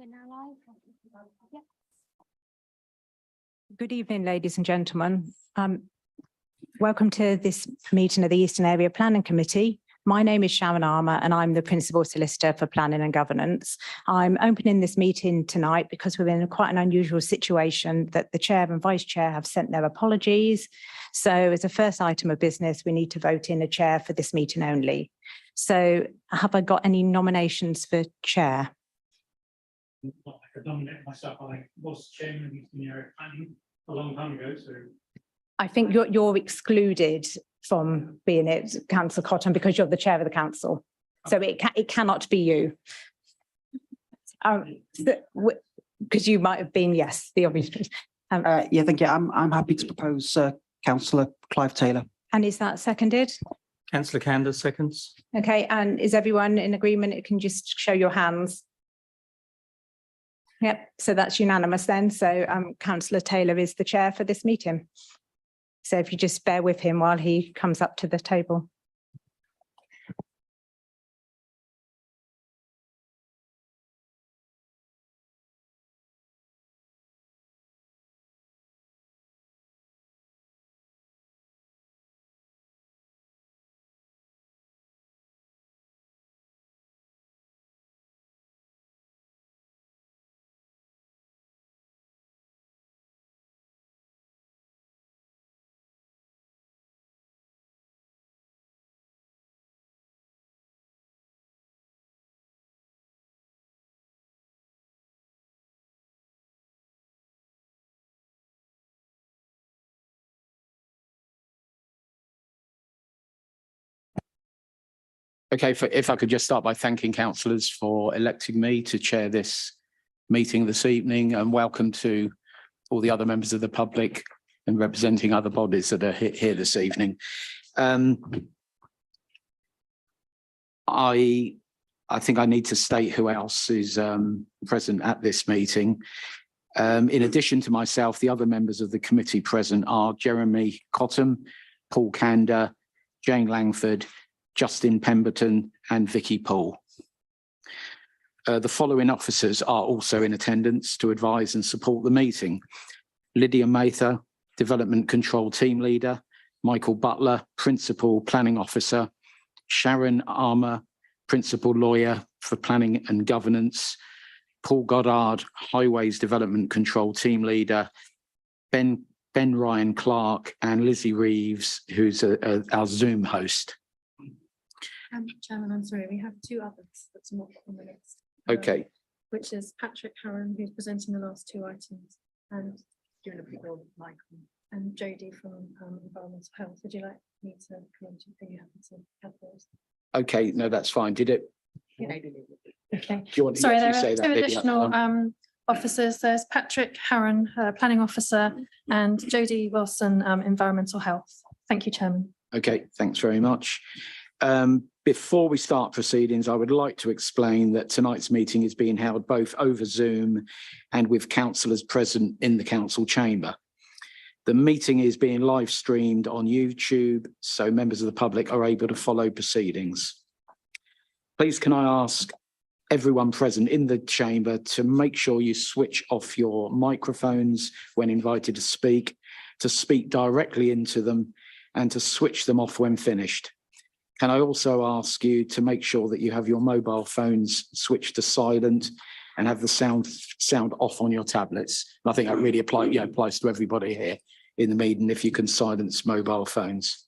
We're now live. Yep. Good evening, ladies and gentlemen. Welcome to this meeting of the Eastern Area Planning Committee. My name is Sharon Armour and I'm the Principal Solicitor for Planning and Governance. I'm opening this meeting tonight because we're in quite an unusual situation that the Chair and Vice Chair have sent their apologies. So as a first item of business, we need to vote in a chair for this meeting only. So have I got any nominations for chair? I could nominate myself. I was chairman of Eastern Area Planning a long time ago, so I think you're excluded from being it, Councillor Cotton, because you're the chair of the council. So it cannot be you. Because you might have been, yes, the obvious. Yeah, thank you. I'm happy to propose Councillor Clive Taylor. And is that seconded? Councillor Candace seconds. Okay, and is everyone in agreement? It can just show your hands. Yep, so that's unanimous then. So Councillor Taylor is the chair for this meeting. So if you just bear with him while he comes up to the table. Okay, if I could just start by thanking councillors for electing me to chair this meeting this evening, and welcome to all the other members of the public and representing other bodies that are here this evening. I think I need to state who else is present at this meeting. In addition to myself, the other members of the committee present are Jeremy Cotton, Paul Kander, Jane Langford, Justin Pemberton and Vicky Poole. The following officers are also in attendance to advise and support the meeting. Lydia Mather, Development Control Team Leader, Michael Butler, Principal Planning Officer, Sharon Armour, Principal Lawyer for Planning and Governance, Paul Goddard, Highways Development Control Team Leader, Ben Ryan Clark and Lizzie Reeves, who's our Zoom host. Chairman, I'm sorry, we have two others that's not on the list. Okay. Which is Patrick Harron, who's presenting the last two items, and and Jodie from Environmental Health. Would you like me to come on to you happy to have those? Okay, no, that's fine. Did it? Yeah. Okay. Do you want to Sorry, there say are that, two Lydia? additional officers. There's Patrick Harron, Planning Officer, and Jodie Wilson, Environmental Health. Thank you, Chairman. Okay, thanks very much. Before we start proceedings, I would like to explain that tonight's meeting is being held both over Zoom and with councillors present in the council chamber. The meeting is being live streamed on YouTube, so members of the public are able to follow proceedings. Please can I ask everyone present in the chamber to make sure you switch off your microphones when invited to speak directly into them and to switch them off when finished. Can I also ask you to make sure that you have your mobile phones switched to silent and have the sound off on your tablets? And I think that really applies to everybody here in the meeting, if you can silence mobile phones.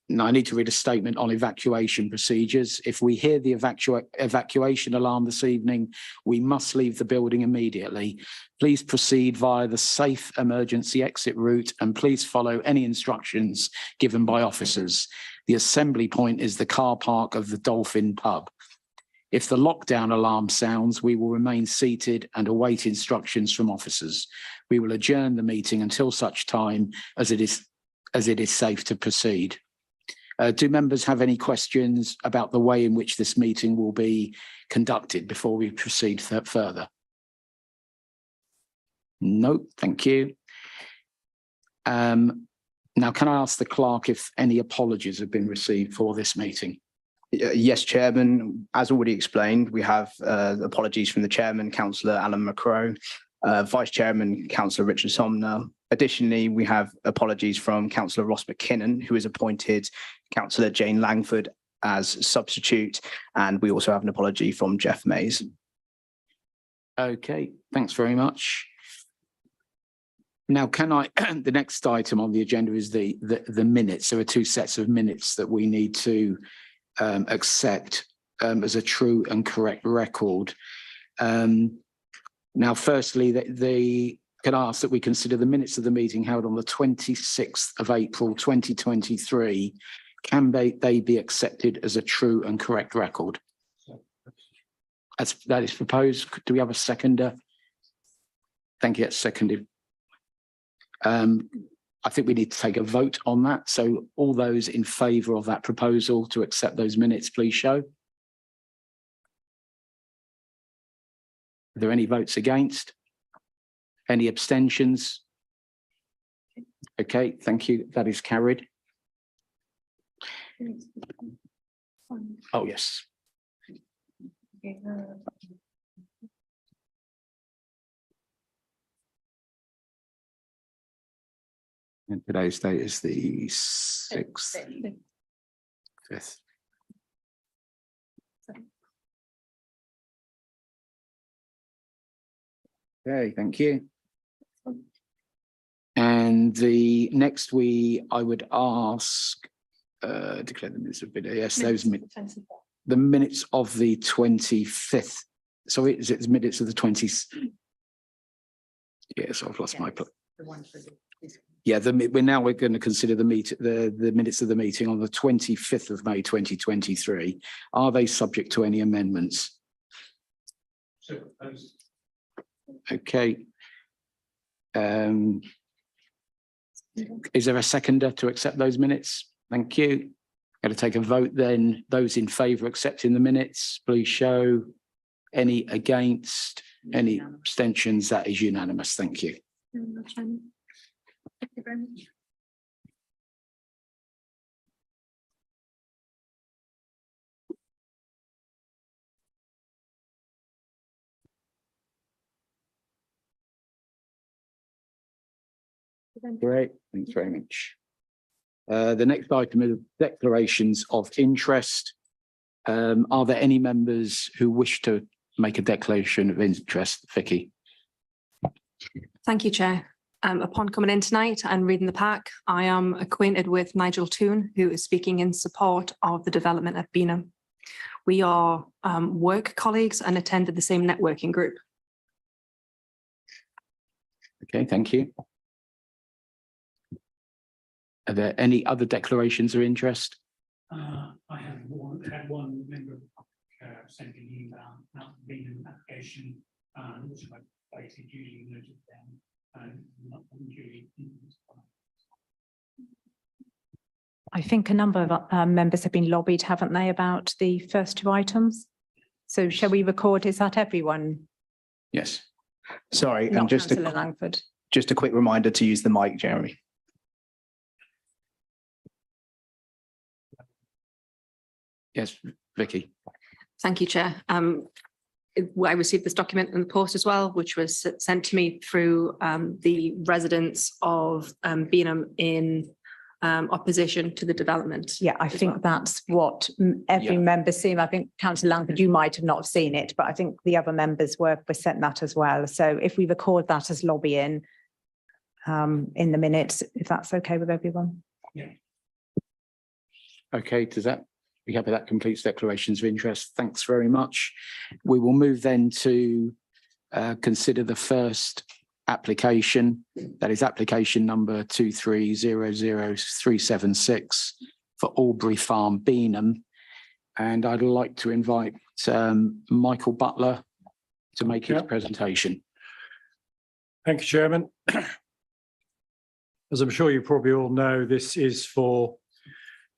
Now I need to read a statement on evacuation procedures. If we hear the evacuation alarm this evening, we must leave the building immediately. Please proceed via the safe emergency exit route and please follow any instructions given by officers. The assembly point is the car park of the Dolphin Pub. If the lockdown alarm sounds, we will remain seated and await instructions from officers. We will adjourn the meeting until such time as it is safe to proceed. Do members have any questions about the way in which this meeting will be conducted before we proceed further? No, thank you. Now, can I ask the clerk if any apologies have been received for this meeting? Yes, Chairman. As already explained, we have apologies from the Chairman, Councillor Alan McCrow, Vice Chairman, Councillor Richard Somner. Additionally, we have apologies from Councillor Ross McKinnon, who has appointed Councillor Jane Langford as substitute, and we also have an apology from Jeff Mays. Okay, thanks very much. Now, can I, the next item on the agenda is the minutes. There are two sets of minutes that we need to accept as a true and correct record. Now, firstly, can I ask that we consider the minutes of the meeting held on the 26th of April 2023. Can they be accepted as a true and correct record? That is proposed. Do we have a seconder? Thank you. That's seconded. I think we need to take a vote on that. So all those in favour of that proposal to accept those minutes, please show. Are there any votes against? Any abstentions? Okay, thank you. That is carried. Oh, yes. And today's date is the 6th, 5th. Okay, thank you. And the next I would ask, declare the minutes of video. Yes, those minutes. The minutes of the 25th. So is it the minutes of the 20th? Yes, I've lost my. Yeah, we're going to consider the minutes of the meeting on the 25th of May 2023. Are they subject to any amendments? Okay. Is there a seconder to accept those minutes? Thank you. Going to take a vote then. Those in favour of accepting the minutes, please show. Any against? Any abstentions? That is unanimous. Thank you. Thank you very much. Great, thanks very much. The next item is declarations of interest. Are there any members who wish to make a declaration of interest? Vicky. Thank you, Chair. Upon coming in tonight and reading the pack, I am acquainted with Nigel Toon, who is speaking in support of the development at Beanham. We are work colleagues and attended the same networking group. Okay, thank you. Are there any other declarations of interest? I had one member of the public send an email about being an application, which I basically duly noted them and not duly. I think a number of members have been lobbied, haven't they, about the first two items? So shall we record, is that everyone? Yes. Sorry, Not and Councillor Langford. just a quick reminder to use the mic, Jeremy. Yes, Vicky. Thank you, Chair. I received this document in the post as well, which was sent to me through the residents of Beanham in opposition to the development. Yeah, I think that's what every member seen. I think Councillor Langford, you might have not seen it, but I think the other members were sent that as well. So if we record that as lobbying in the minutes, if that's okay with everyone. Yeah. Okay, does that, we have that completes declarations of interest. Thanks very much. We will move then to consider the first application. That is application number 2300376 for Albury Farm, Beanham. And I'd like to invite Michael Butler to make his presentation. Thank you, Chairman. As I'm sure you probably all know, this is for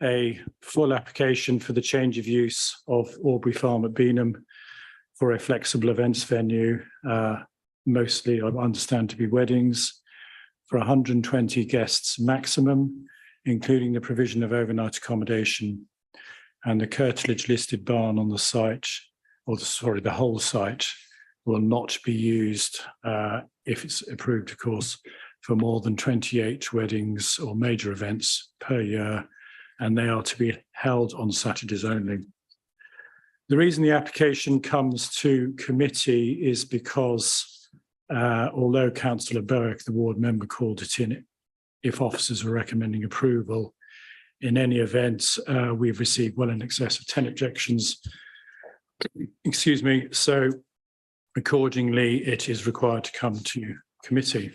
a full application for the change of use of Albury Farm at Beanham for a flexible events venue, mostly I understand to be weddings, for 120 guests maximum, including the provision of overnight accommodation. and the curtilage listed barn on the site, the whole site, will not be used if it's approved, of course, for more than 28 weddings or major events per year, and they are to be held on Saturdays only. The reason the application comes to committee is because although Councillor Berwick, the ward member, called it in, if officers are recommending approval, in any event, we've received well in excess of 10 objections. Excuse me. So accordingly, it is required to come to committee.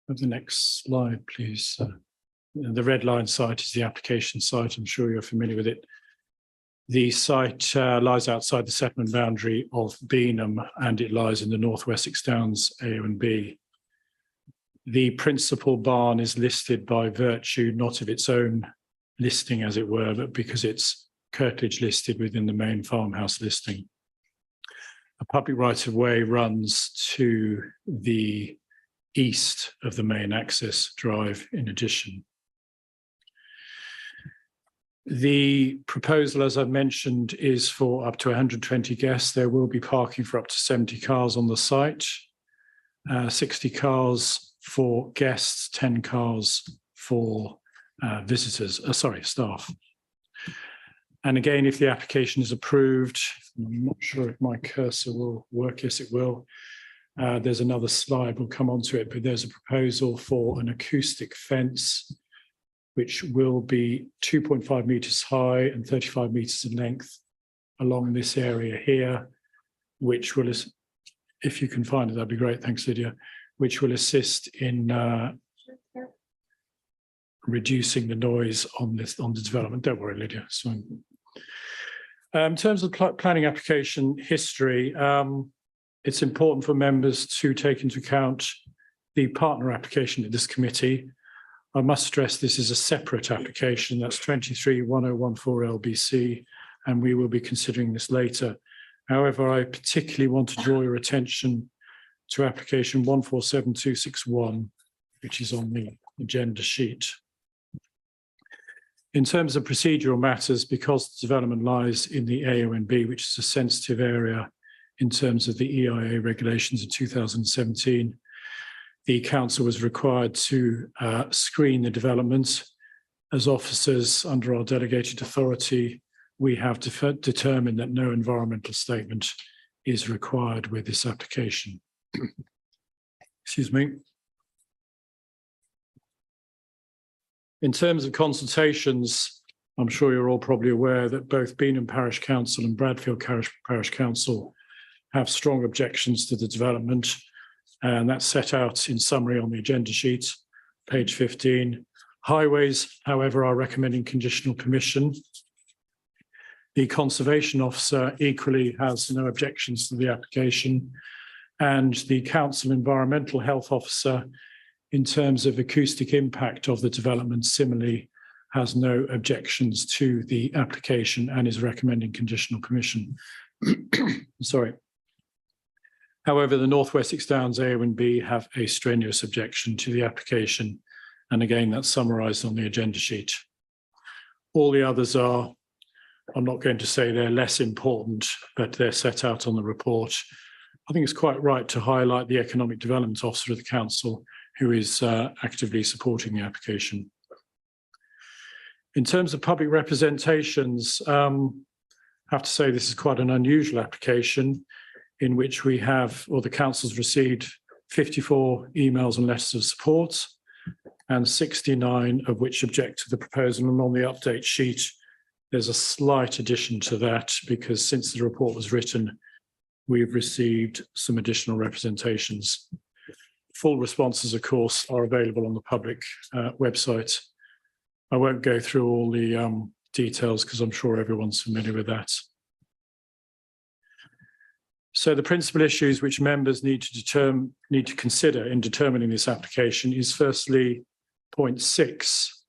The next slide, please. The red line site is the application site. I'm sure you're familiar with it. The site lies outside the settlement boundary of Beanham, and it lies in the North Wessex Downs AO and B. The principal barn is listed by virtue not of its own listing, as it were, but because it's curtilage listed within the main farmhouse listing. A public right-of-way runs to the east of the main access drive in addition. The proposal, as I've mentioned, is for up to 120 guests. There will be parking for up to 70 cars on the site, 60 cars for guests, 10 cars for staff. And again, if the application is approved, I'm not sure if my cursor will work. Yes, it will. There's another slide, we'll come on to it, but there's a proposal for an acoustic fence, which will be 2.5 metres high and 35 metres in length along this area here, which will, if you can find it, that'd be great. Thanks, Lydia. Which will assist in reducing the noise on the development. Don't worry, Lydia. So, in terms of planning application history, it's important for members to take into account the partner application at this committee. I must stress this is a separate application. That's 23-1014 LBC, and we will be considering this later. However, I particularly want to draw your attention to application 147261, which is on the agenda sheet. In terms of procedural matters, because the development lies in the AONB, which is a sensitive area in terms of the EIA regulations of 2017, the council was required to screen the development. As officers under our delegated authority, we have determined that no environmental statement is required with this application. Excuse me. In terms of consultations, I'm sure you're all probably aware that both Beanham Parish Council and Bradfield Parish Council have strong objections to the development, and that's set out in summary on the agenda sheet, page 15. Highways, however, are recommending conditional permission. The Conservation Officer equally has no objections to the application, and the Council Environmental Health Officer, in terms of acoustic impact of the development, similarly has no objections to the application and is recommending conditional permission. Sorry. However, the North Wessex Downs AONB have a strenuous objection to the application, and again, that's summarised on the agenda sheet. All the others are, I'm not going to say they're less important, but they're set out on the report. I think it's quite right to highlight the Economic Development Officer of the Council, who is actively supporting the application. In terms of public representations, I have to say this is quite an unusual application in which we have, or the council's received 54 emails and letters of support, and 69 of which object to the proposal. And on the update sheet, there's a slight addition to that because since the report was written, we've received some additional representations. Full responses, of course, are available on the public website. I won't go through all the details because I'm sure everyone's familiar with that. So the principal issues which members need to consider in determining this application is firstly, point 6,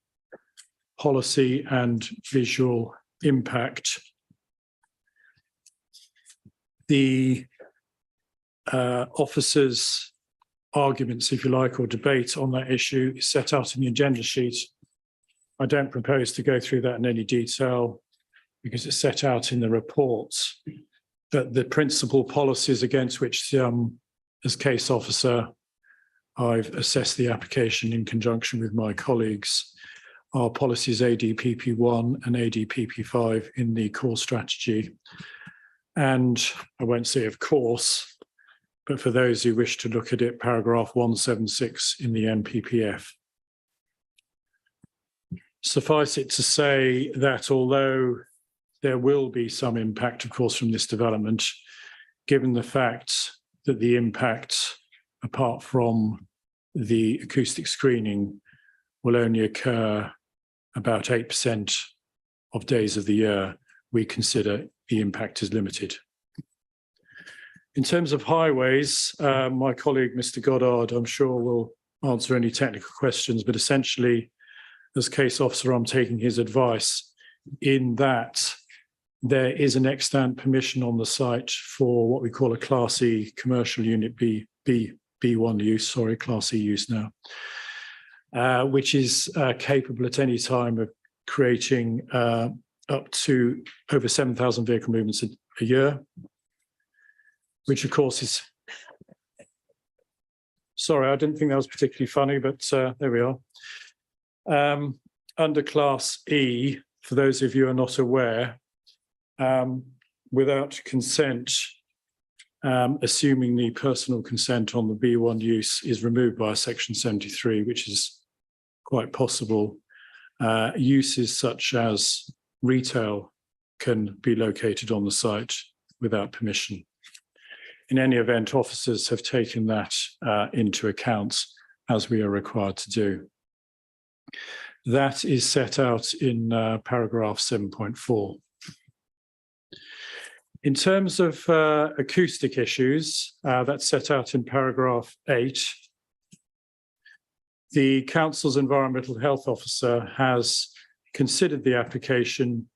policy and visual impact. The officers' arguments, if you like, or debate on that issue is set out in the agenda sheet. I don't propose to go through that in any detail because it's set out in the reports. But the principal policies against which, as case officer, I've assessed the application in conjunction with my colleagues are policies ADPP1 and ADPP5 in the core strategy. And I won't say of course, but for those who wish to look at it, paragraph 176 in the NPPF. Suffice it to say that although there will be some impact, of course, from this development, given the fact that the impact, apart from the acoustic screening, will only occur about 8% of days of the year, we consider the impact is limited. In terms of highways, my colleague, Mr. Goddard, I'm sure will answer any technical questions, but essentially, as case officer, I'm taking his advice in that there is an extant permission on the site for what we call a Class E commercial unit B1 use, sorry, Class E use now, which is capable at any time of creating up to over 7,000 vehicle movements a year, which of course is, sorry, I didn't think that was particularly funny, but there we are. Under Class E, for those of you who are not aware, without consent, assuming the personal consent on the B1 use is removed by Section 73, which is quite possible, uses such as retail can be located on the site without permission. In any event, officers have taken that into account, as we are required to do. That is set out in paragraph 7.4. In terms of acoustic issues, that's set out in paragraph 8. The Council's Environmental Health Officer has considered the application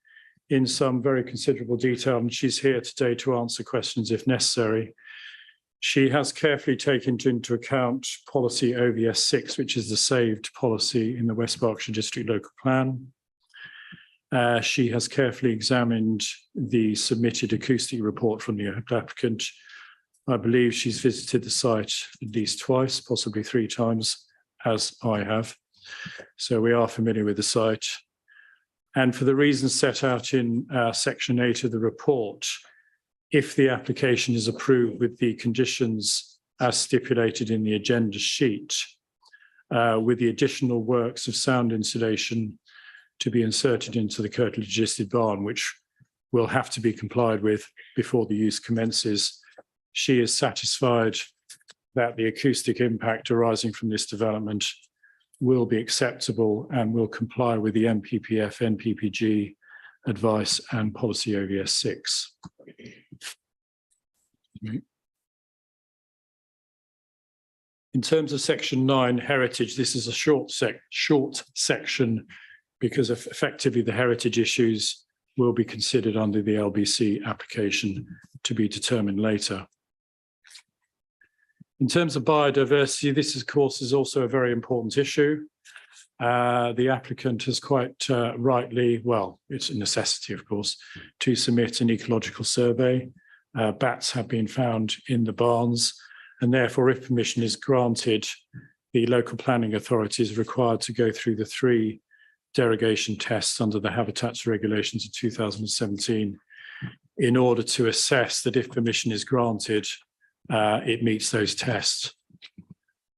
in some very considerable detail, and she's here today to answer questions if necessary. She has carefully taken into account policy OVS 6, which is the saved policy in the West Berkshire District Local Plan. She has carefully examined the submitted acoustic report from the applicant. I believe she's visited the site at least twice, possibly 3 times, as I have. So we are familiar with the site. And for the reasons set out in section 8 of the report, if the application is approved with the conditions as stipulated in the agenda sheet, with the additional works of sound insulation to be inserted into the curtilage-assisted barn, which will have to be complied with before the use commences, she is satisfied that the acoustic impact arising from this development will be acceptable and will comply with the NPPF, NPPG advice and policy OVS 6. In terms of section 9, heritage, this is a short section because effectively the heritage issues will be considered under the LBC application to be determined later. In terms of biodiversity, this of course is also a very important issue. The applicant has quite rightly, well, it's a necessity of course, to submit an ecological survey. Bats have been found in the barns, and therefore if permission is granted, the local planning authority is required to go through the 3 derogation tests under the Habitats Regulations of 2017 in order to assess that if permission is granted, it meets those tests.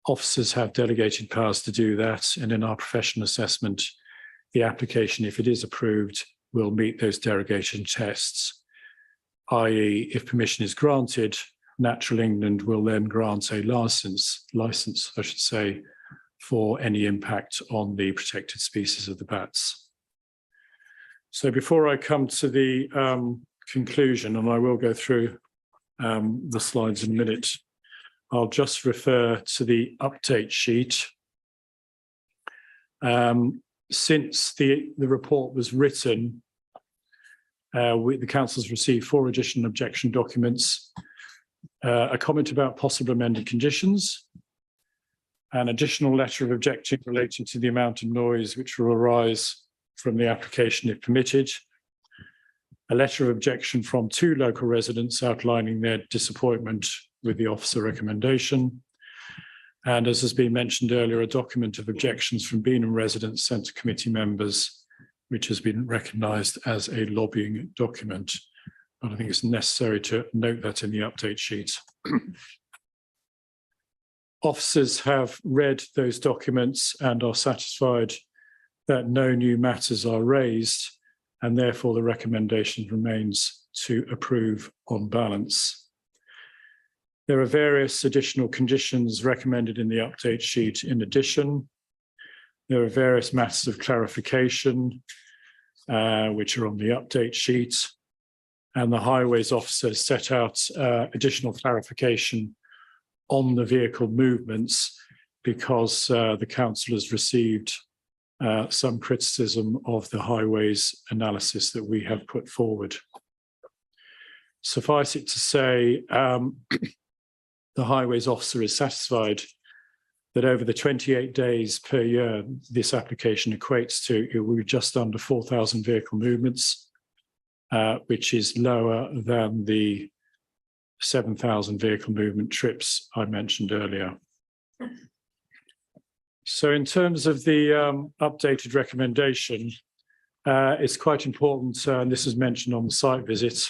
Officers have delegated powers to do that, and in our professional assessment, the application, if it is approved, will meet those derogation tests, i.e. if permission is granted, Natural England will then grant a license, I should say, for any impact on the protected species of the bats. So before I come to the conclusion, and I will go through the slides in a minute, I'll just refer to the update sheet. Since the report was written, the council's received 4 additional objection documents, a comment about possible amended conditions, An additional letter of objection relating to the amount of noise which will arise from the application if permitted. A letter of objection from 2 local residents outlining their disappointment with the officer recommendation. And as has been mentioned earlier, a document of objections from Beanham residents sent to committee members, which has been recognised as a lobbying document. But I think it's necessary to note that in the update sheet. Officers have read those documents and are satisfied that no new matters are raised, and therefore the recommendation remains to approve on balance. There are various additional conditions recommended in the update sheet. In addition, there are various matters of clarification which are on the update sheet, and the highways officer set out additional clarification on the vehicle movements because the council has received some criticism of the highways analysis that we have put forward. Suffice it to say, the highways officer is satisfied that over the 28 days per year this application equates to, it will be just under 4,000 vehicle movements, which is lower than the 7,000 vehicle movement trips I mentioned earlier. So in terms of the updated recommendation, it's quite important, and this is mentioned on the site visit,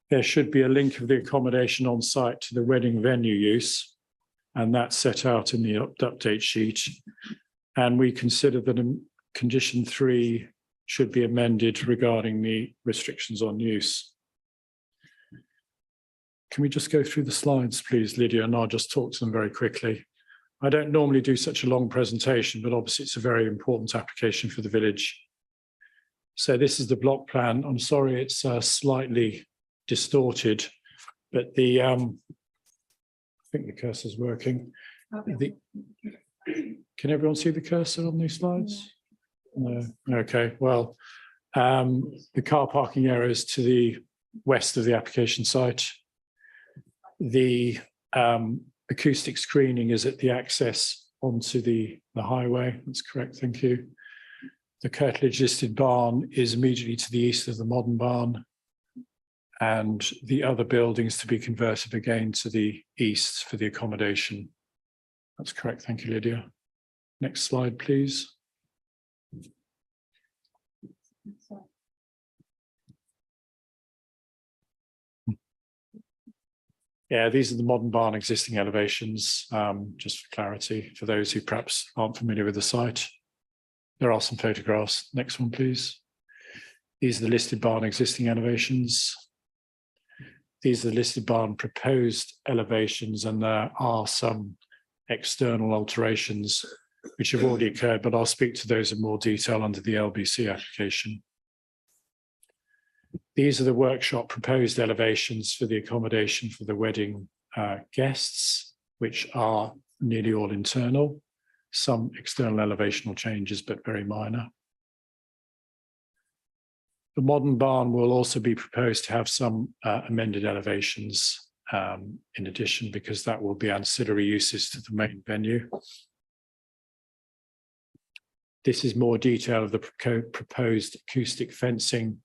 there should be a link of the accommodation on site to the wedding venue use, and that's set out in the update sheet. And we consider that condition 3 should be amended regarding the restrictions on use. Can we just go through the slides, please, Lydia, and I'll just talk to them very quickly. I don't normally do such a long presentation, but obviously it's a very important application for the village. So this is the block plan. I'm sorry, it's slightly distorted, but the, I think the cursor's working. Can everyone see the cursor on these slides? No. Okay, well, the car parking area is to the west of the application site. The acoustic screening is at the access onto the highway. That's correct, thank you. The curtilage listed barn is immediately to the east of the modern barn, and the other buildings to be converted again to the east for the accommodation. That's correct, thank you, Lydia. Next slide, please. Yeah, these are the modern barn existing elevations, just for clarity, for those who perhaps aren't familiar with the site. There are some photographs. Next one, please. These are the listed barn existing elevations. These are the listed barn proposed elevations, and there are some external alterations which have already occurred, but I'll speak to those in more detail under the LBC application. These are the workshop proposed elevations for the accommodation for the wedding guests, which are nearly all internal, some external elevational changes, but very minor. The modern barn will also be proposed to have some amended elevations in addition, because that will be ancillary uses to the main venue. This is more detail of the proposed acoustic fencing.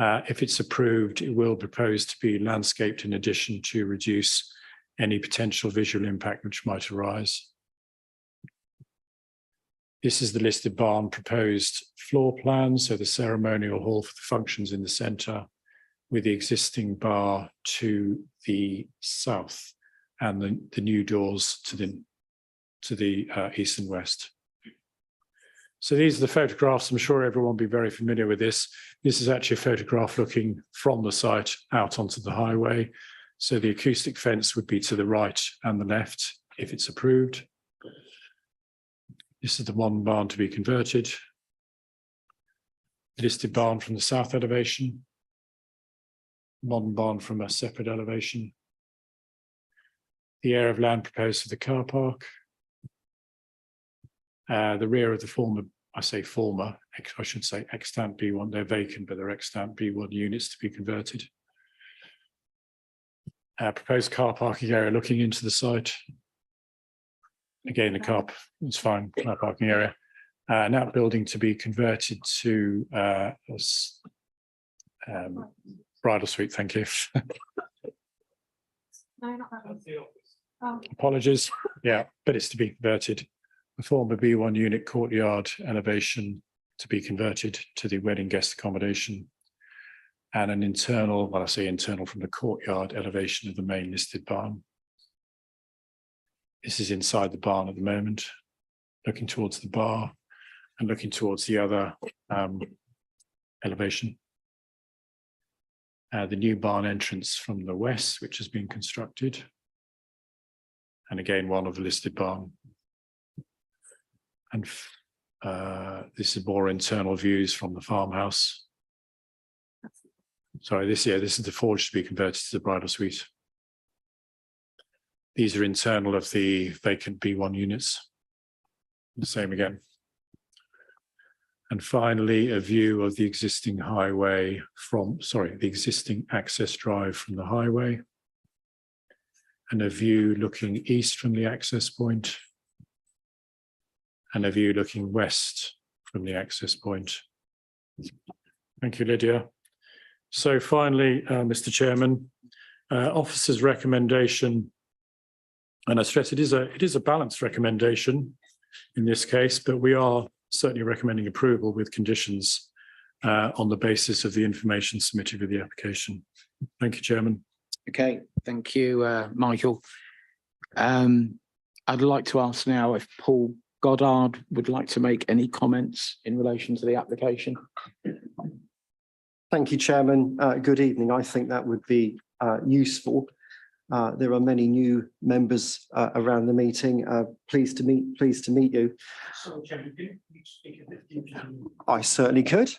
If it's approved, it will propose to be landscaped in addition to reduce any potential visual impact which might arise. This is the listed barn proposed floor plan, so the ceremonial hall for the functions in the centre, with the existing bar to the south and the new doors to the east and west. So these are the photographs. I'm sure everyone will be very familiar with this. This is actually a photograph looking from the site out onto the highway. So the acoustic fence would be to the right and the left if it's approved. This is the modern barn to be converted. Listed barn from the south elevation. Modern barn from a separate elevation. The area of land proposed for the car park. The rear of the former, I say former, I should say extant B1, they're vacant, but they're extant B1 units to be converted. Proposed car parking area looking into the site. Again, it's fine, car parking area. An outbuilding to be converted to bridal suite, thank you. No, not that one. Oh, Apologies, yeah, but it's to be converted. The former B1 unit courtyard elevation to be converted to the wedding guest accommodation. And an internal, well, I say internal, from the courtyard elevation of the main listed barn. This is inside the barn at the moment, looking towards the bar and looking towards the other elevation. The new barn entrance from the west, which has been constructed. And again, one of the listed barn. And this is more internal views from the farmhouse. Sorry, this is the forge to be converted to the bridal suite. These are internal of the vacant B1 units. The same again. And finally, a view of the existing highway the existing access drive from the highway. And a view looking east from the access point. And a view looking west from the access point. Thank you, Lydia. So finally, Mr. Chairman, officer's recommendation, and I stress it is a balanced recommendation in this case, but we are certainly recommending approval with conditions on the basis of the information submitted with the application. Thank you, Chairman. Okay, thank you, Michael. I'd like to ask now if Paul Goddard would like to make any comments in relation to the application. Thank you, Chairman. Good evening. I think that would be useful. There are many new members around the meeting. Pleased to meet you. Sorry, Chairman, can you speak a bit into- I certainly could.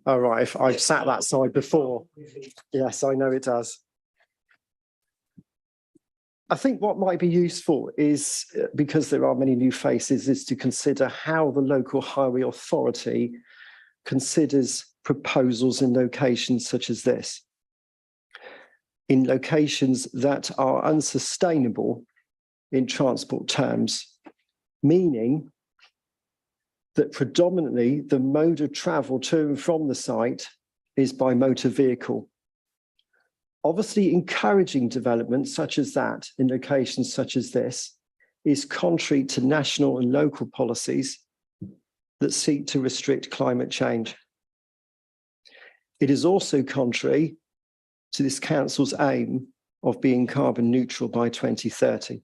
All right, if I've sat that side before. Yes, I know it does. I think what might be useful is, because there are many new faces, is to consider how the local highway authority considers proposals in locations such as this. In locations that are unsustainable in transport terms, meaning that predominantly the mode of travel to and from the site is by motor vehicle. Obviously, encouraging development such as that in locations such as this is contrary to national and local policies that seek to restrict climate change. It is also contrary to this council's aim of being carbon neutral by 2030,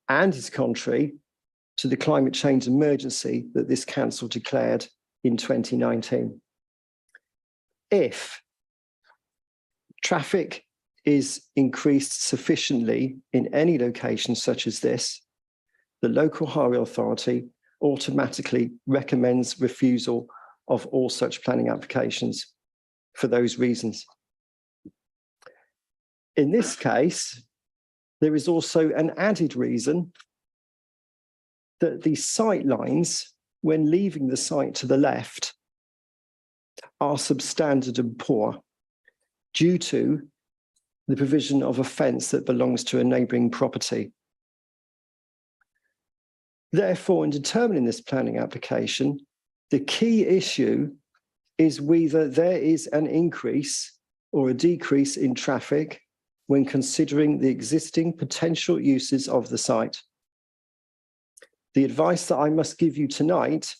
and is contrary to the climate change emergency that this council declared in 2019. If traffic is increased sufficiently in any location such as this, the local highway authority automatically recommends refusal of all such planning applications for those reasons. In this case, there is also an added reason that the sight lines, when leaving the site to the left, are substandard and poor due to the provision of a fence that belongs to a neighbouring property. Therefore, in determining this planning application, the key issue is whether there is an increase or a decrease in traffic when considering the existing potential uses of the site. The advice that I must give you tonight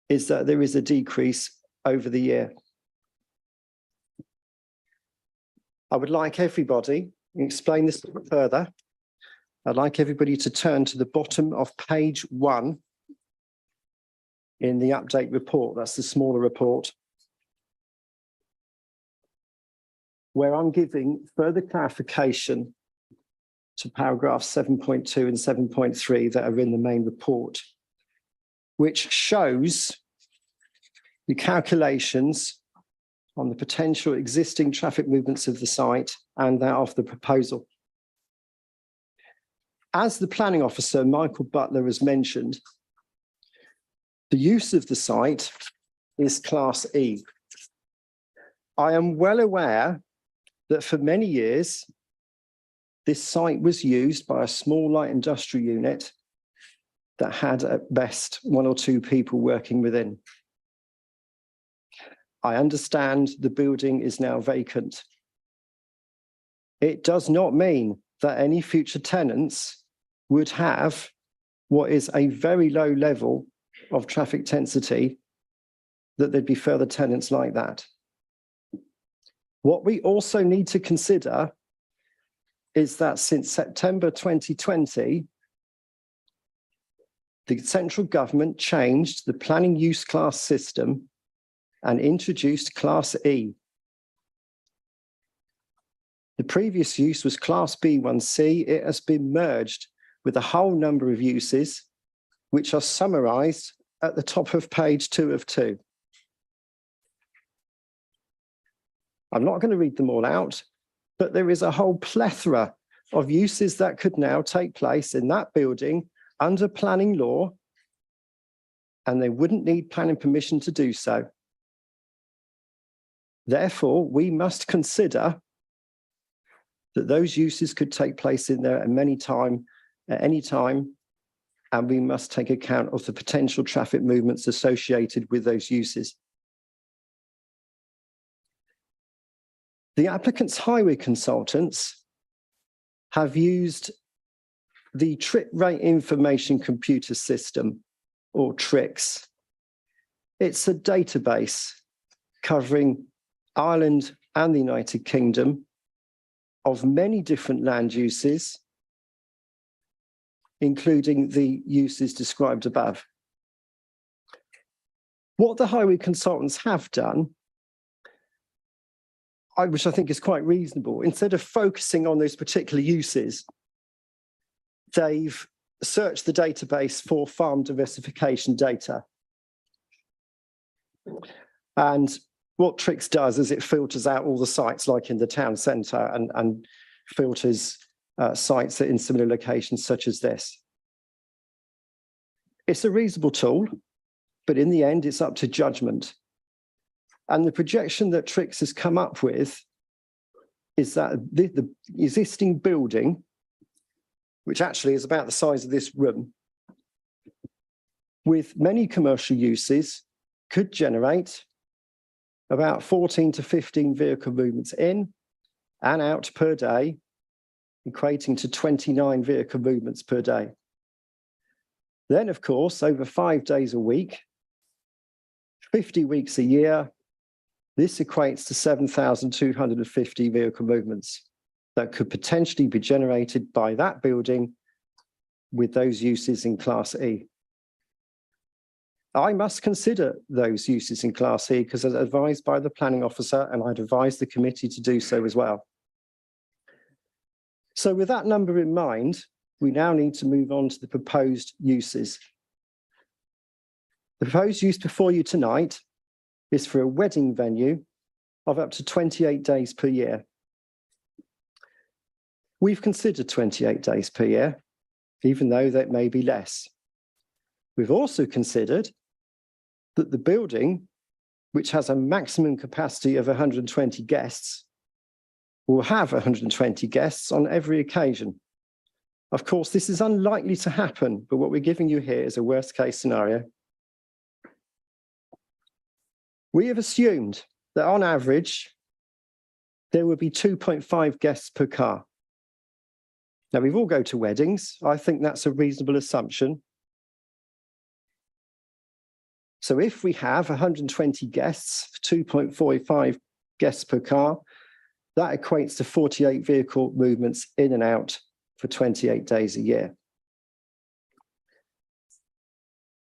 is that there is a decrease over the year. I would like everybody, to explain this further, I'd like everybody to turn to the bottom of page 1 in the update report, that's the smaller report, where I'm giving further clarification to paragraphs 7.2 and 7.3 that are in the main report, which shows the calculations on the potential existing traffic movements of the site and that of the proposal. As the planning officer, Michael Butler, has mentioned, the use of the site is Class E. I am well aware that for many years, this site was used by a small light industrial unit that had at best 1 or 2 people working within. I understand the building is now vacant. It does not mean that any future tenants would have what is a very low level of traffic density, that there'd be further tenants like that. What we also need to consider is that since September 2020, the central government changed the planning use class system and introduced Class E. The previous use was Class B1C. It has been merged with a whole number of uses, which are summarised at the top of page 2 of 2. I'm not going to read them all out, but there is a whole plethora of uses that could now take place in that building under planning law, and they wouldn't need planning permission to do so. Therefore, we must consider that those uses could take place in there at any time, and we must take account of the potential traffic movements associated with those uses. The applicant's highway consultants have used the Trip Rate Information Computer System, or TRICS. It's a database covering Ireland and the United Kingdom of many different land uses, including the uses described above. What the highway consultants have done, which I think is quite reasonable, instead of focusing on those particular uses, they've searched the database for farm diversification data. And what TRICS does is it filters out all the sites like in the town centre and filters sites that in similar locations such as this. It's a reasonable tool, but in the end, it's up to judgment. And the projection that TRICS has come up with is that the existing building, which actually is about the size of this room, with many commercial uses, could generate about 14 to 15 vehicle movements in and out per day, equating to 29 vehicle movements per day. Then, of course, over 5 days a week, 50 weeks a year, this equates to 7,250 vehicle movements that could potentially be generated by that building with those uses in Class E. I must consider those uses in Class E because as advised by the planning officer, and I'd advise the committee to do so as well. So with that number in mind, we now need to move on to the proposed uses. The proposed use before you tonight is for a wedding venue of up to 28 days per year. We've considered 28 days per year, even though that may be less. We've also considered that the building, which has a maximum capacity of 120 guests, will have 120 guests on every occasion. Of course, this is unlikely to happen, but what we're giving you here is a worst case scenario. We have assumed that on average, there will be 2.5 guests per car. Now, we've all go to weddings. I think that's a reasonable assumption. So if we have 120 guests, 2.45 guests per car, that equates to 48 vehicle movements in and out for 28 days a year.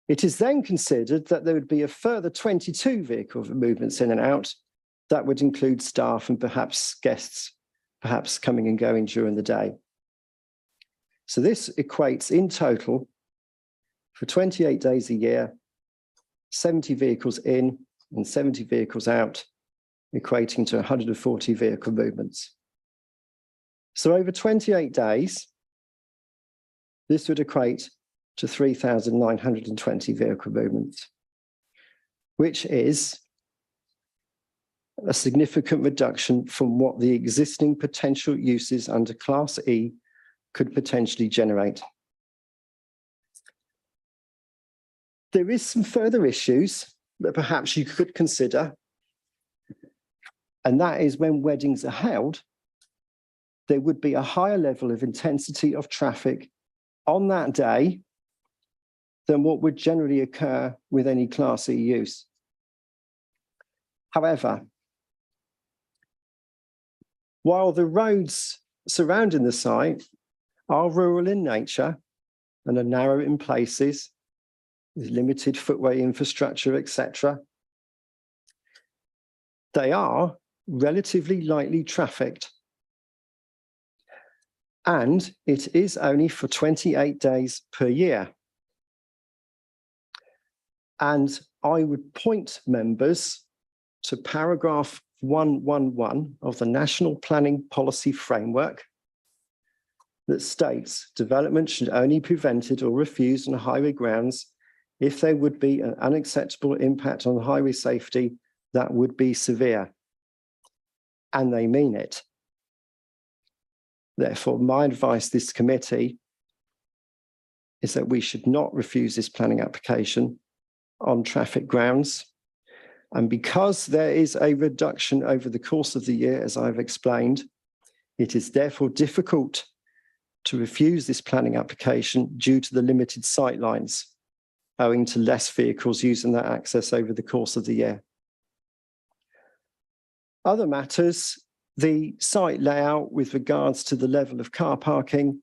It is then considered that there would be a further 22 vehicle movements in and out. That would include staff and perhaps guests, perhaps coming and going during the day. So this equates in total for 28 days a year, 70 vehicles in and 70 vehicles out, equating to 140 vehicle movements. So over 28 days, this would equate to 3,920 vehicle movements, which is a significant reduction from what the existing potential uses under Class E could potentially generate. There is some further issues that perhaps you could consider, and that is when weddings are held, there would be a higher level of intensity of traffic on that day than what would generally occur with any Class E use. However, while the roads surrounding the site are rural in nature and are narrow in places, with limited footway infrastructure, etc., they are relatively lightly trafficked. And it is only for 28 days per year. And I would point members to paragraph 111 of the National Planning Policy Framework that states development should only be prevented or refused on highway grounds if there would be an unacceptable impact on highway safety that would be severe. And they mean it. Therefore, my advice to this committee is that we should not refuse this planning application on traffic grounds. And because there is a reduction over the course of the year, as I've explained, it is therefore difficult to refuse this planning application due to the limited sight lines, owing to less vehicles using that access over the course of the year. Other matters, the site layout with regards to the level of car parking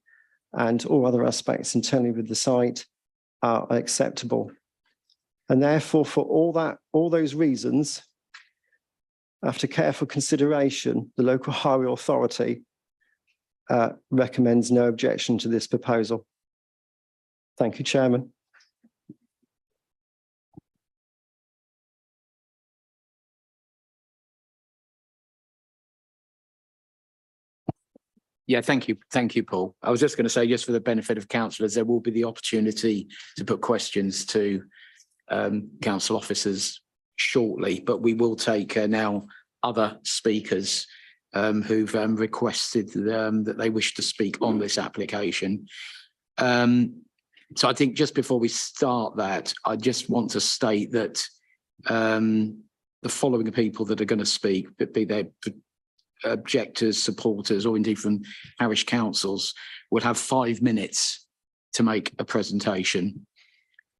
and all other aspects internally with the site are acceptable. And therefore, for all those reasons, after careful consideration, the local highway authority recommends no objection to this proposal. Thank you, Chairman. Yeah, thank you. Thank you, Paul. I was just going to say, just for the benefit of councillors, there will be the opportunity to put questions to council officers shortly, but we will take now other speakers who've requested that they wish to speak on this application. So I think just before we start that, I just want to state that the following people that are going to speak, be they objectors, supporters, or indeed from parish councils, will have 5 minutes to make a presentation.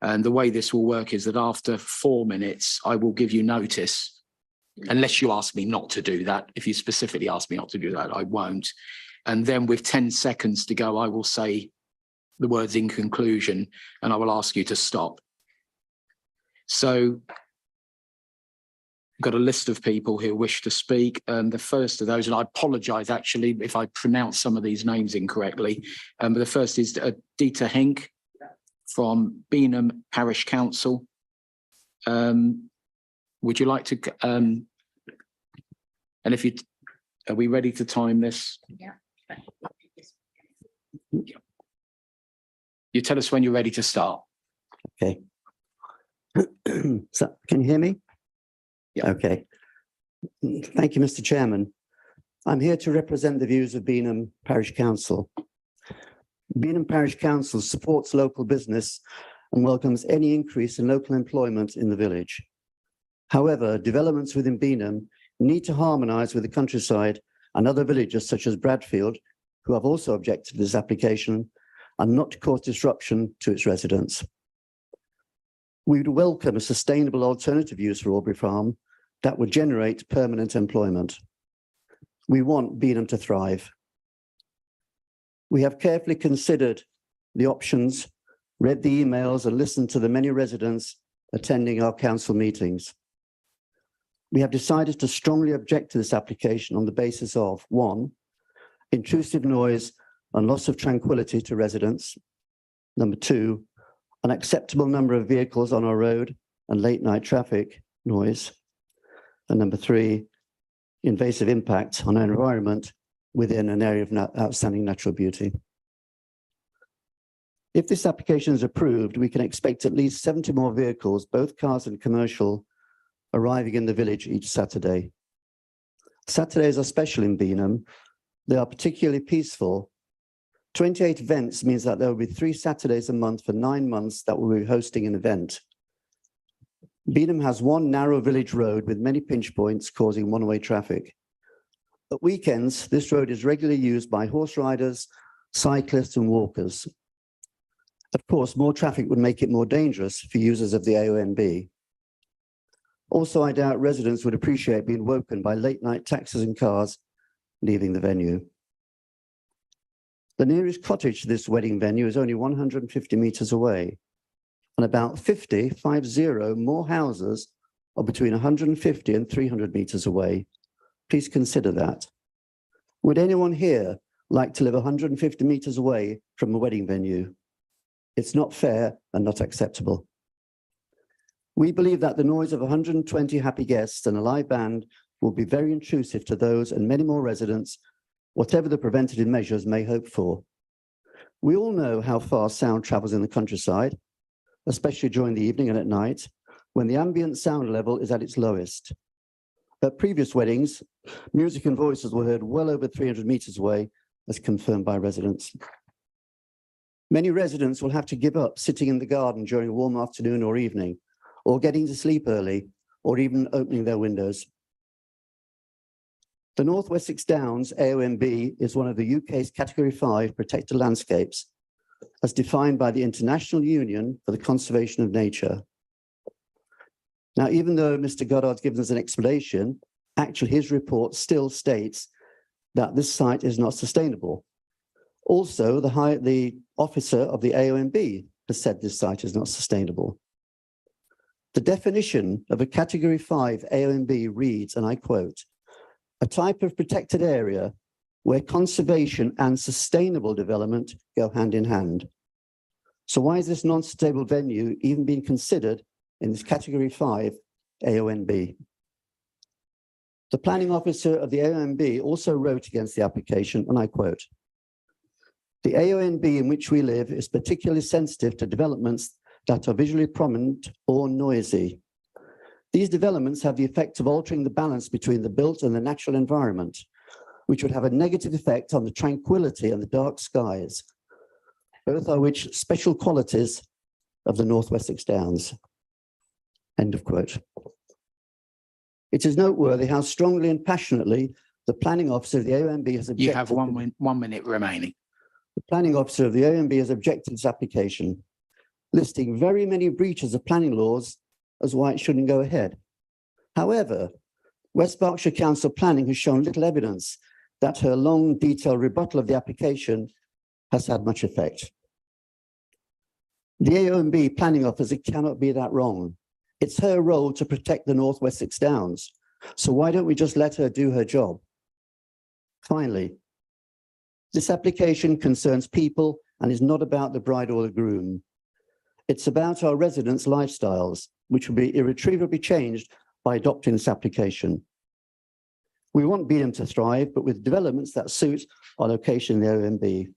And the way this will work is that after 4 minutes, I will give you notice, unless you ask me not to do that. If you specifically ask me not to do that, I won't. And then with 10 seconds to go, I will say the words "in conclusion," and I will ask you to stop. So I've got a list of people who wish to speak. The first of those, and I apologise actually if I pronounce some of these names incorrectly, but the first is Dieter Henk from Beanham Parish Council. Would you like to, and if you, are we ready to time this? Yeah. You tell us when you're ready to start. Okay. So, can you hear me? Yeah. Okay. Thank you, Mr. Chairman. I'm here to represent the views of Beanham Parish Council. Beanham Parish Council supports local business and welcomes any increase in local employment in the village. However, developments within Beanham need to harmonise with the countryside and other villages such as Bradfield, who have also objected to this application, and not to cause disruption to its residents. We would welcome a sustainable alternative use for Aubrey Farm that would generate permanent employment. We want Beanham to thrive. We have carefully considered the options, read the emails, and listened to the many residents attending our council meetings. We have decided to strongly object to this application on the basis of: 1, intrusive noise and loss of tranquility to residents; 2, unacceptable number of vehicles on our road and late night traffic noise; and 3, invasive impact on our environment within an area of outstanding natural beauty. If this application is approved, we can expect at least 70 more vehicles, both cars and commercial, arriving in the village each Saturday. Saturdays are special in Beanham. They are particularly peaceful. 28 events means that there will be 3 Saturdays a month for 9 months that we'll be hosting an event. Beanham has one narrow village road with many pinch points causing one-way traffic. At weekends, this road is regularly used by horse riders, cyclists and walkers. Of course, more traffic would make it more dangerous for users of the AONB. Also, I doubt residents would appreciate being woken by late night taxis and cars leaving the venue. The nearest cottage to this wedding venue is only 150 meters away, and about 50 more houses are between 150 and 300 meters away. Please consider that. Would anyone here like to live 150 meters away from a wedding venue? It's not fair and not acceptable. We believe that the noise of 120 happy guests and a live band will be very intrusive to those and many more residents, whatever the preventative measures may hope for. We all know how far sound travels in the countryside, especially during the evening and at night, when the ambient sound level is at its lowest. At previous weddings, music and voices were heard well over 300 meters away, as confirmed by residents. Many residents will have to give up sitting in the garden during a warm afternoon or evening, or getting to sleep early, or even opening their windows. The North Wessex Downs AONB is one of the UK's Category 5 protected landscapes, as defined by the International Union for the Conservation of Nature. Now, even though Mr. Goddard's given us an explanation, actually his report still states that this site is not sustainable. Also, the officer of the AONB has said this site is not sustainable. The definition of a Category 5 AONB reads, and I quote, "A type of protected area where conservation and sustainable development go hand in hand." So why is this non-sustainable venue even being considered in this Category 5 AONB? The planning officer of the AONB also wrote against the application, and I quote, "The AONB in which we live is particularly sensitive to developments that are visually prominent or noisy. These developments have the effect of altering the balance between the built and the natural environment, which would have a negative effect on the tranquility and the dark skies, both are which special qualities of the North Wessex Downs." End of quote. It is noteworthy how strongly and passionately the planning officer of the AONB has objected. You have 1 minute remaining. The planning officer of the AONB has objected to this application, listing very many breaches of planning laws as why it shouldn't go ahead. However, West Berkshire Council Planning has shown little evidence that her long, detailed rebuttal of the application has had much effect. The AONB planning officer cannot be that wrong. It's her role to protect the North Wessex Downs. So why don't we just let her do her job? Finally, this application concerns people and is not about the bride or the groom. It's about our residents' lifestyles, which will be irretrievably changed by adopting this application. We want Beanham to thrive, but with developments that suit our location in the OMB.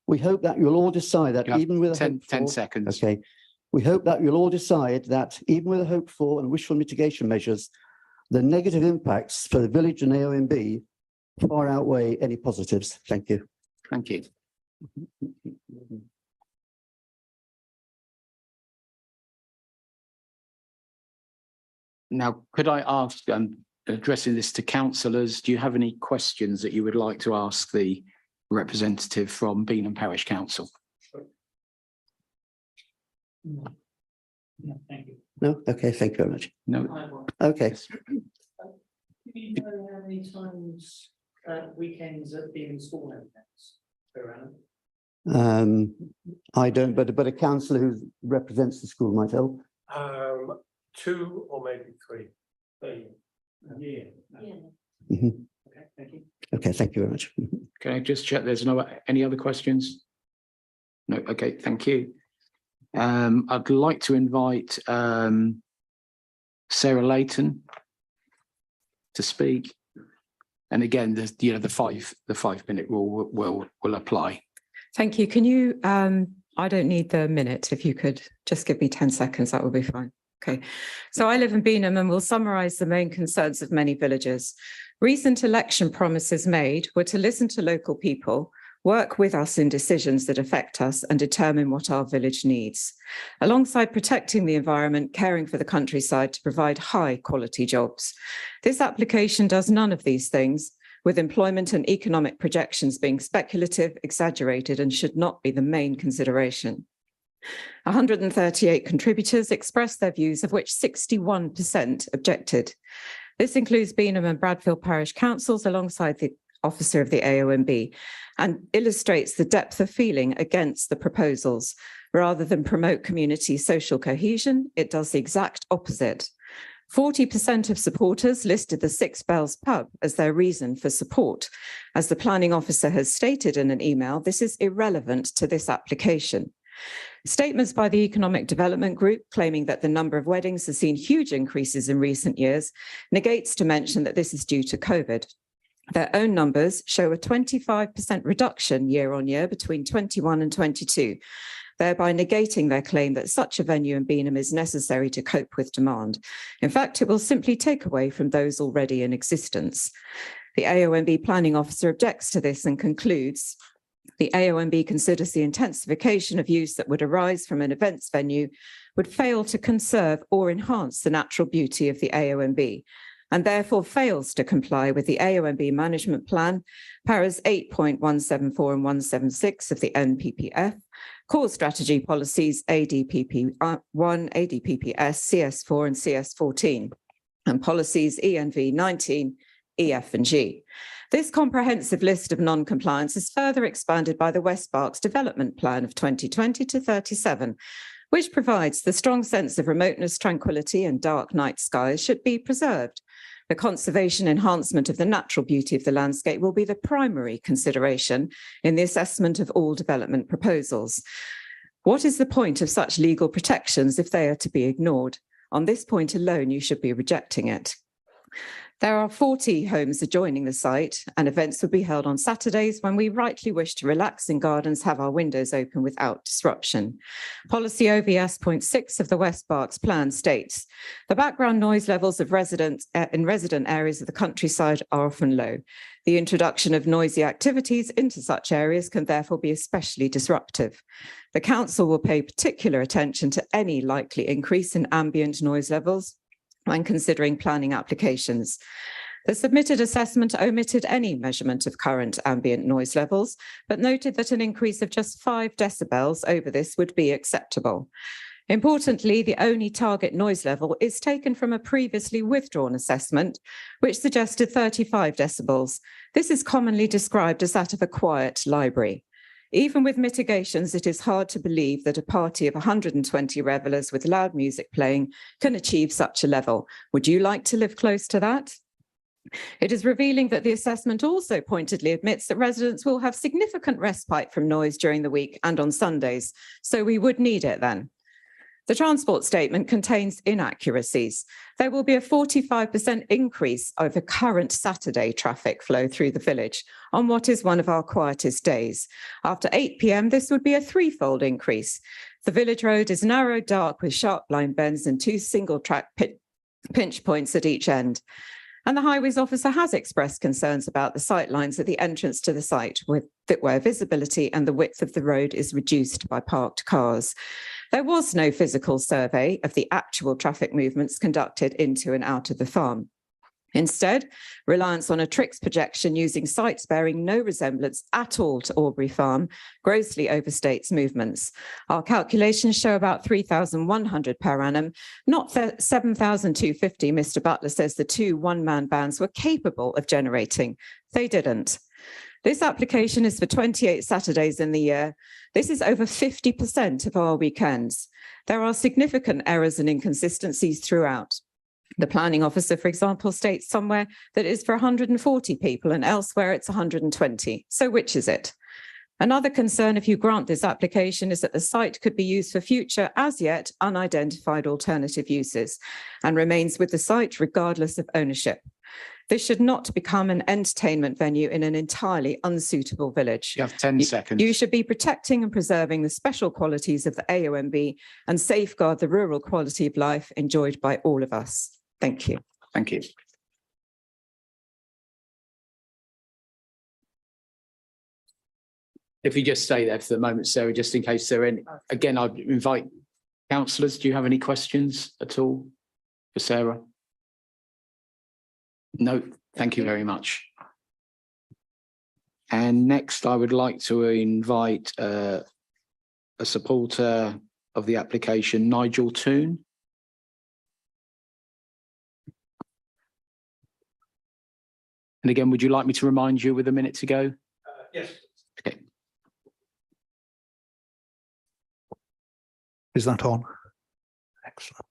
We hope that you'll all decide that even with 10 seconds. Okay. We hope that you'll all decide that even with a hope for and wishful mitigation measures, the negative impacts for the village and AONB far outweigh any positives. Thank you. Thank you. Now, could I ask, addressing this to councillors, do you have any questions that you would like to ask the representative from Beanham Parish Council? No, thank you. No? Okay, thank you very much. No. Okay. Do you know how many times weekends at Beanham school events per annum? I don't, but a councillor who represents the school might help. 2 or maybe 3 per year. Yeah. Mhm. Okay, thank you. Okay, thank you very much. Can I just check there's any other questions? No, okay, thank you. I'd like to invite Sarah Layton to speak. And again, the 5-minute rule will apply. Thank you. Can you, I don't need the minute. If you could just give me 10 seconds, that would be fine. Okay, so I live in Beanham and will summarise the main concerns of many villagers. Recent election promises made were to listen to local people, work with us in decisions that affect us and determine what our village needs, alongside protecting the environment, caring for the countryside to provide high quality jobs. This application does none of these things, with employment and economic projections being speculative, exaggerated, and should not be the main consideration. 138 contributors expressed their views, of which 61% objected. This includes Beanham and Bradfield Parish Councils alongside the officer of the AONB, and illustrates the depth of feeling against the proposals. Rather than promote community social cohesion, it does the exact opposite. 40% of supporters listed the Six Bells pub as their reason for support. As the planning officer has stated in an email, this is irrelevant to this application. Statements by the Economic Development Group claiming that the number of weddings has seen huge increases in recent years negates to mention that this is due to COVID. Their own numbers show a 25% reduction year on year between 21 and 22, thereby negating their claim that such a venue in Beanham is necessary to cope with demand. In fact, it will simply take away from those already in existence. The AONB planning officer objects to this and concludes, the AONB considers the intensification of use that would arise from an events venue would fail to conserve or enhance the natural beauty of the AONB, and therefore fails to comply with the AONB management plan, paras 8.174 and 176 of the NPPF, core strategy policies ADPP1, ADPPS, CS4 and CS14, and policies ENV 19, EF and G. This comprehensive list of non-compliance is further expanded by the West Berks Development Plan of 2020 to 37, which provides the strong sense of remoteness, tranquility and dark night skies should be preserved. The conservation enhancement of the natural beauty of the landscape will be the primary consideration in the assessment of all development proposals. What is the point of such legal protections if they are to be ignored? On this point alone, you should be rejecting it. There are 40 homes adjoining the site, and events will be held on Saturdays when we rightly wish to relax in gardens, have our windows open without disruption. Policy OVS 0.6 of the West Berks plan states, the background noise levels of resident areas of the countryside are often low. The introduction of noisy activities into such areas can therefore be especially disruptive. The council will pay particular attention to any likely increase in ambient noise levels when considering planning applications. The submitted assessment omitted any measurement of current ambient noise levels, but noted that an increase of just 5 decibels over this would be acceptable. Importantly, the only target noise level is taken from a previously withdrawn assessment, which suggested 35 decibels. This is commonly described as that of a quiet library. Even with mitigations, it is hard to believe that a party of 120 revellers with loud music playing can achieve such a level. Would you like to live close to that? It is revealing that the assessment also pointedly admits that residents will have significant respite from noise during the week and on Sundays, so we would need it then. The transport statement contains inaccuracies. There will be a 45% increase over current Saturday traffic flow through the village on what is one of our quietest days. After 8 p.m, this would be a 3-fold increase. The village road is narrow, dark with sharp blind bends and 2 single-track pinch points at each end. And the highways officer has expressed concerns about the sight lines at the entrance to the site where visibility and the width of the road is reduced by parked cars. There was no physical survey of the actual traffic movements conducted into and out of the farm. Instead, reliance on a tricks projection using sites bearing no resemblance at all to Aubrey Farm grossly overstates movements. Our calculations show about 3,100 per annum, not 7,250 Mr. Butler says the 2 one-man bands were capable of generating. They didn't. This application is for 28 Saturdays in the year. This is over 50% of our weekends. There are significant errors and inconsistencies throughout. The planning officer, for example, states somewhere that it is for 140 people and elsewhere it's 120. So which is it? Another concern if you grant this application is that the site could be used for future as yet unidentified alternative uses and remains with the site regardless of ownership. This should not become an entertainment venue in an entirely unsuitable village. You have 10 seconds. You should be protecting and preserving the special qualities of the AONB and safeguard the rural quality of life enjoyed by all of us. Thank you. Thank you. If you just stay there for the moment, Sarah, just in case there are any, again, I'd invite councillors. Do you have any questions at all for Sarah? No, thank you very much. And next, I would like to invite a supporter of the application, Nigel Toon. And again, would you like me to remind you with a minute to go? Yes. Okay. Is that on? Excellent.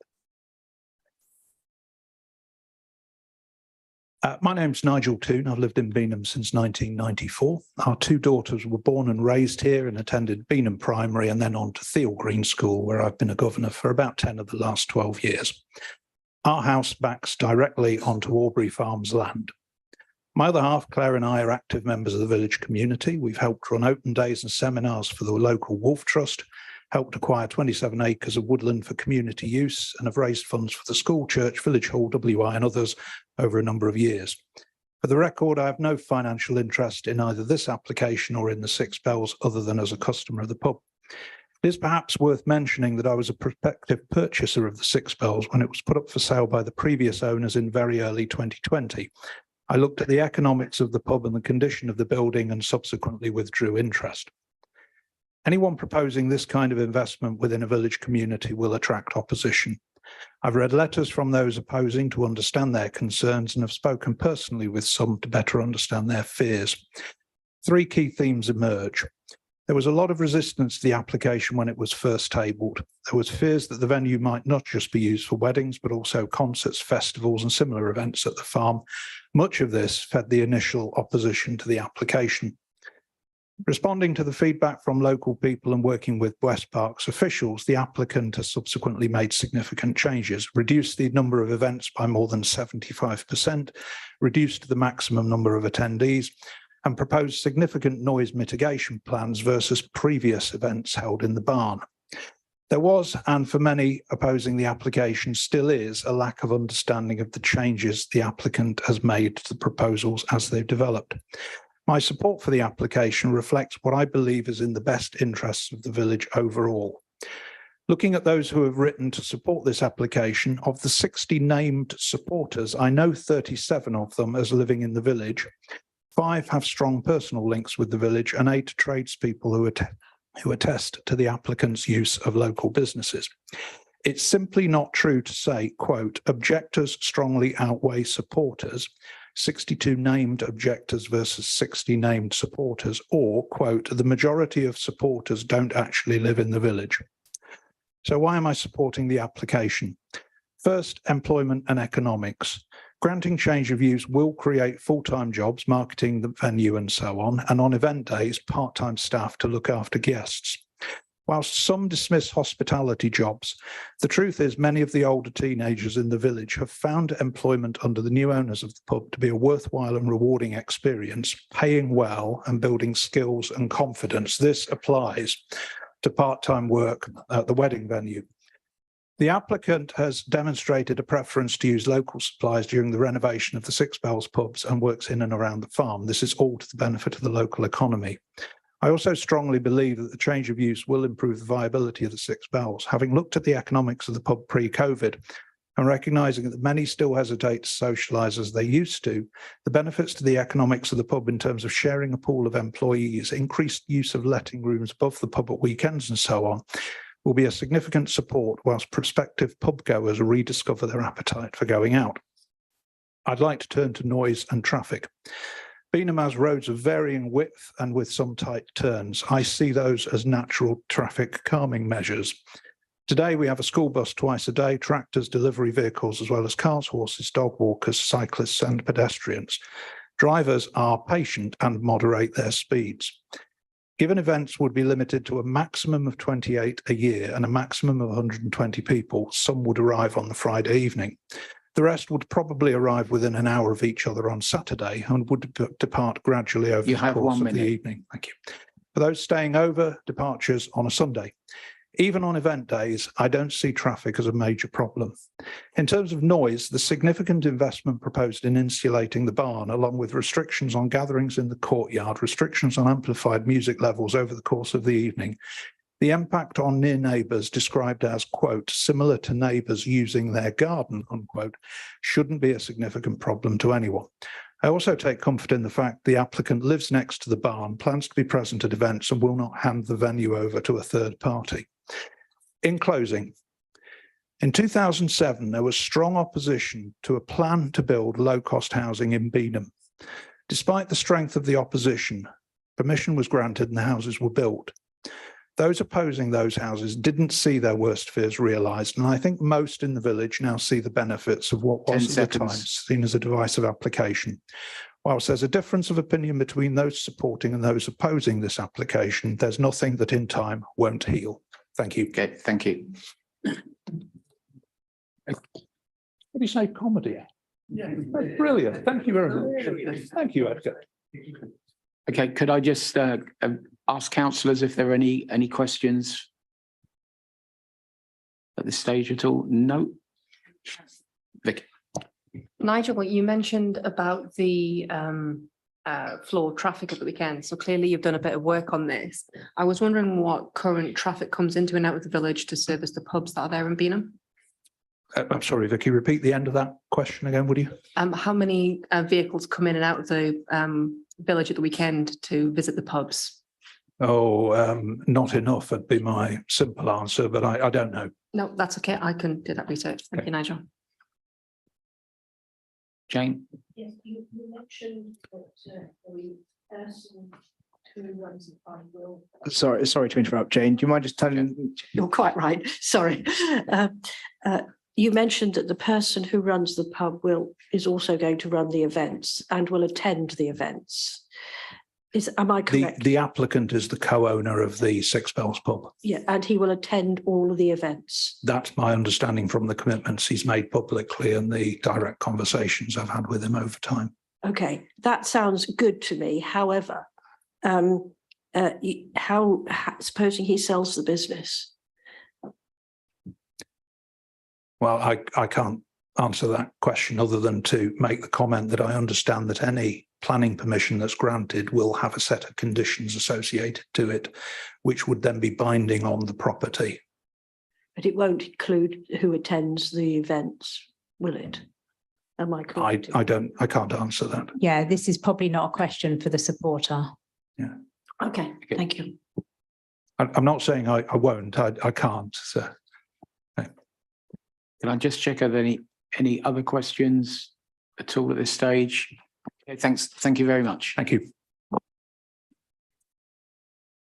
My name's Nigel Toon. I've lived in Beanham since 1994. Our two daughters were born and raised here and attended Beanham Primary and then on to Thiel Green School, where I've been a governor for about 10 of the last 12 years. Our house backs directly onto Aubrey Farms land. My other half, Claire, and I are active members of the village community. We've helped run open days and seminars for the local Wolf Trust, helped acquire 27 acres of woodland for community use, and have raised funds for the school, church, village hall, WI and others over a number of years. For the record, I have no financial interest in either this application or in the Six Bells other than as a customer of the pub. It is perhaps worth mentioning that I was a prospective purchaser of the Six Bells when it was put up for sale by the previous owners in very early 2020. I looked at the economics of the pub and the condition of the building and subsequently withdrew interest. Anyone proposing this kind of investment within a village community will attract opposition. I've read letters from those opposing to understand their concerns and have spoken personally with some to better understand their fears. Three key themes emerge. There was a lot of resistance to the application when it was first tabled. There was fears that the venue might not just be used for weddings, but also concerts, festivals, and similar events at the farm. Much of this fed the initial opposition to the application. Responding to the feedback from local people and working with West Parks officials, the applicant has subsequently made significant changes, reduced the number of events by more than 75%, reduced the maximum number of attendees, and proposed significant noise mitigation plans versus previous events held in the barn. There was, and for many opposing the application still is, a lack of understanding of the changes the applicant has made to the proposals as they've developed. My support for the application reflects what I believe is in the best interests of the village overall. Looking at those who have written to support this application, of the 60 named supporters, I know 37 of them as living in the village. 5 have strong personal links with the village and 8 tradespeople who attest to the applicant's use of local businesses. It's simply not true to say, quote, objectors strongly outweigh supporters, 62 named objectors versus 60 named supporters, or, quote, the majority of supporters don't actually live in the village. So why am I supporting the application? First, employment and economics. Granting change of use will create full-time jobs, marketing the venue and so on, and on event days, part-time staff to look after guests. Whilst some dismiss hospitality jobs, the truth is many of the older teenagers in the village have found employment under the new owners of the pub to be a worthwhile and rewarding experience, paying well and building skills and confidence. This applies to part-time work at the wedding venue. The applicant has demonstrated a preference to use local supplies during the renovation of the Six Bells pubs and works in and around the farm. This is all to the benefit of the local economy. I also strongly believe that the change of use will improve the viability of the Six Bells. Having looked at the economics of the pub pre-COVID and recognising that many still hesitate to socialise as they used to, the benefits to the economics of the pub in terms of sharing a pool of employees, increased use of letting rooms above the pub at weekends and so on, will be a significant support whilst prospective pub goers rediscover their appetite for going out. I'd like to turn to noise and traffic. Beanham has roads of varying width and with some tight turns. I see those as natural traffic calming measures. Today we have a school bus twice a day, tractors, delivery vehicles, as well as cars, horses, dog walkers, cyclists and pedestrians. Drivers are patient and moderate their speeds. Given events would be limited to a maximum of 28 a year and a maximum of 120 people, some would arrive on the Friday evening. The rest would probably arrive within an hour of each other on Saturday and would depart gradually over You the have course 1 of the minute. evening. Thank you. For those staying over, departures on a Sunday. Even on event days, I don't see traffic as a major problem. In terms of noise, the significant investment proposed in insulating the barn, along with restrictions on gatherings in the courtyard, restrictions on amplified music levels over the course of the evening, the impact on near neighbours described as, quote, similar to neighbours using their garden, unquote, shouldn't be a significant problem to anyone. I also take comfort in the fact the applicant lives next to the barn, plans to be present at events and will not hand the venue over to a third party. In closing, in 2007, there was strong opposition to a plan to build low-cost housing in Beenham. Despite the strength of the opposition, permission was granted and the houses were built. Those opposing those houses didn't see their worst fears realised, and I think most in the village now see the benefits of what was at the time seen as a divisive application. Whilst there's a difference of opinion between those supporting and those opposing this application, there's nothing that in time won't heal. Thank you. Okay, thank you. What do you say, comedy? Yeah. That's brilliant. Thank you very much. Thank you, Edgar. Okay, could I just ask councillors if there are any questions at this stage at all? No? Vic. Nigel, what you mentioned about the flow of traffic at the weekend. So clearly you've done a bit of work on this. I was wondering what current traffic comes into and out of the village to service the pubs that are there in Beenham? I'm sorry, Vicky, repeat the end of that question again, would you? How many vehicles come in and out of the village at the weekend to visit the pubs? Oh, not enough would be my simple answer, but I don't know. No, that's okay. I can do that research. Thank you, Nigel. Jane? Yes, you mentioned that the person who runs the fund will. Sorry to interrupt, Jane. Do you mind just telling? You're quite right. Sorry. You mentioned that the person who runs the pub is also going to run the events and will attend the events. Am I correct? The applicant is the co-owner of the Six Bells pub. Yeah, and he will attend all of the events. That's my understanding from the commitments he's made publicly and the direct conversations I've had with him over time. Okay, that sounds good to me. However, supposing he sells the business? Well, I can't answer that question other than to make the comment that I understand that any planning permission that's granted will have a set of conditions associated to it, which would then be binding on the property. But it won't include who attends the events, will it? Am I correct? I can't answer that. Yeah, this is probably not a question for the supporter. Yeah. Okay, thank you. I'm not saying I won't, I can't. So. Can I just check, are there any other questions at all at this stage? Okay, thanks. Thank you very much. Thank you.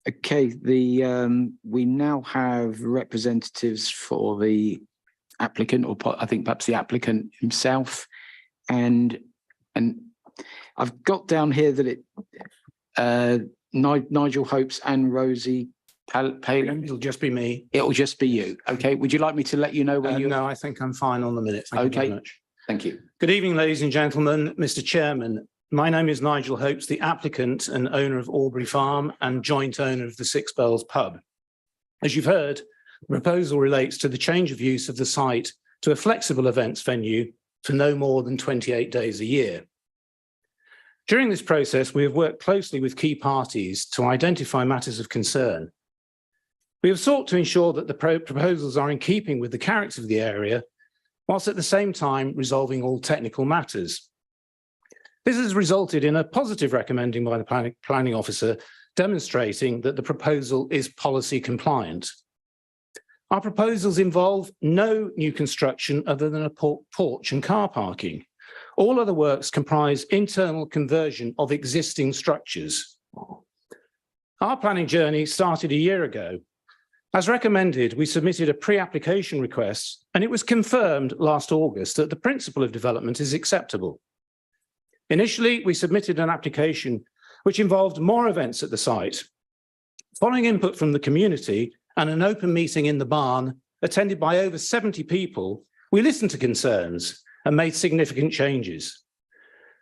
Okay, we now have representatives for the applicant, or I think perhaps the applicant himself, and I've got down here that Nigel Hopes and Rosie Palin. It'll just be me. It'll just be you. Okay. Would you like me to let you know when you? No, I think I'm fine on the minute. Thank you very much. Thank you. Good evening, ladies and gentlemen. Mr. Chairman, my name is Nigel Hopes, the applicant and owner of Aubrey Farm and joint owner of the Six Bells pub. As you've heard, the proposal relates to the change of use of the site to a flexible events venue for no more than 28 days a year. During this process, we have worked closely with key parties to identify matters of concern. We have sought to ensure that the proposals are in keeping with the character of the area, whilst at the same time resolving all technical matters. This has resulted in a positive recommending by the planning officer, demonstrating that the proposal is policy compliant. Our proposals involve no new construction other than a porch and car parking. All other works comprise internal conversion of existing structures. Our planning journey started a year ago. As recommended, we submitted a pre-application request, and it was confirmed last August that the principle of development is acceptable. Initially, we submitted an application which involved more events at the site. Following input from the community and an open meeting in the barn attended by over 70 people, we listened to concerns and made significant changes.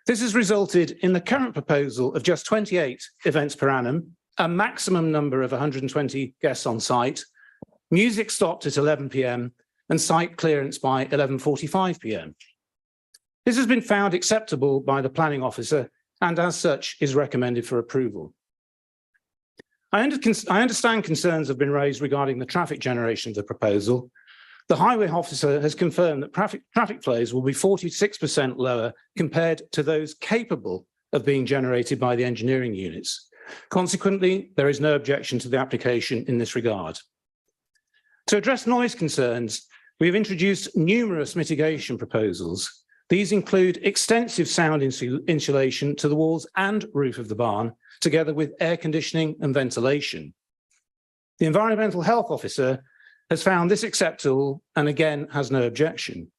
This has resulted in the current proposal of just 28 events per annum, a maximum number of 120 guests on site, music stopped at 11 p.m. and site clearance by 11:45 p.m. This has been found acceptable by the planning officer and as such is recommended for approval. I understand concerns have been raised regarding the traffic generation of the proposal. The highway officer has confirmed that traffic flows will be 46% lower compared to those capable of being generated by the engineering units. Consequently, there is no objection to the application in this regard. To address noise concerns, we have introduced numerous mitigation proposals. These include extensive sound insulation to the walls and roof of the barn, together with air conditioning and ventilation. The environmental health officer has found this acceptable and again has no objection.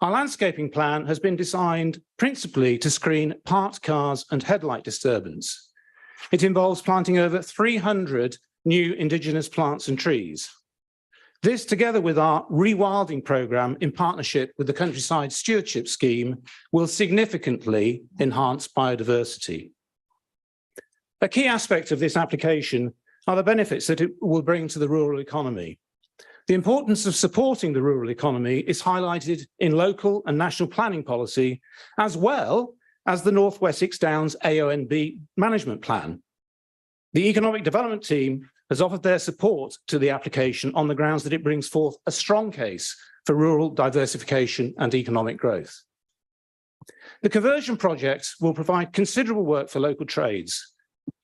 Our landscaping plan has been designed principally to screen parked cars and headlight disturbance. It involves planting over 300 new indigenous plants and trees. This, together with our rewilding programme in partnership with the Countryside Stewardship Scheme, will significantly enhance biodiversity. A key aspect of this application are the benefits that it will bring to the rural economy. The importance of supporting the rural economy is highlighted in local and national planning policy, as well as the North Wessex Downs AONB management plan. The economic development team has offered their support to the application on the grounds that it brings forth a strong case for rural diversification and economic growth. The conversion project will provide considerable work for local trades.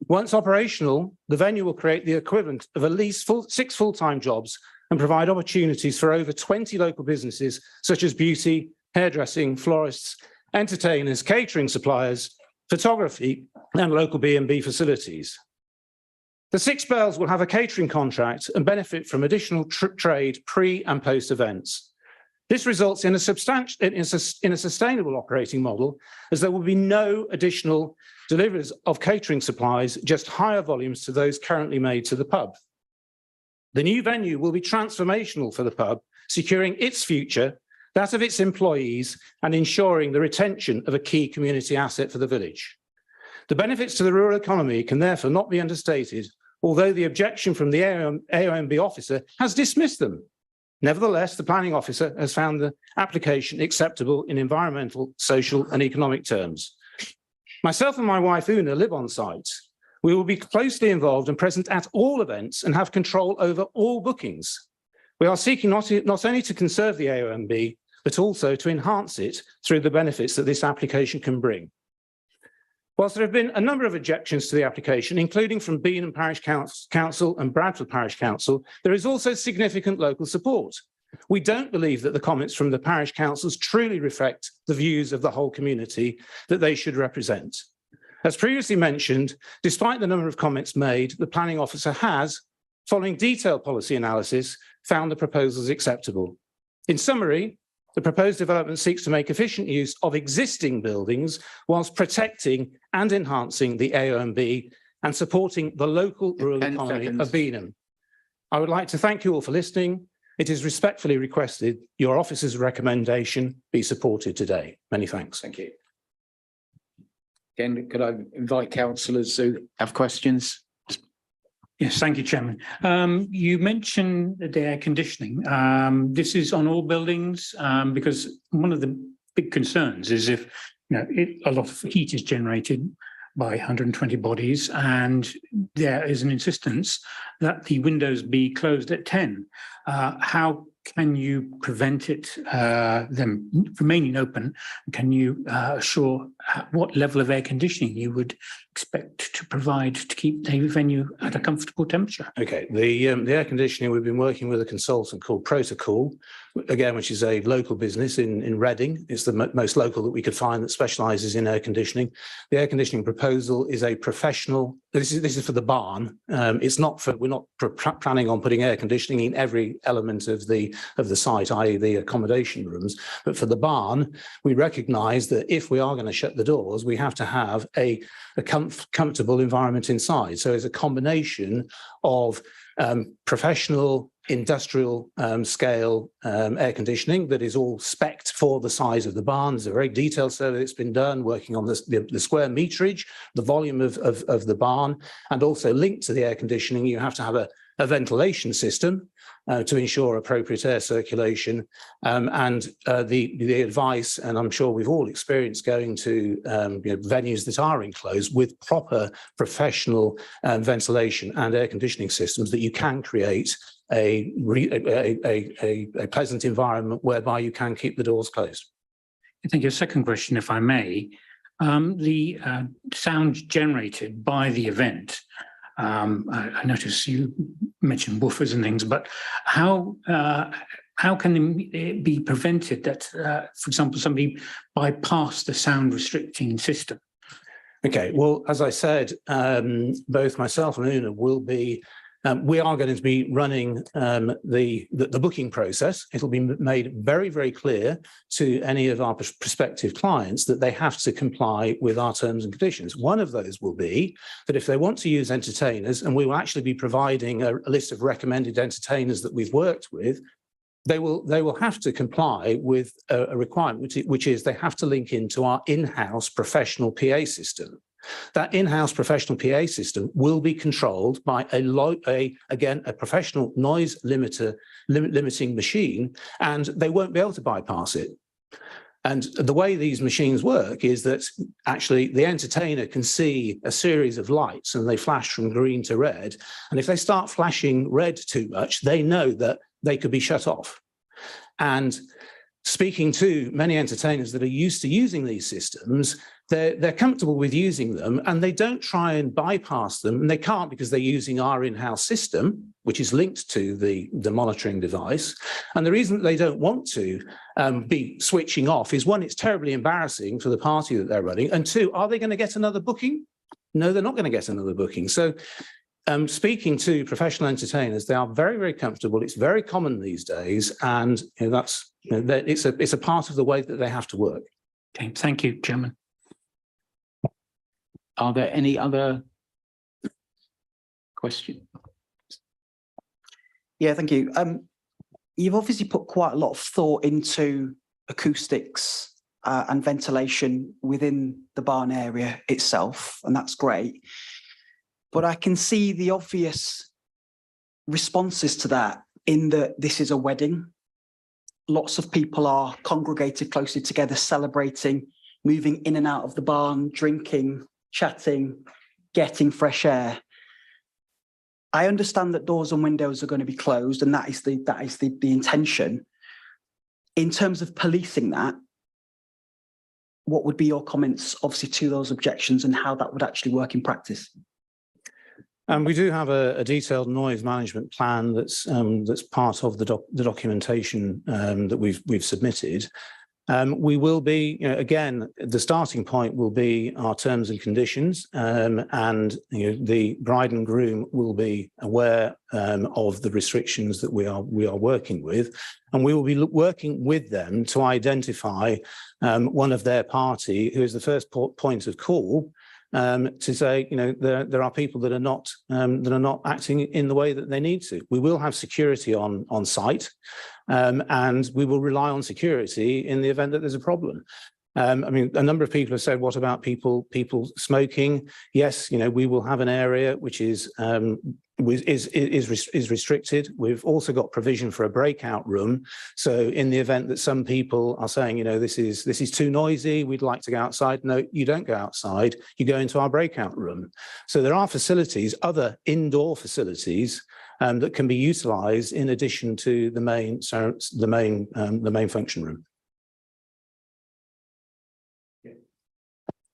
Once operational, the venue will create the equivalent of at least 6 full-time jobs and provide opportunities for over 20 local businesses such as beauty, hairdressing, florists, entertainers, catering suppliers, photography, and local B&B facilities. The Six Bells will have a catering contract and benefit from additional trade pre and post events. This results in a sustainable operating model, as there will be no additional deliveries of catering supplies, just higher volumes to those currently made to the pub. The new venue will be transformational for the pub, securing its future, that of its employees, and ensuring the retention of a key community asset for the village. The benefits to the rural economy can therefore not be understated, although the objection from the AONB officer has dismissed them. Nevertheless, the planning officer has found the application acceptable in environmental, social, and economic terms. Myself and my wife Una live on site. We will be closely involved and present at all events and have control over all bookings. We are seeking not only to conserve the AONB, but also to enhance it through the benefits that this application can bring. Whilst there have been a number of objections to the application, including from Beanham Parish Council and Bradford Parish Council, there is also significant local support. We don't believe that the comments from the parish councils truly reflect the views of the whole community that they should represent. As previously mentioned, despite the number of comments made, the planning officer has, following detailed policy analysis, found the proposals acceptable. In summary, the proposed development seeks to make efficient use of existing buildings whilst protecting and enhancing the AONB and supporting the local rural economy of Beanham. I would like to thank you all for listening. It is respectfully requested your officer's recommendation be supported today. Many thanks. Thank you. Again, could I invite councillors who have questions? Yes, thank you, Chairman. You mentioned the air conditioning. This is on all buildings because one of the big concerns is if a lot of heat is generated by 120 bodies, and there is an insistence that the windows be closed at 10. How can you prevent them remaining open? Can you assure what level of air conditioning you would expect to provide to keep the venue at a comfortable temperature? Okay, the air conditioning, we've been working with a consultant called Protocol, again, which is a local business in Reading. It's the most local that we could find that specialises in air conditioning. The air conditioning proposal is a professional. This is for the barn. It's not for. We're not planning on putting air conditioning in every element of the site, i.e. the accommodation rooms. But for the barn, we recognise that if we are going to shut the doors, we have to have a comfortable environment inside. So it's a combination of professional industrial scale air conditioning that is all spec'd for the size of the barn. There's a very detailed survey that's been done working on the square meterage, the volume of the barn, and also linked to the air conditioning, you have to have a ventilation system to ensure appropriate air circulation. The advice, and I'm sure we've all experienced going to venues that are enclosed with proper professional ventilation and air conditioning systems, that you can create a pleasant environment whereby you can keep the doors closed. Thank you. Second question, if I may. The sound generated by the event, I notice you mentioned woofers and things, but how can it be prevented that, for example, somebody bypass the sound restricting system? Okay, well, as I said, both myself and Una will be, we are going to be running the booking process. It'll be made very, very clear to any of our prospective clients that they have to comply with our terms and conditions. One of those will be that if they want to use entertainers, and we will actually be providing a list of recommended entertainers that we've worked with, they will have to comply with a requirement, which is they have to link into our in-house professional PA system. That in-house professional PA system will be controlled by again, a professional noise limiting machine, and they won't be able to bypass it. And the way these machines work is that actually the entertainer can see a series of lights and they flash from green to red. And if they start flashing red too much, they know that they could be shut off. And speaking to many entertainers that are used to using these systems, they're comfortable with using them, and they don't try and bypass them, and they can't because they're using our in-house system, which is linked to the monitoring device. And the reason that they don't want to be switching off is, one, it's terribly embarrassing for the party that they're running, and two, are they going to get another booking? No, they're not going to get another booking. So speaking to professional entertainers, they are very, very comfortable. It's very common these days, and it's a part of the way that they have to work. Okay, thank you, Chairman. Are there any other questions? Yeah, thank you. You've obviously put quite a lot of thought into acoustics and ventilation within the barn area itself, and that's great. But I can see the obvious responses to that in that this is a wedding. Lots of people are congregated closely together, celebrating, moving in and out of the barn, drinking, chatting, getting fresh air. I understand that doors and windows are going to be closed, and that is the intention. In terms of policing that, what would be your comments, obviously, to those objections and how that would actually work in practice? We do have a detailed noise management plan that's part of the documentation that we've submitted. We will be, again, the starting point will be our terms and conditions, and the bride and groom will be aware of the restrictions that we are working with, and we will be working with them to identify one of their party who is the first point of call. To say, there are people that are not acting in the way that they need to. We will have security on site, and we will rely on security in the event that there's a problem. I mean, a number of people have said, what about people smoking? Yes, we will have an area which is restricted. We've also got provision for a breakout room. So in the event that some people are saying, this is too noisy, we'd like to go outside. No, you don't go outside. You go into our breakout room. So there are facilities, other indoor facilities that can be utilised in addition to the main function room.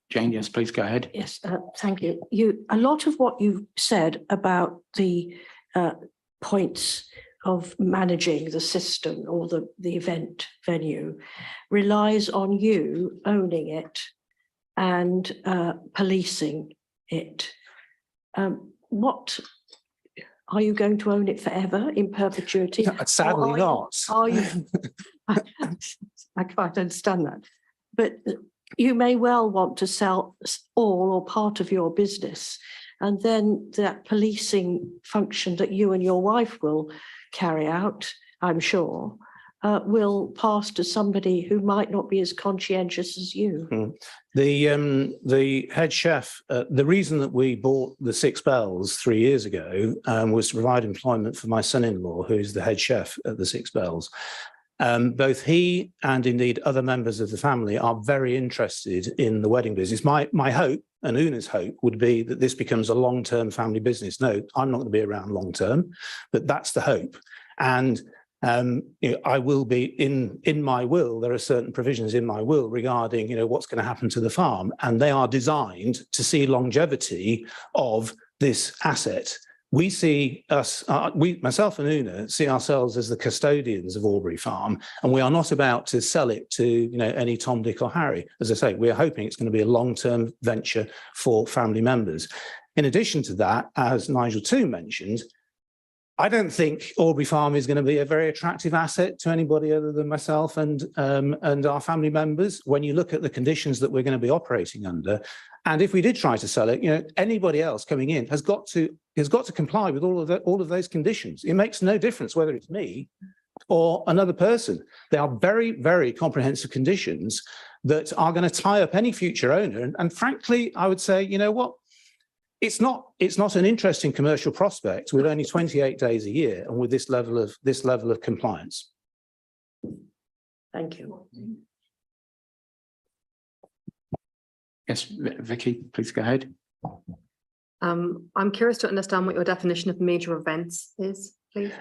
Jane, yes, please go ahead. Yes, thank you. A lot of what you've said about the points of managing the system or the event venue relies on you owning it and policing it. What are you going to own it forever in perpetuity? Sadly not. Are you? I quite understand that, but you may well want to sell all or part of your business, and then that policing function that you and your wife will carry out, I'm sure, will pass to somebody who might not be as conscientious as you. The head chef, the reason that we bought the Six Bells 3 years ago was to provide employment for my son-in-law, who's the head chef at the Six Bells. Both he and indeed other members of the family are very interested in the wedding business. My hope and Una's hope would be that this becomes a long-term family business. No, I'm not going to be around long-term, but that's the hope. And I will be in my will. There are certain provisions in my will regarding, what's going to happen to the farm, and they are designed to see longevity of this asset. We see myself and Una, see ourselves as the custodians of Aubrey Farm, and we are not about to sell it to, any Tom, Dick or Harry. As I say, we are hoping it's going to be a long-term venture for family members. In addition to that, as Nigel too mentioned, I don't think Aubrey Farm is going to be a very attractive asset to anybody other than myself and our family members when you look at the conditions that we're going to be operating under. And if we did try to sell it, anybody else coming in has got to comply with all of those conditions. It makes no difference whether it's me or another person. They are very, very comprehensive conditions that are going to tie up any future owner. And frankly, I would say, it's not an interesting commercial prospect with only 28 days a year and with this level of compliance. Thank you. Yes, Vicky, please go ahead. I'm curious to understand what your definition of major events is, please.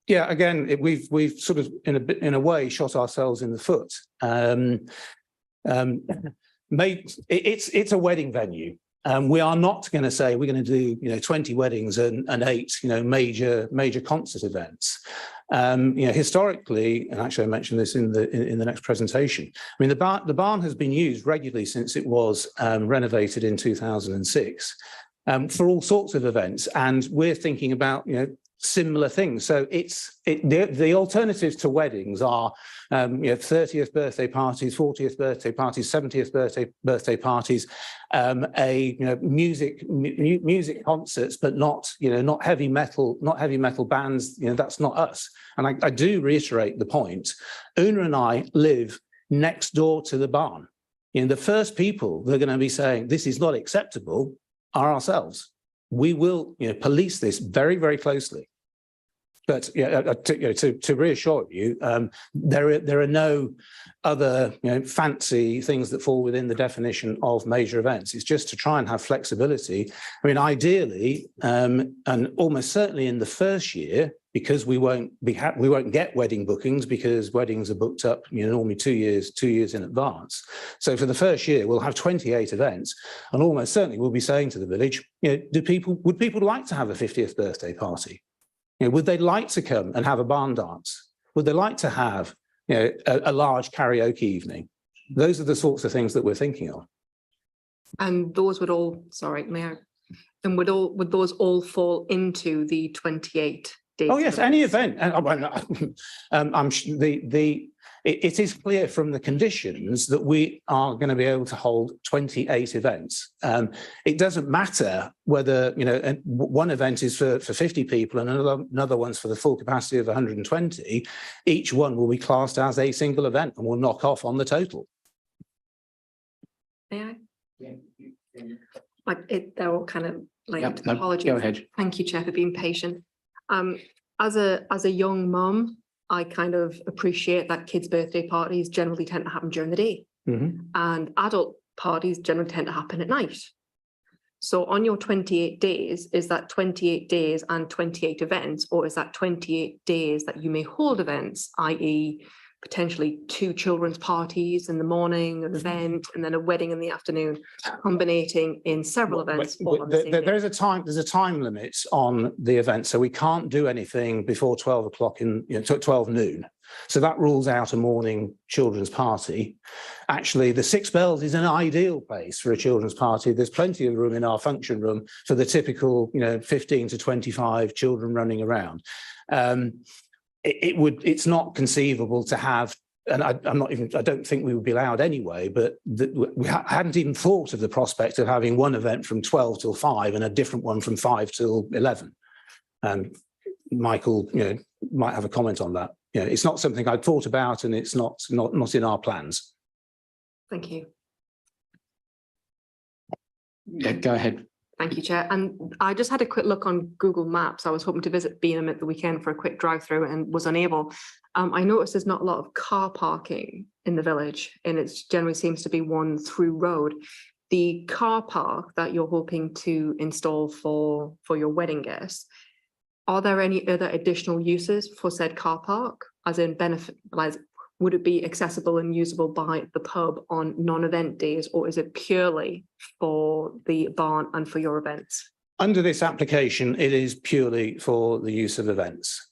Yeah, again, we've sort of in a way shot ourselves in the foot. It's a wedding venue. We are not going to say we're going to do 20 weddings and 8 major concert events. Historically, and actually I mentioned this in the next presentation. I mean, the barn has been used regularly since it was renovated in 2006 for all sorts of events, and we're thinking about similar things. So the alternatives to weddings are 30th birthday parties, 40th birthday parties, 70th birthday parties, music concerts, but not heavy metal bands. That's not us. And I do reiterate the point. Una and I live next door to the barn. The first people that are going to be saying this is not acceptable are ourselves. We will police this very, very closely. But to reassure you, there are no other fancy things that fall within the definition of major events. It's just to try and have flexibility. I mean, ideally, and almost certainly in the first year, because we won't get wedding bookings because weddings are booked up normally 2 years in advance. So for the first year, we'll have 28 events, and almost certainly we'll be saying to the village, would people like to have a 50th birthday party? Would they like to come and have a barn dance? Would they like to have a large karaoke evening? Those are the sorts of things that we're thinking of. And those would all, sorry, may I? And would those all fall into the 28 days? Oh yes, any event. It is clear from the conditions that we are going to be able to hold 28 events. It doesn't matter whether one event is for 50 people and another one's for the full capacity of 120. Each one will be classed as a single event and will knock off on the total. May I? They're all kind of linked. No, Apologies. go ahead. Thank you, Chair, for being patient. As a young mum, I kind of appreciate that kids' birthday parties generally tend to happen during the day, and adult parties generally tend to happen at night. So on your 28 days, is that 28 days and 28 events, or is that 28 days that you may hold events, i.e. potentially 2 children's parties in the morning, an event, and then a wedding in the afternoon, combinating in several events? There's a time limit on the event, so we can't do anything before 12 o'clock 12 noon. So that rules out a morning children's party. Actually, the Six Bells is an ideal place for a children's party. There's plenty of room in our function room for the typical 15 to 25 children running around. It's not conceivable to have, and I don't think we would be allowed anyway, but we hadn't even thought of the prospect of having one event from 12 till 5 and a different one from 5 till 11. Michael, might have a comment on that. It's not something I'd thought about, and it's not in our plans. Thank you. Yeah, go ahead. Thank you, Chair. And I just had a quick look on Google Maps. I was hoping to visit Beanham at the weekend for a quick drive through and was unable. I noticed there's not a lot of car parking in the village, and it generally seems to be one through road. The car park that you're hoping to install for your wedding guests, are there any other additional uses for said car park, as in benefit, would it be accessible and usable by the pub on non-event days, or is it purely for the barn and for your events? Under this application, it is purely for the use of events.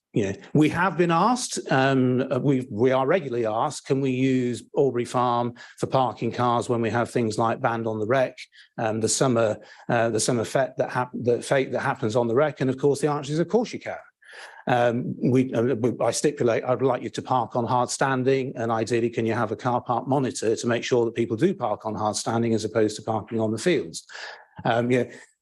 We have been asked, we are regularly asked, can we use Aubrey Farm for parking cars when we have things like Band on the Wreck, the summer fete that happens on the Wreck, and of course the answer is of course you can. I stipulate I'd like you to park on hard standing, and ideally can you have a car park monitor to make sure that people do park on hard standing as opposed to parking on the fields.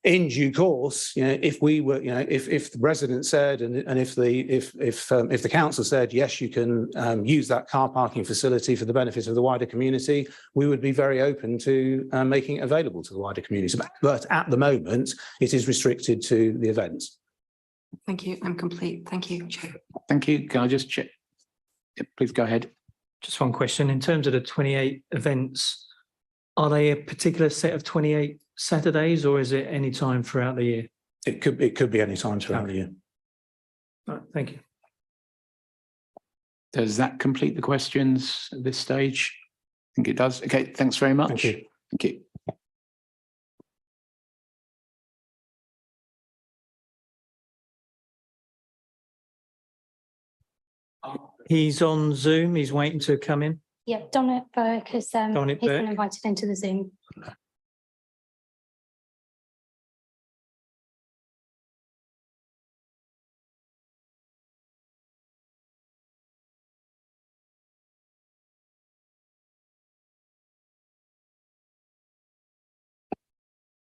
In due course, if we were, if the resident said, and if the council said yes, you can use that car parking facility for the benefit of the wider community, we would be very open to making it available to the wider community. But at the moment, it is restricted to the events. Thank you. I'm complete. Thank you, Chair. Thank you. Can I just check? Please go ahead. Just one question. In terms of the 28 events, are they a particular set of 28 Saturdays, or is it any time throughout the year? It could be any time throughout the year. Right, thank you. Does that complete the questions at this stage? I think it does. Okay, thanks very much. Thank you. Thank you. He's on Zoom. He's waiting to come in. Yeah, Dominic Burke has Dominic he's Burke. been invited into the Zoom.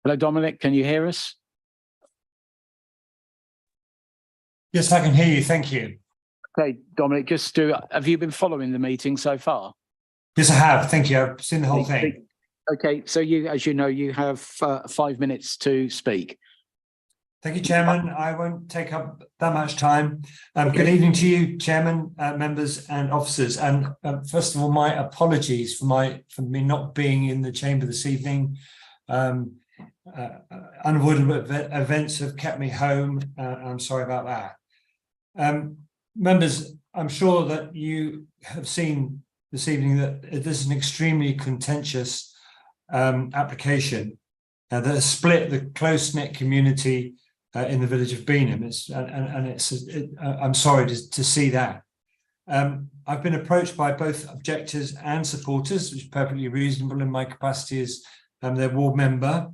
Hello, Dominic. Can you hear us? Yes, I can hear you. Thank you. Okay, Dominic, have you been following the meeting so far? Yes, I have. Thank you. I've seen the whole thing. Okay, so as you know, you have 5 minutes to speak. Thank you, Chairman. I won't take up that much time. Good evening to you, Chairman, members and officers. And first of all, my apologies for me not being in the chamber this evening. Unavoidable events have kept me home. I'm sorry about that. Members, I'm sure that you have seen this evening that this is an extremely contentious application that has split the close-knit community in the village of Beanham. I'm sorry to see that. I've been approached by both objectors and supporters, which is perfectly reasonable in my capacity as their ward member.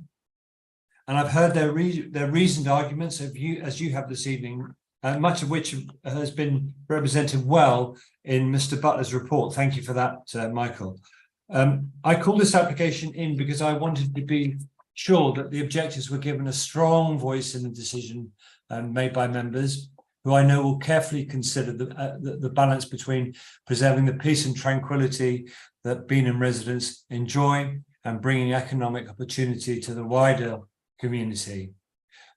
And I've heard their reasoned arguments as you have this evening, much of which has been represented well in Mr. Butler's report. Thank you for that, Michael. I called this application in because I wanted to be sure that the objectors were given a strong voice in the decision made by members, who I know will carefully consider the balance between preserving the peace and tranquility that Beanham residents enjoy and bringing economic opportunity to the wider community.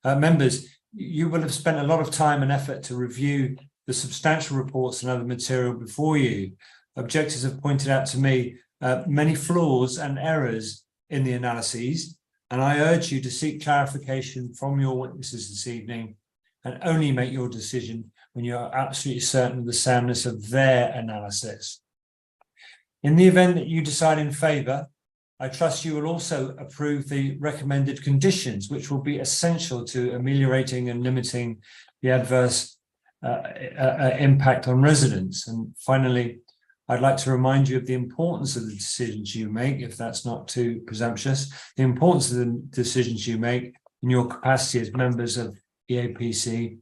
Members, you will have spent a lot of time and effort to review the substantial reports and other material before you. Objectors have pointed out to me many flaws and errors in the analyses, and I urge you to seek clarification from your witnesses this evening and only make your decision when you are absolutely certain of the soundness of their analysis. In the event that you decide in favour, I trust you will also approve the recommended conditions, which will be essential to ameliorating and limiting the adverse impact on residents. And finally, I'd like to remind you of the importance of the decisions you make, if that's not too presumptuous, the importance of the decisions you make in your capacity as members of EAPC,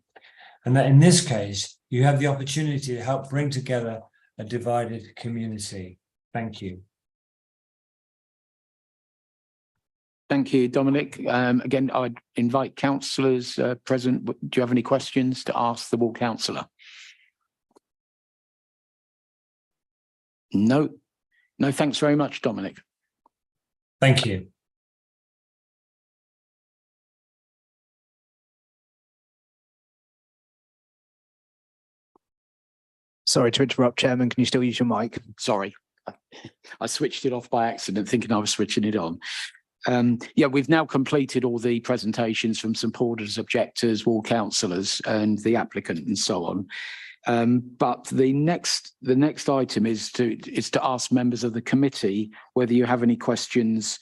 and that in this case, you have the opportunity to help bring together a divided community. Thank you. Thank you, Dominic. Again, I'd invite councillors present. Do you have any questions to ask the ward councillor? No. No, thanks very much, Dominic. Thank you. Sorry to interrupt, Chairman. Can you still use your mic? Sorry, I switched it off by accident, thinking I was switching it on. Yeah, we've now completed all the presentations from supporters, objectors, ward councillors, and the applicant, and so on. But the next item is to ask members of the committee whether you have any questions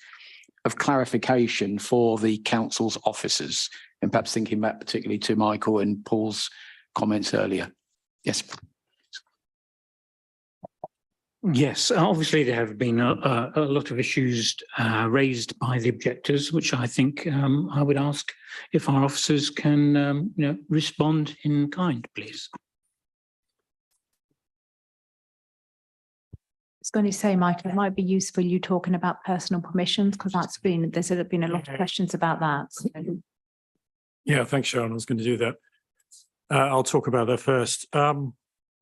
of clarification for the council's officers, and perhaps thinking back particularly to Michael and Paul's comments earlier. Yes. Yes, obviously there have been a lot of issues raised by the objectors, which I think I would ask if our officers can respond in kind, please. I was going to say, Michael, it might be useful you talking about personal permissions, because there's been a lot of questions about that. Yeah, thanks, Sharon. I was going to do that. I'll talk about that first.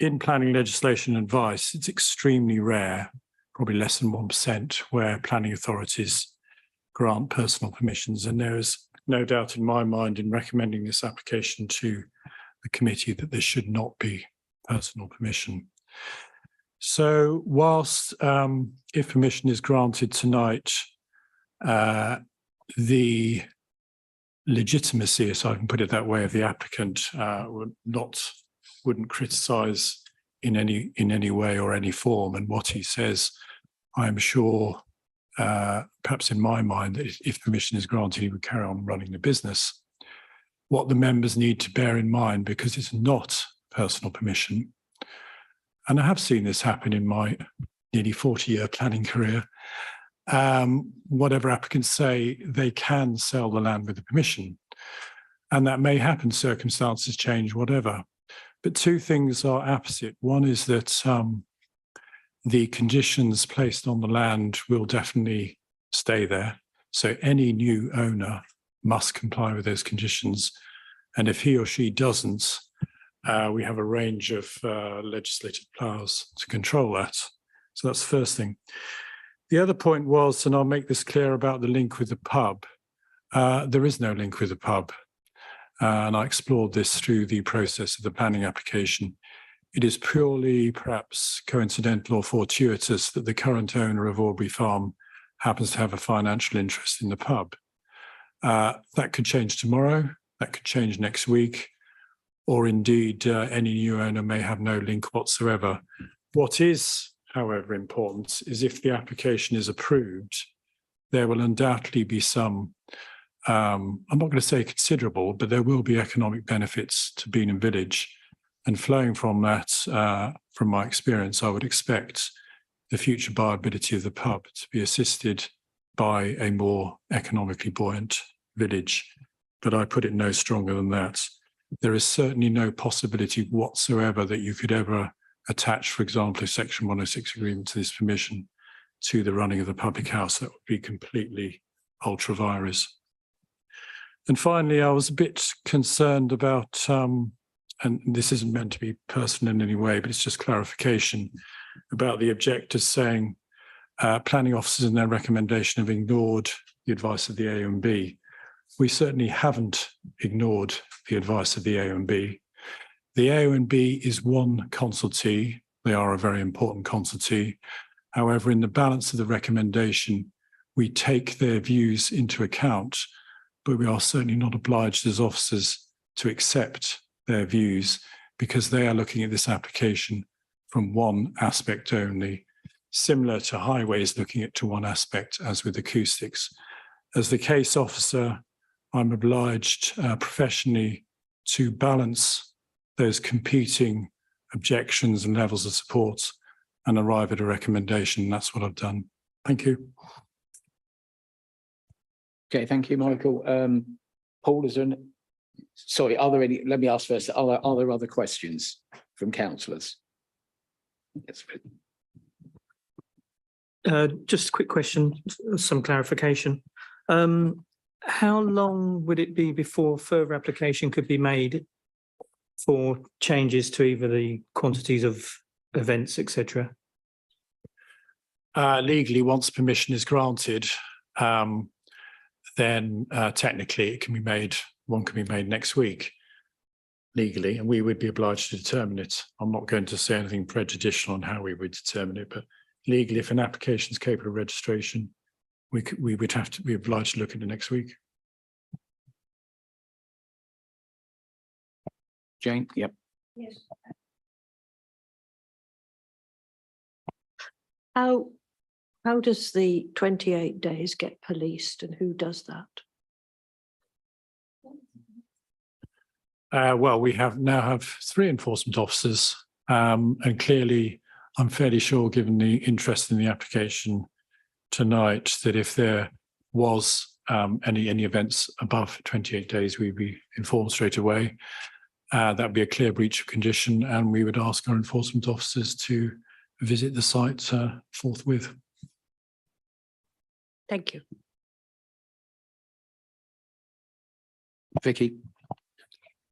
In planning legislation advice, it's extremely rare, probably less than 1%, where planning authorities grant personal permissions. And there is no doubt in my mind in recommending this application to the committee that there should not be personal permission. So whilst if permission is granted tonight, the legitimacy, if I can put it that way, of the applicant wouldn't criticise in any way or any form. And what he says, I'm sure, perhaps in my mind, that if permission is granted, he would carry on running the business. What the members need to bear in mind, because it's not personal permission, and I have seen this happen in my nearly 40-year planning career, whatever applicants say, they can sell the land with the permission. And that may happen, circumstances change, whatever. But two things are opposite. One is that the conditions placed on the land will definitely stay there. So any new owner must comply with those conditions. And if he or she doesn't, we have a range of legislative powers to control that. So that's the first thing. The other point was, and I'll make this clear about the link with the pub, there is no link with the pub. And I explored this through the process of the planning application. It is purely perhaps coincidental or fortuitous that the current owner of Aubrey Farm happens to have a financial interest in the pub. That could change tomorrow, that could change next week, or indeed any new owner may have no link whatsoever. What is, however, important is if the application is approved, there will undoubtedly be some I'm not going to say considerable, but there will be economic benefits to Beenham Village. And flowing from that, from my experience, I would expect the future viability of the pub to be assisted by a more economically buoyant village. But I put it no stronger than that. There is certainly no possibility whatsoever that you could ever attach, for example, a Section 106 agreement to this permission to the running of the public house. That would be completely ultra vires. And finally, I was a bit concerned about, and this isn't meant to be personal in any way, but it's just clarification about the objectors saying planning officers in their recommendation have ignored the advice of the AONB. We certainly haven't ignored the advice of the AONB. The AONB is one consultee. They are a very important consultee. However, in the balance of the recommendation, we take their views into account, but we are certainly not obliged as officers to accept their views because they are looking at this application from one aspect only, similar to highways looking at to one aspect as with acoustics. As the case officer, I'm obliged professionally to balance those competing objections and levels of support and arrive at a recommendation. That's what I've done. Thank you. Okay, thank you, Michael. Paul, is there sorry, are there any, let me ask first, are there other questions from councillors? Yes. Just a quick question, some clarification. How long would it be before further application could be made for changes to either the quantities of events, etc.? Legally, once permission is granted, then technically it can be made, one can be made next week legally, and we would be obliged to determine it. I'm not going to say anything prejudicial on how we would determine it, but legally, if an application is capable of registration, we would have to be obliged to look at it next week. Jane, yep. Yes. How does the 28 days get policed and who does that? Well, we now have 3 enforcement officers, and clearly, I'm fairly sure, given the interest in the application tonight, that if there was any events above 28 days, we'd be informed straight away. That would be a clear breach of condition, and we would ask our enforcement officers to visit the site forthwith. Thank you. Vicky.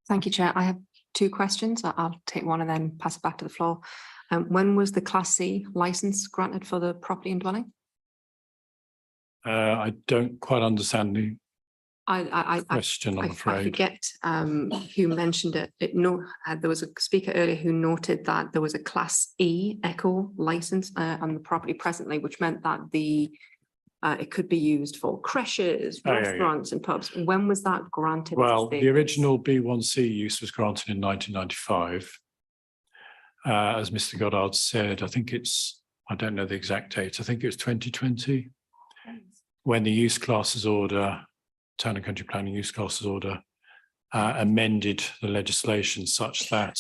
Thank you, Chair. I have 2 questions. I'll take one and then pass it back to the floor. When was the Class C licence granted for the property and dwelling? I don't quite understand the question, I'm I afraid. forget who mentioned it. There was a speaker earlier who noted that there was a Class E Echo licence on the property presently, which meant that it could be used for creches, restaurants and pubs. When was that granted? Well, the original B1C use was granted in 1995. As Mr. Goddard said, I don't know the exact date, I think it was 2020, when the use classes order, Town and Country Planning Use Classes Order, amended the legislation such that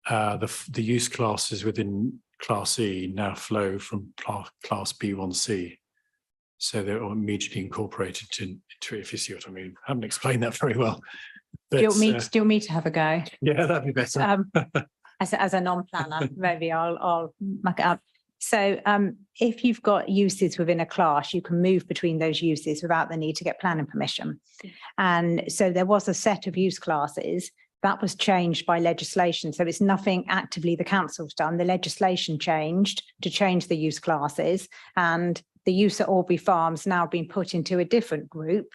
the use classes within Class E now flow from Class B1C. So they're immediately incorporated into it, if you see what I mean. I haven't explained that very well. But, do you want me to have a go? Yeah, that'd be better. As a non-planner, maybe I'll muck it up. So if you've got uses within a class, you can move between those uses without the need to get planning permission. And so there was a set of use classes that was changed by legislation. So it's nothing actively the council's done. The legislation changed to change the use classes, and the use at Aubrey Farms now been put into a different group.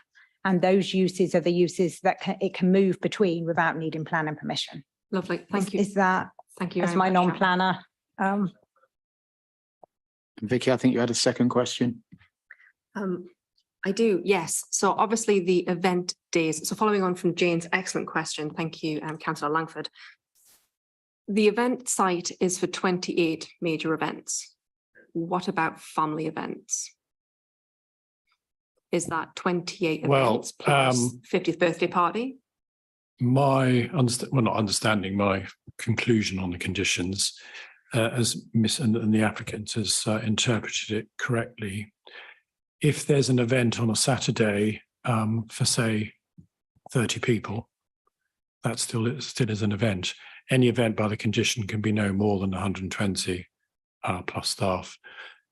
And those uses are the uses that it can move between without needing planning permission. Lovely, thank you. Is that, thank you as my non-planner? Vicky, I think you had a second question. I do, yes. So obviously the event days, so following on from Jane's excellent question, thank you, Councillor Langford. The event site is for 28 major events. What about family events? Is that 28 events plus 50th birthday party? My conclusion on the conditions, as Miss and the applicant has interpreted it correctly, if there's an event on a Saturday for say 30 people, that still is an event. Any event by the condition can be no more than 120 plus staff.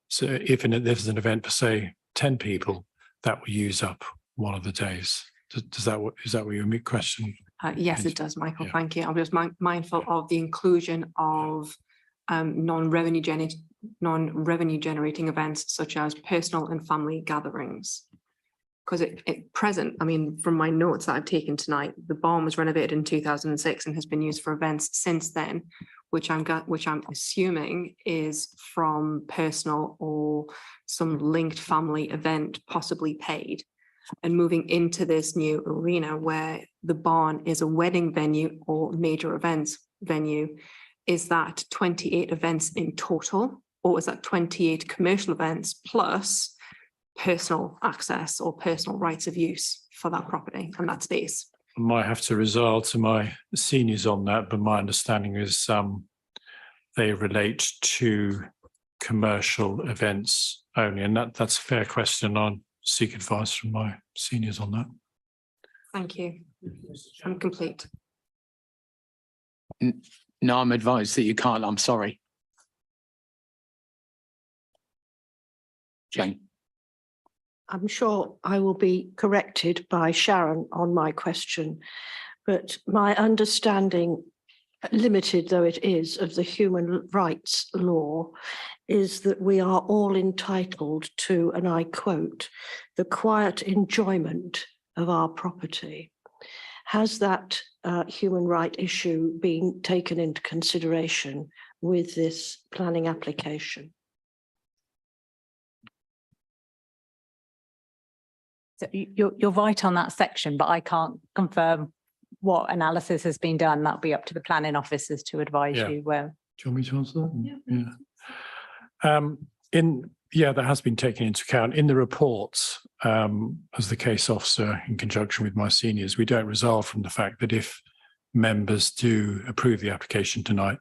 So if there's an event for say 10 people, that will use up one of the days. Is that what your question? Yes, it does, Michael. Yeah. Thank you. I'm just mindful of the inclusion of non-revenue generating events such as personal and family gatherings. Because at present, I mean, from my notes that I've taken tonight, the barn was renovated in 2006 and has been used for events since then, which I'm assuming is from personal or some linked family event, possibly paid. And moving into this new arena where the barn is a wedding venue or major events venue, is that 28 events in total, or is that 28 commercial events plus personal access or personal rights of use for that property and that space? I might have to resort to my seniors on that, but my understanding is they relate to commercial events only, and that's a fair question. I'll seek advice from my seniors on that. Thank you. I'm complete. No, I'm advised that you can't. I'm sorry. Jane. I'm sure I will be corrected by Sharon on my question, but my understanding, limited though it is, of the human rights law is that we are all entitled to, and I quote, the quiet enjoyment of our property. Has that human right issue been taken into consideration with this planning application? So you're right on that section, but I can't confirm what analysis has been done. That'll be up to the planning officers to advise Yeah. you where. Do you want me to answer that? Yeah. That has been taken into account in the reports. As the case officer, in conjunction with my seniors, we don't resolve from the fact that if members do approve the application tonight,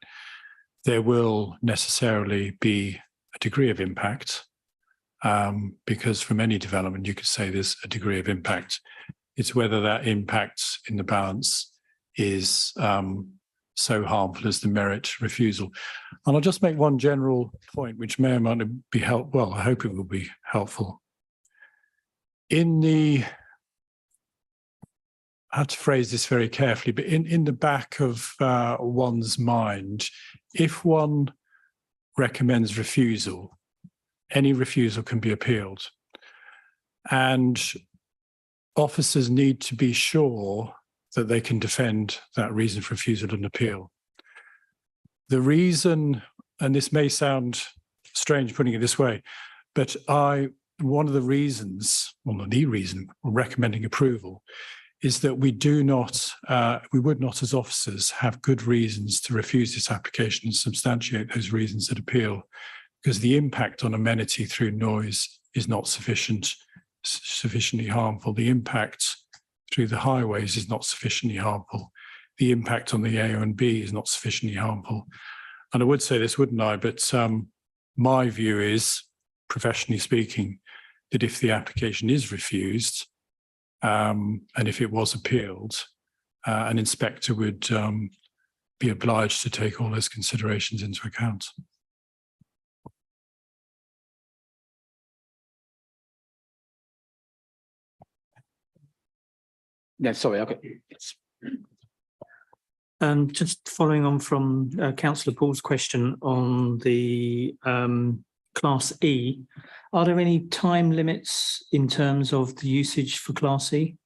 there will necessarily be a degree of impact, because from any development you could say there's a degree of impact. It's whether that impact in the balance is so harmful as to merit refusal. And I'll just make one general point, which may or may not be helpful. Well, I hope it will be helpful. I have to phrase this very carefully, but in the back of one's mind, if one recommends refusal, any refusal can be appealed. And officers need to be sure that they can defend that reason for refusal and appeal. The reason, and this may sound strange putting it this way, but one of the reasons, well, not the reason, recommending approval is that we would not as officers have good reasons to refuse this application and substantiate those reasons at appeal, because the impact on amenity through noise is not sufficiently harmful. The impact through the highways is not sufficiently harmful. The impact on the A and B is not sufficiently harmful. And I would say this, wouldn't I? But my view is, professionally speaking, that if the application is refused, and if it was appealed, an inspector would be obliged to take all those considerations into account. No, sorry, okay. Just following on from Councillor Paul's question on the Class E, are there any time limits in terms of the usage for Class E?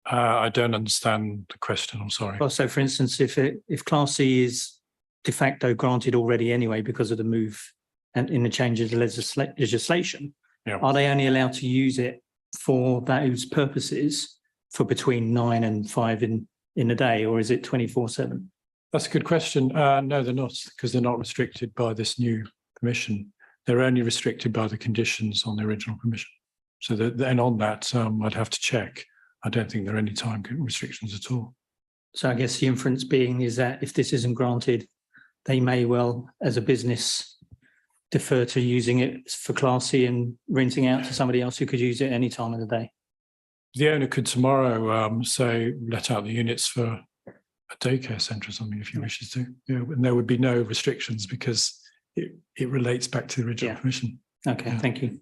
I don't understand the question, I'm sorry. Well, so for instance, if Class E is de facto granted already anyway because of the move and in the changes of legislation, are they only allowed to use it for those purposes for between 9 and 5 in a day, or is it 24/7? That's a good question. No, they're not, because they're not restricted by this new permission. They're only restricted by the conditions on the original permission. So then on that, I'd have to check. I don't think there are any time restrictions at all. So I guess the inference being is that if this isn't granted, they may well, as a business, defer to using it for Class C and renting out to somebody else who could use it any time of the day. The owner could tomorrow say, let out the units for a daycare centre or something if he wishes to. And there would be no restrictions because it relates back to the original permission. Okay, thank you.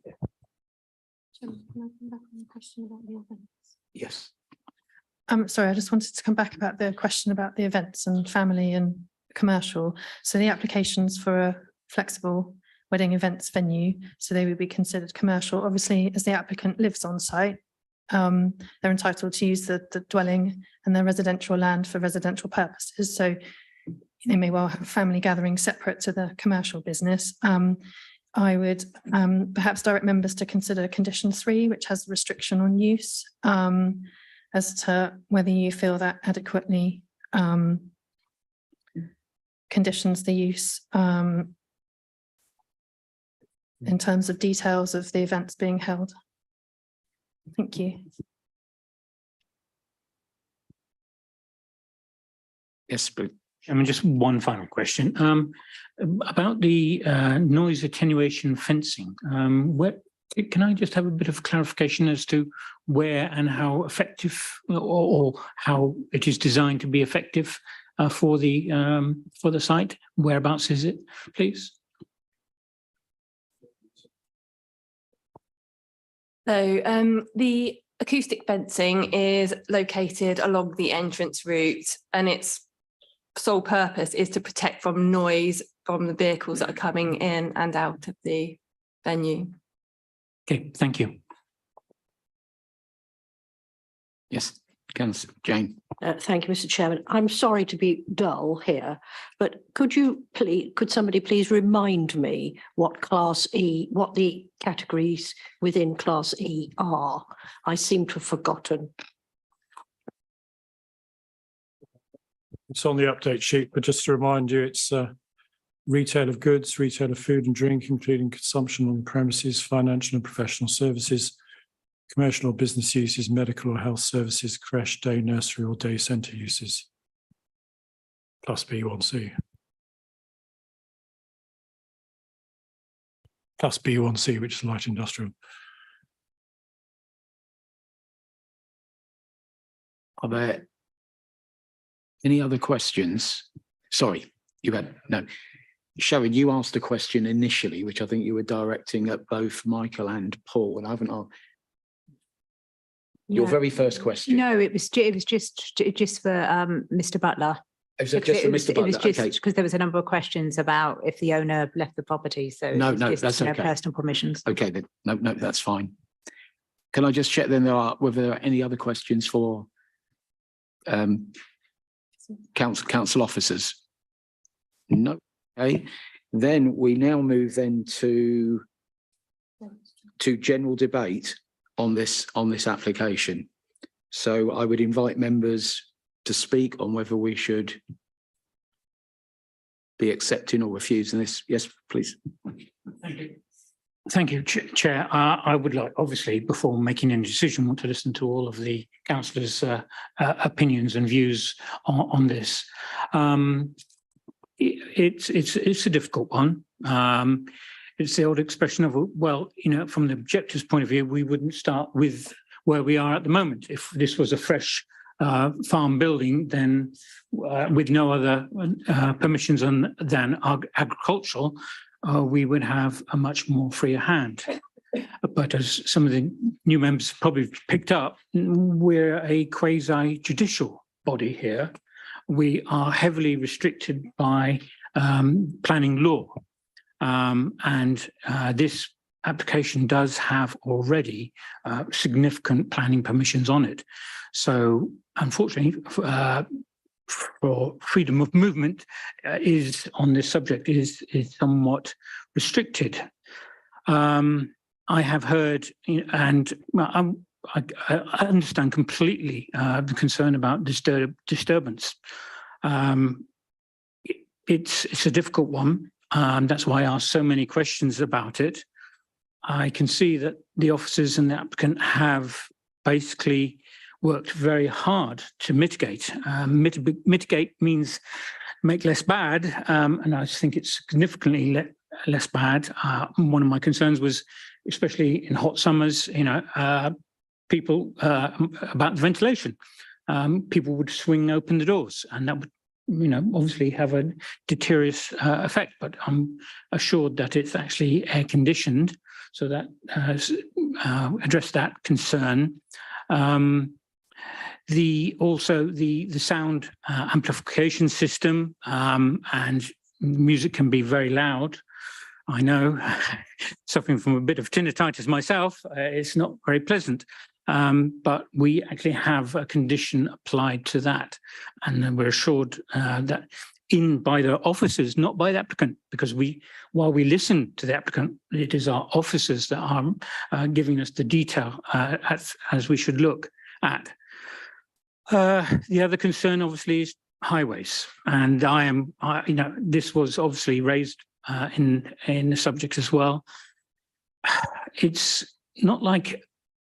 Yes. Sorry, I just wanted to come back about the question about the events and family and commercial. So the applications for a flexible wedding events venue, so they would be considered commercial. Obviously, as the applicant lives on site, they're entitled to use the dwelling and their residential land for residential purposes. So they may well have family gatherings separate to the commercial business. I would perhaps direct members to consider condition 3, which has restriction on use, as to whether you feel that adequately conditions the use in terms of details of the events being held. Thank you. Yes, please. I mean, just one final question about the noise attenuation fencing. Can I just have a bit of clarification as to where and how effective or how it is designed to be effective for the site? Whereabouts is it, please? So the acoustic fencing is located along the entrance route, and its sole purpose is to protect from noise from the vehicles that are coming in and out of the venue. Okay, thank you. Yes, Councillor Jane. Thank you, Mr. Chairman. I'm sorry to be dull here, but could somebody please remind me what Class E, what the categories within Class E are? I seem to have forgotten. It's on the update sheet, but just to remind you, it's retail of goods, retail of food and drink, including consumption on the premises, financial and professional services, commercial or business uses, medical or health services, creche, day nursery or day centre uses, plus B1C. Plus B1C, which is light industrial. Are there any other questions? Sorry, you had, no. Sharon, you asked a question initially, which I think you were directing at both Michael and Paul, and I haven't asked. Your very first question. No, it was just for Mr. Butler. Is it just for Mr. Butler? It was just Okay. because there was a number of questions about if the owner left the property. So No, it was no, just, that's okay. Personal permissions. Okay, then. No, that's fine. Can I just check then whether there are any other questions for council officers? No. Okay. Then we now move then to general debate on this application. So I would invite members to speak on whether we should be accepting or refusing this. Yes, please. Thank you. Thank you, Chair. I would like, obviously, before making any decision, want to listen to all of the councillors' opinions and views on this. It's a difficult one. It's the old expression of, well, you know, from the objectives point of view, we wouldn't start with where we are at the moment. If this was a fresh farm building, then with no other permissions than agricultural, we would have a much more freer hand. But as some of the new members probably picked up, we're a quasi-judicial body here. We are heavily restricted by planning law. And this application does have already significant planning permissions on it. So unfortunately, for freedom of movement is on this subject is somewhat restricted. I have heard, and I understand completely the concern about disturbance. It's a difficult one. That's why I asked so many questions about it. I can see that the officers and the applicant have basically worked very hard to mitigate. Mitigate means make less bad, and I think it's significantly less bad. One of my concerns was, especially in hot summers, you know, people about the ventilation. People would swing open the doors, and that would, you know, obviously have a deleterious effect, but I'm assured that it's actually air conditioned, so that address that concern. Also the sound amplification system, and music can be very loud. I know, suffering from a bit of tinnitus myself, it's not very pleasant. But we actually have a condition applied to that, and we're assured that by the officers, not by the applicant, because while we listen to the applicant, it is our officers that are giving us the detail as we should look at. The other concern, obviously, is highways, and you know, this was obviously raised in the subject as well. It's not like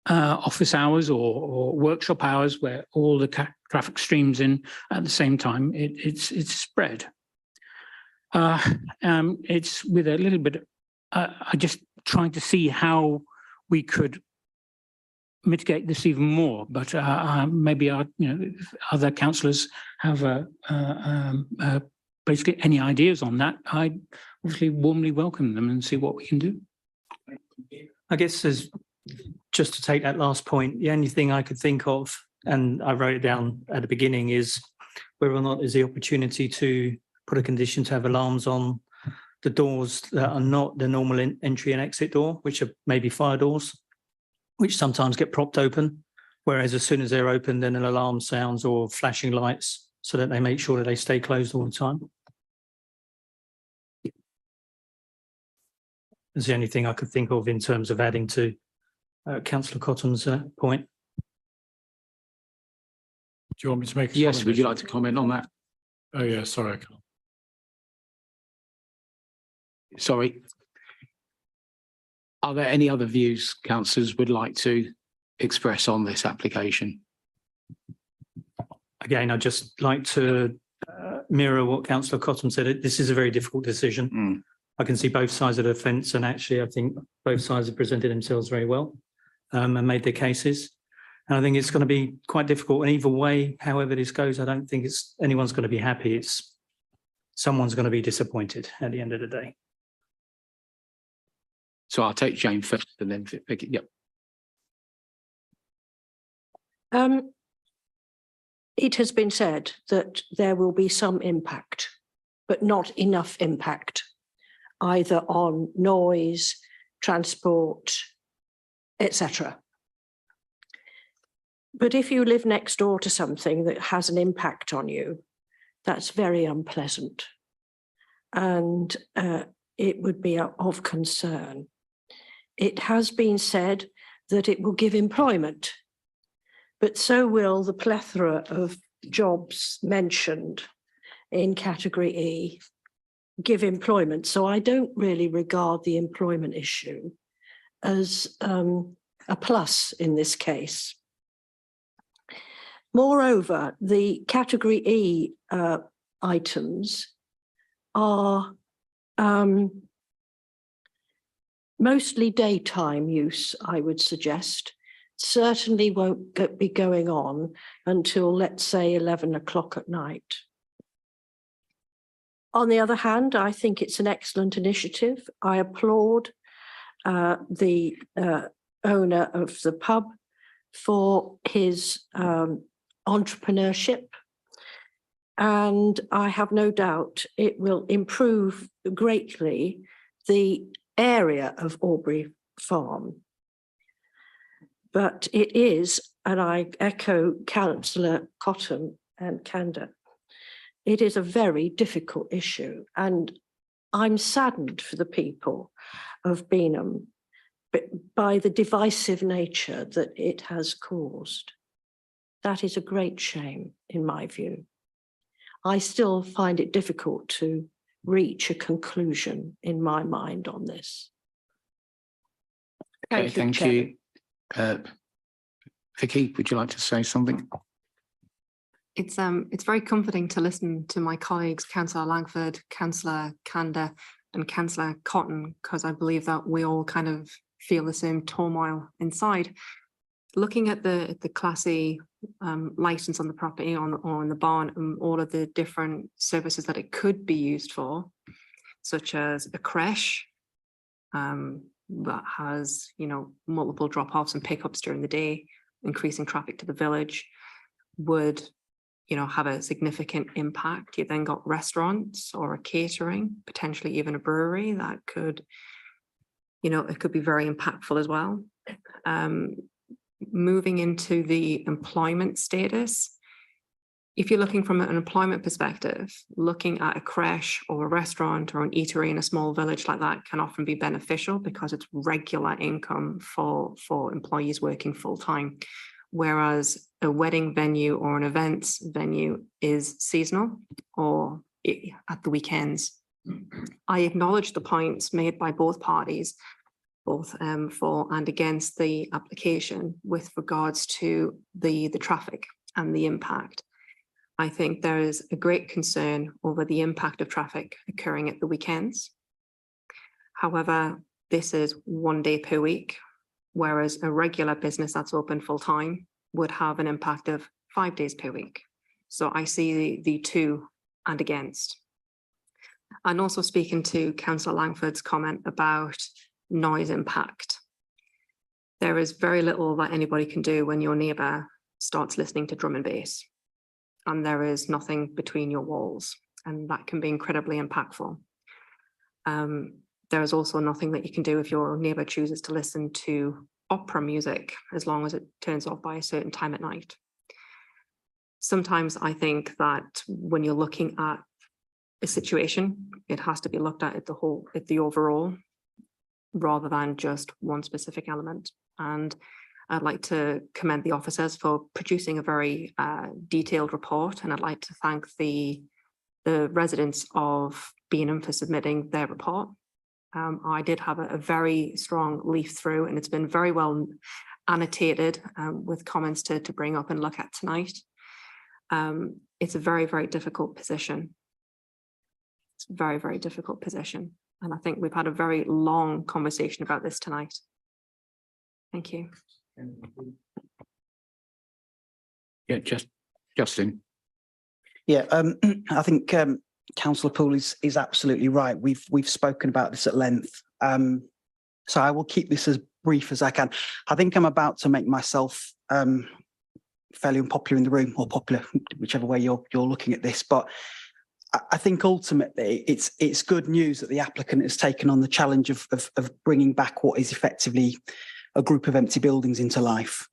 office hours or workshop hours where all the traffic streams in at the same time. It's spread. It's with a little bit. I just trying to see how we could mitigate this even more. But maybe other councillors have basically any ideas on that. I obviously warmly welcome them and see what we can do. I guess there's just to take that last point, the only thing I could think of, and I wrote it down at the beginning, is whether or not there's the opportunity to put a condition to have alarms on the doors that are not the normal entry and exit door, which are maybe fire doors, which sometimes get propped open. Whereas as soon as they're open, then an alarm sounds or flashing lights so that they make sure that they stay closed all the time. It's the only thing I could think of in terms of adding to Councillor Cotton's point. Do you want me to make? Yes, would you like to comment on that? Oh, yeah, sorry, I can't. Sorry. Are there any other views councillors would like to express on this application? Again, I'd just like to mirror what Councillor Cotton said. This is a very difficult decision. I can see both sides of the fence, and actually I think both sides have presented themselves very well and made their cases. And I think it's going to be quite difficult. And either way, however this goes, I don't think anyone's going to be happy. Someone's going to be disappointed at the end of the day. So I'll take Jane first and then Vicky. Yep. It has been said that there will be some impact, but not enough impact, either on noise, transport, etc. But if you live next door to something that has an impact on you, that's very unpleasant. And it would be of concern. It has been said that it will give employment, but so will the plethora of jobs mentioned in category E give employment. So I don't really regard the employment issue as a plus in this case. Moreover, the category E items are mostly daytime use, I would suggest. Certainly won't be going on until, let's say, 11 o'clock at night. On the other hand, I think it's an excellent initiative. I applaud the owner of the pub for his entrepreneurship. And I have no doubt it will improve greatly the area of Aubrey Farm. But it is, and I echo Councillor Cotton and Kanda, it is a very difficult issue. And I'm saddened for the people of Beenham by the divisive nature that it has caused. That is a great shame, in my view. I still find it difficult to reach a conclusion in my mind on this. Okay, thank you. Vicky, would you like to say something? It's very comforting to listen to my colleagues, Councillor Langford, Councillor Kanda and Councillor Cotton, because I believe that we all kind of feel the same turmoil inside. Looking at the Class E license on the property or in the barn and all of the different services that it could be used for, such as a creche that has, multiple drop-offs and pickups during the day, increasing traffic to the village, would, have a significant impact. You then got restaurants or a catering, potentially even a brewery that could, it could be very impactful as well. Moving into the employment status, if you're looking from an employment perspective, looking at a creche or a restaurant or an eatery in a small village like that can often be beneficial because it's regular income for employees working full-time. Whereas a wedding venue or an events venue is seasonal or at the weekends. I acknowledge the points made by both parties, both for and against the application with regards to the traffic and the impact. I think there is a great concern over the impact of traffic occurring at the weekends. However, this is 1 day per week, whereas a regular business that's open full time would have an impact of 5 days per week. So I see the two and against. And also speaking to Councillor Langford's comment about noise impact. There is very little that anybody can do when your neighbour starts listening to drum and bass, and there is nothing between your walls, and that can be incredibly impactful. There is also nothing that you can do if your neighbour chooses to listen to opera music, as long as it turns off by a certain time at night. Sometimes I think that when you're looking at a situation, it has to be looked at the overall, rather than just one specific element. And I'd like to commend the officers for producing a very detailed report, and I'd like to thank the residents of Beenham for submitting their report. I did have a very strong leaf through, and it's been very well annotated with comments to bring up and look at tonight. It's a very, very difficult position. It's a very, very difficult position. And I think we've had a very long conversation about this tonight. Thank you. Yeah, Justin. Yeah, I think Councillor Poole is absolutely right. We've spoken about this at length. So I will keep this as brief as I can. I think I'm about to make myself fairly unpopular in the room, or popular, whichever way you're looking at this. But I think ultimately it's good news that the applicant has taken on the challenge of bringing back what is effectively a group of empty buildings into life.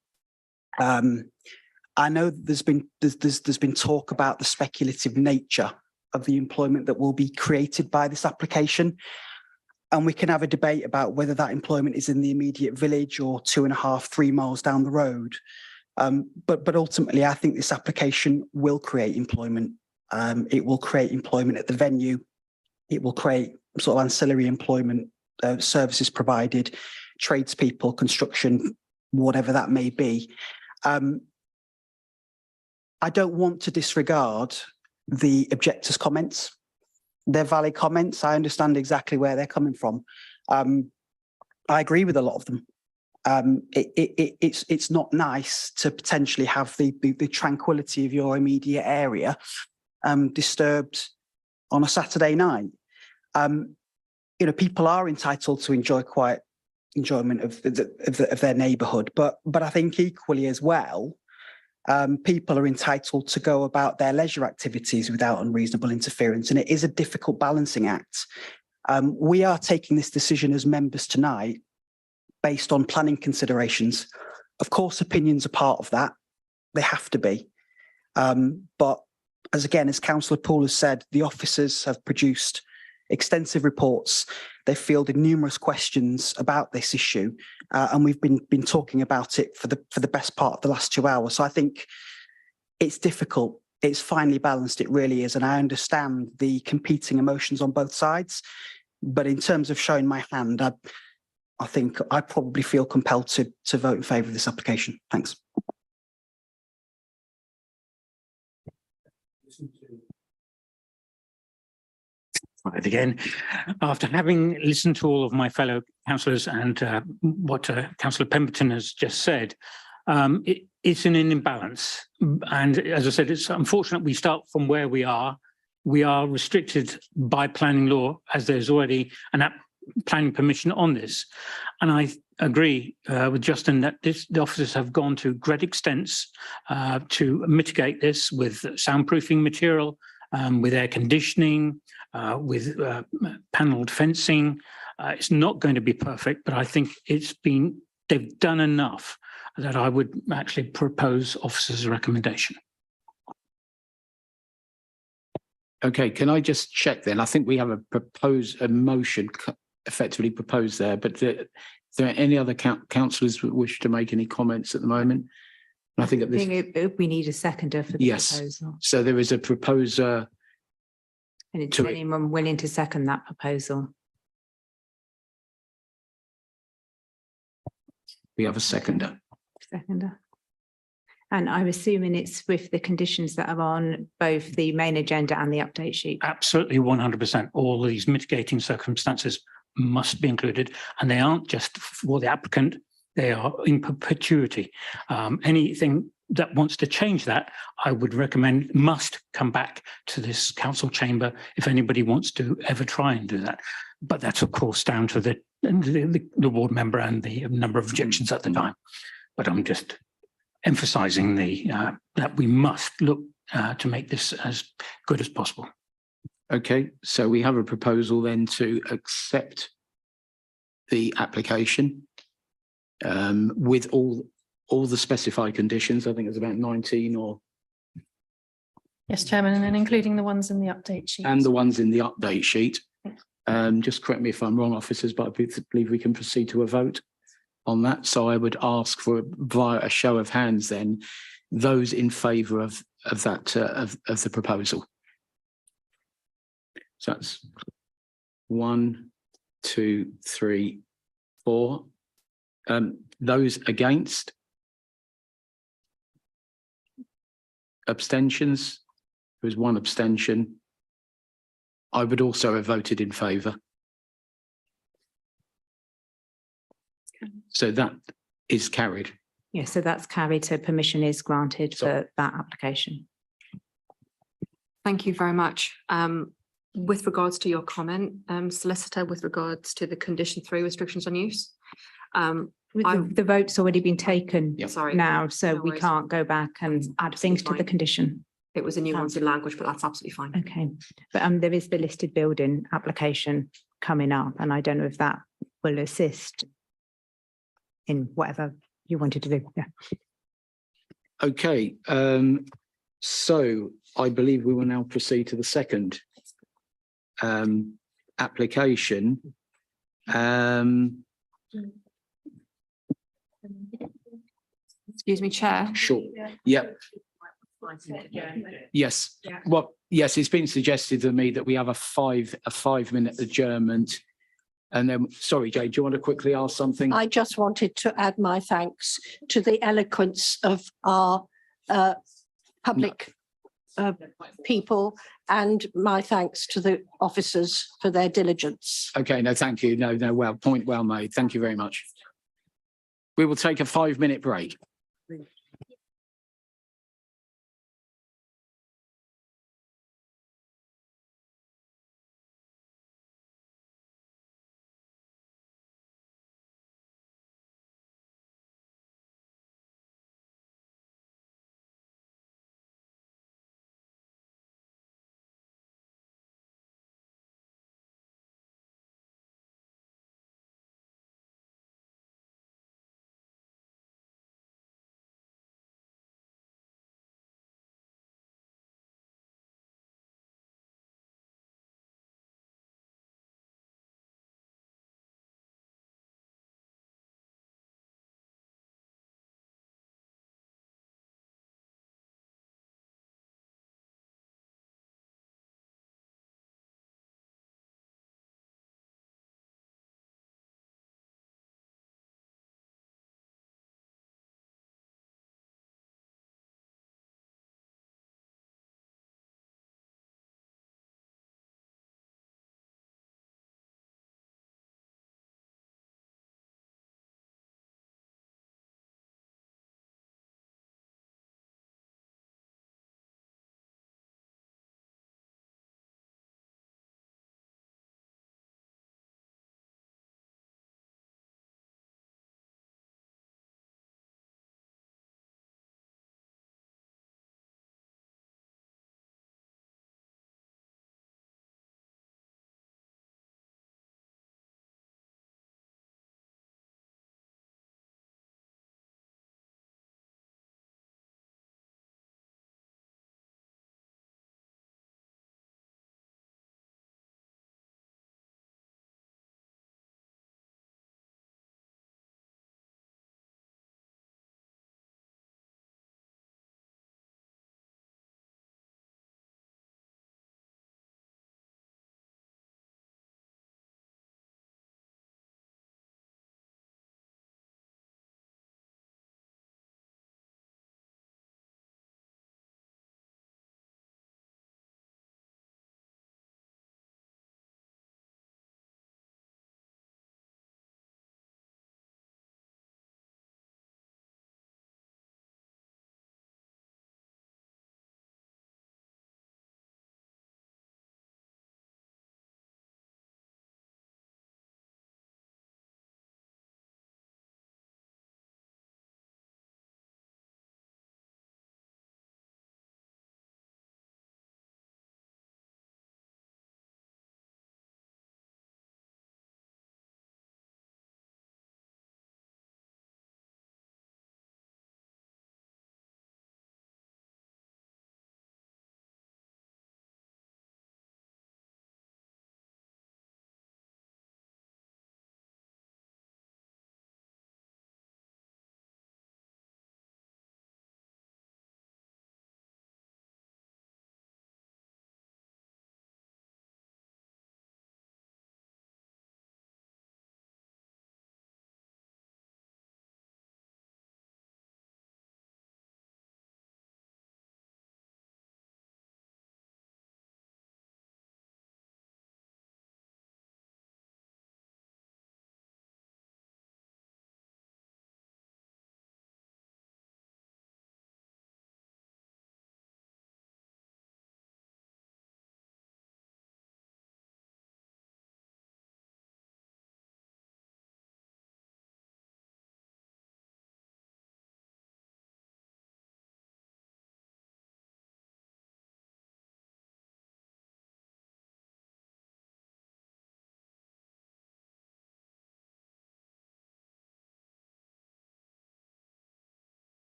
I know there's been talk about the speculative nature of the employment that will be created by this application, and we can have a debate about whether that employment is in the immediate village or 2.5, 3 miles down the road. But ultimately, I think this application will create employment. It will create employment at the venue. It will create sort of ancillary employment, services provided, tradespeople, construction, whatever that may be. I don't want to disregard the objectors' comments. They're valid comments. I understand exactly where they're coming from. I agree with a lot of them. It's not nice to potentially have the tranquility of your immediate area disturbed on a Saturday night. People are entitled to enjoy quiet enjoyment of their neighbourhood, but I think equally as well, people are entitled to go about their leisure activities without unreasonable interference, and it is a difficult balancing act. We are taking this decision as members tonight based on planning considerations. Of course, opinions are part of that. They have to be. But as Councillor Poole has said, the officers have produced extensive reports. They've fielded numerous questions about this issue, and we've been talking about it for the best part of the last 2 hours. So I think it's difficult. It's finely balanced. It really is. And I understand the competing emotions on both sides. But in terms of showing my hand, I think I probably feel compelled to vote in favour of this application. Thanks. Right, again, after having listened to all of my fellow councillors and what Councillor Pemberton has just said, it's an imbalance. And as I said, it's unfortunate we start from where we are. We are restricted by planning law, as there's already an planning permission on this. And I agree with Justin that the officers have gone to great extents to mitigate this with soundproofing material, with air conditioning, with panelled fencing. It's not going to be perfect, but I think they've done enough that I would actually propose officers' recommendation. Okay, can I just check then? I think we have a motion effectively proposed there, but are there any other councillors who wish to make any comments at the moment? I think we need a seconder for the proposal. So there is a proposer. And is anyone willing to second that proposal? We have a seconder. And I'm assuming it's with the conditions that are on both the main agenda and the update sheet. Absolutely, 100%. All these mitigating circumstances must be included, and they aren't just for the applicant, they are in perpetuity. Anything that wants to change that, I would recommend must come back to this council chamber if anybody wants to ever try and do that. But that's of course down to the the ward member and the number of objections at the time. But I'm just emphasising that we must look to make this as good as possible. Okay, so we have a proposal then to accept the application with all the specified conditions. I think it's about 19 or. Yes, Chairman, and then including the ones in the update sheet. And the ones in the update sheet. Just correct me if I'm wrong, officers, but I believe we can proceed to a vote on that. So I would ask for via a show of hands then, those in favour of that of the proposal. So that's 1, 2, 3, 4. Those against? Abstentions? There was 1 abstention. I would also have voted in favour. So that is carried. Yeah, so that's carried. So permission is granted for that application. Thank you very much. With regards to your comment, solicitor, with regards to the condition 3 restrictions on use. The vote's already been taken Sorry. now, so No we worries. can't go back and add things to the fine. condition. It was a nuanced language, but that's absolutely fine. Okay, but there is the listed building application coming up, and I don't know if that will assist in whatever you wanted to do. Yeah. Okay, so I believe we will now proceed to the second application. Excuse me, Chair. Sure. Yep. Yes. Well, yes, it's been suggested to me that we have a 5-minute adjournment. And then, sorry, Jay, do you want to quickly ask something? I just wanted to add my thanks to the eloquence of our public people, and my thanks to the officers for their diligence. Okay, no, thank you. No, well, point well made. Thank you very much. We will take a 5-minute break.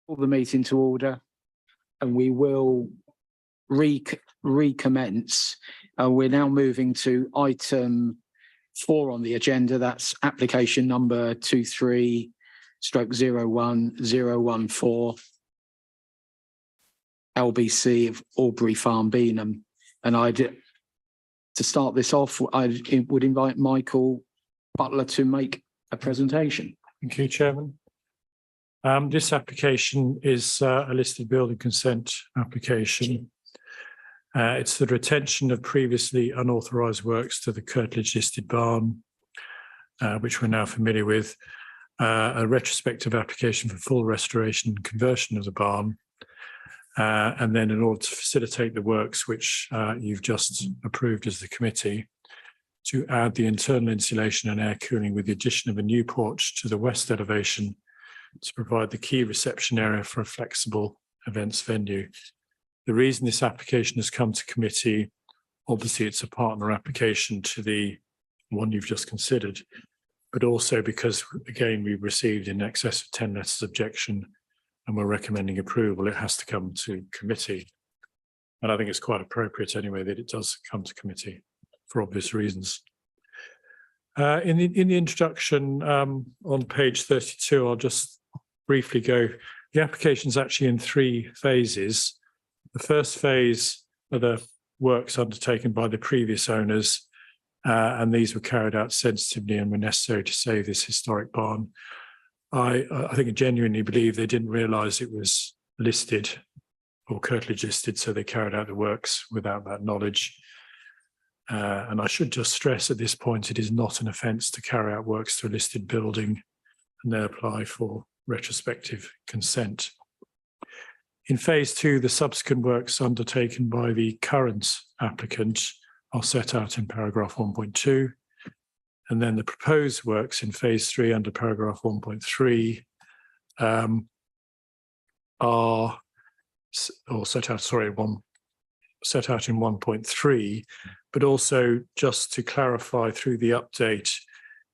Call the meeting to order, and we will recommence. We're now moving to item 4 on the agenda. That's application number 23/01014, LBC of Aubrey Farm, Beenham. And to start this off, I would invite Michael Butler to make a presentation. Thank you, Chairman. This application is a listed building consent application. It's the retention of previously unauthorised works to the Kirtledge listed barn, which we're now familiar with, a retrospective application for full restoration and conversion of the barn, and then in order to facilitate the works which you've just approved as the committee, to add the internal insulation and air cooling with the addition of a new porch to the west elevation to provide the key reception area for a flexible events venue. The reason this application has come to committee, obviously it's a partner application to the one you've just considered, but also because, again, we've received in excess of 10 letters of objection and we're recommending approval, it has to come to committee. And I think it's quite appropriate anyway that it does come to committee for obvious reasons. In the introduction on page 32, I'll just briefly go. The application is actually in 3 phases. The first phase are the works undertaken by the previous owners, and these were carried out sensitively and were necessary to save this historic barn. I think I genuinely believe they didn't realise it was listed or Kirtledge listed, so they carried out the works without that knowledge. And I should just stress at this point, it is not an offence to carry out works to a listed building, and they apply for retrospective consent. In phase 2, the subsequent works undertaken by the current applicant are set out in paragraph 1.2. And then the proposed works in phase 3 under paragraph 1.3 are set out in 1.3, but also just to clarify through the update,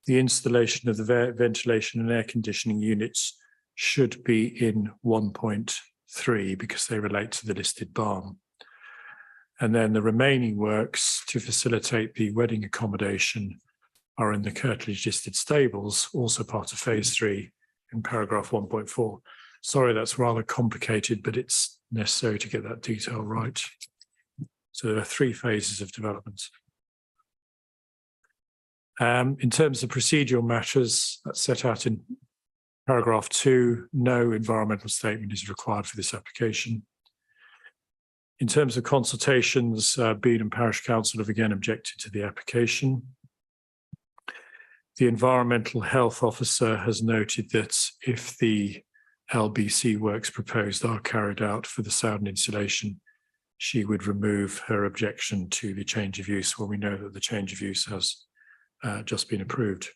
the installation of the ventilation and air conditioning units should be in 1.3 because they relate to the listed barn. And then the remaining works to facilitate the wedding accommodation are in the Kirtledge listed stables, also part of phase 3 in paragraph 1.4. Sorry, that's rather complicated, but it's necessary to get that detail right. So there are 3 phases of development. In terms of procedural matters, that's set out in paragraph 2, no environmental statement is required for this application. In terms of consultations, Beenham Parish Council have again objected to the application. The Environmental Health Officer has noted that if the LBC works proposed are carried out for the sound insulation, she would remove her objection to the change of use when we know that the change of use has just been approved.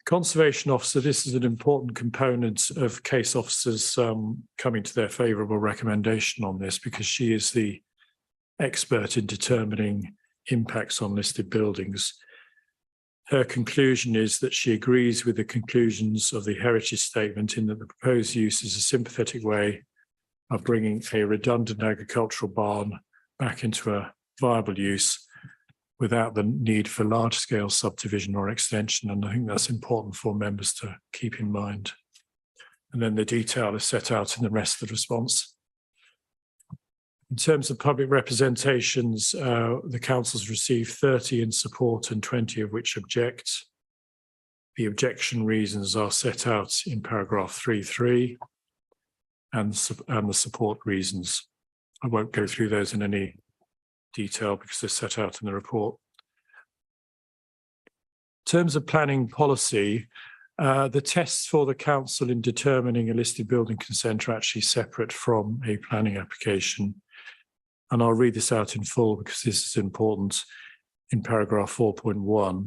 Conservation Officer, this is an important component of case officers coming to their favourable recommendation on this because she is the expert in determining impacts on listed buildings. Her conclusion is that she agrees with the conclusions of the heritage statement in that the proposed use is a sympathetic way of bringing a redundant agricultural barn back into a viable use without the need for large-scale subdivision or extension. And I think that's important for members to keep in mind. And then the detail is set out in the rest of the response. In terms of public representations, the council's received 30 in support and 20 of which object. The objection reasons are set out in paragraph 3.3 and the support reasons. I won't go through those in any detail because they're set out in the report. In terms of planning policy, the tests for the council in determining a listed building consent are actually separate from a planning application. And I'll read this out in full because this is important in paragraph 4.1.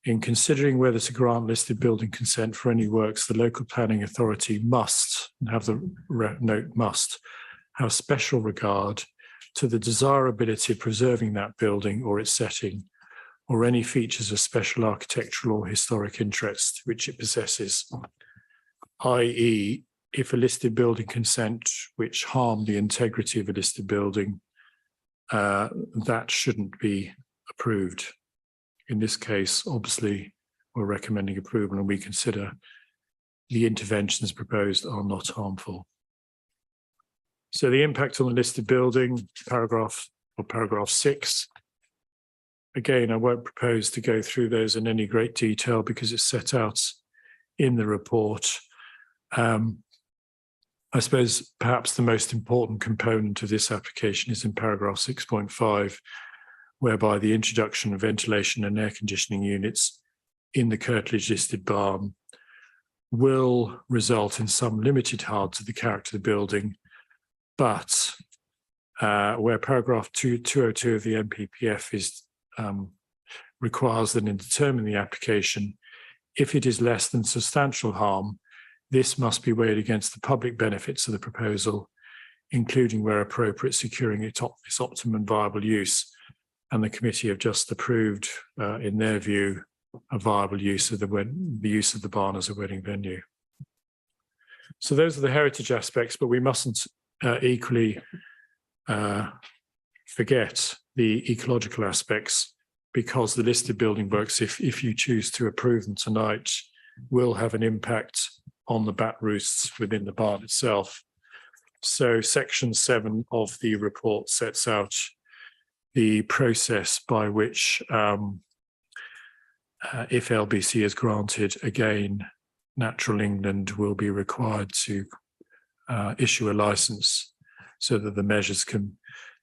In considering whether to grant listed building consent for any works, the local planning authority must, and have the note must, have special regard to the desirability of preserving that building or its setting, or any features of special architectural or historic interest which it possesses, i.e., if a listed building consent which harmed the integrity of a listed building, that shouldn't be approved. In this case, obviously, we're recommending approval and we consider the interventions proposed are not harmful. So the impact on the listed building, paragraph 6. Again, I won't propose to go through those in any great detail because it's set out in the report. I suppose perhaps the most important component of this application is in paragraph 6.5, whereby the introduction of ventilation and air conditioning units in the curtilage listed barn will result in some limited harm to the character of the building, but where paragraph 202 of the NPPF is requires that in determining the application, if it is less than substantial harm, this must be weighed against the public benefits of the proposal, including where appropriate, securing its optimum viable use. And the committee have just approved, in their view, a viable use of the use of the barn as a wedding venue. So those are the heritage aspects, but we mustn't equally forget the ecological aspects, because the listed building works, if you choose to approve them tonight, will have an impact on the bat roosts within the barn itself. So section 7 of the report sets out the process by which, if LBC is granted, again, Natural England will be required to issue a license so that the measures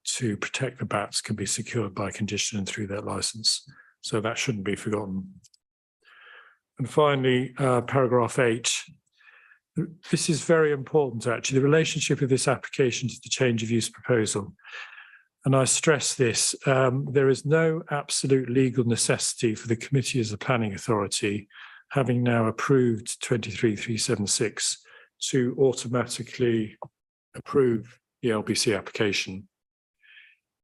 to protect the bats can be secured by condition and through that license. So that shouldn't be forgotten. And finally, paragraph 8. This is very important, actually, the relationship of this application to the change of use proposal. And I stress this, there is no absolute legal necessity for the committee as a planning authority, having now approved 23376, to automatically approve the LBC application.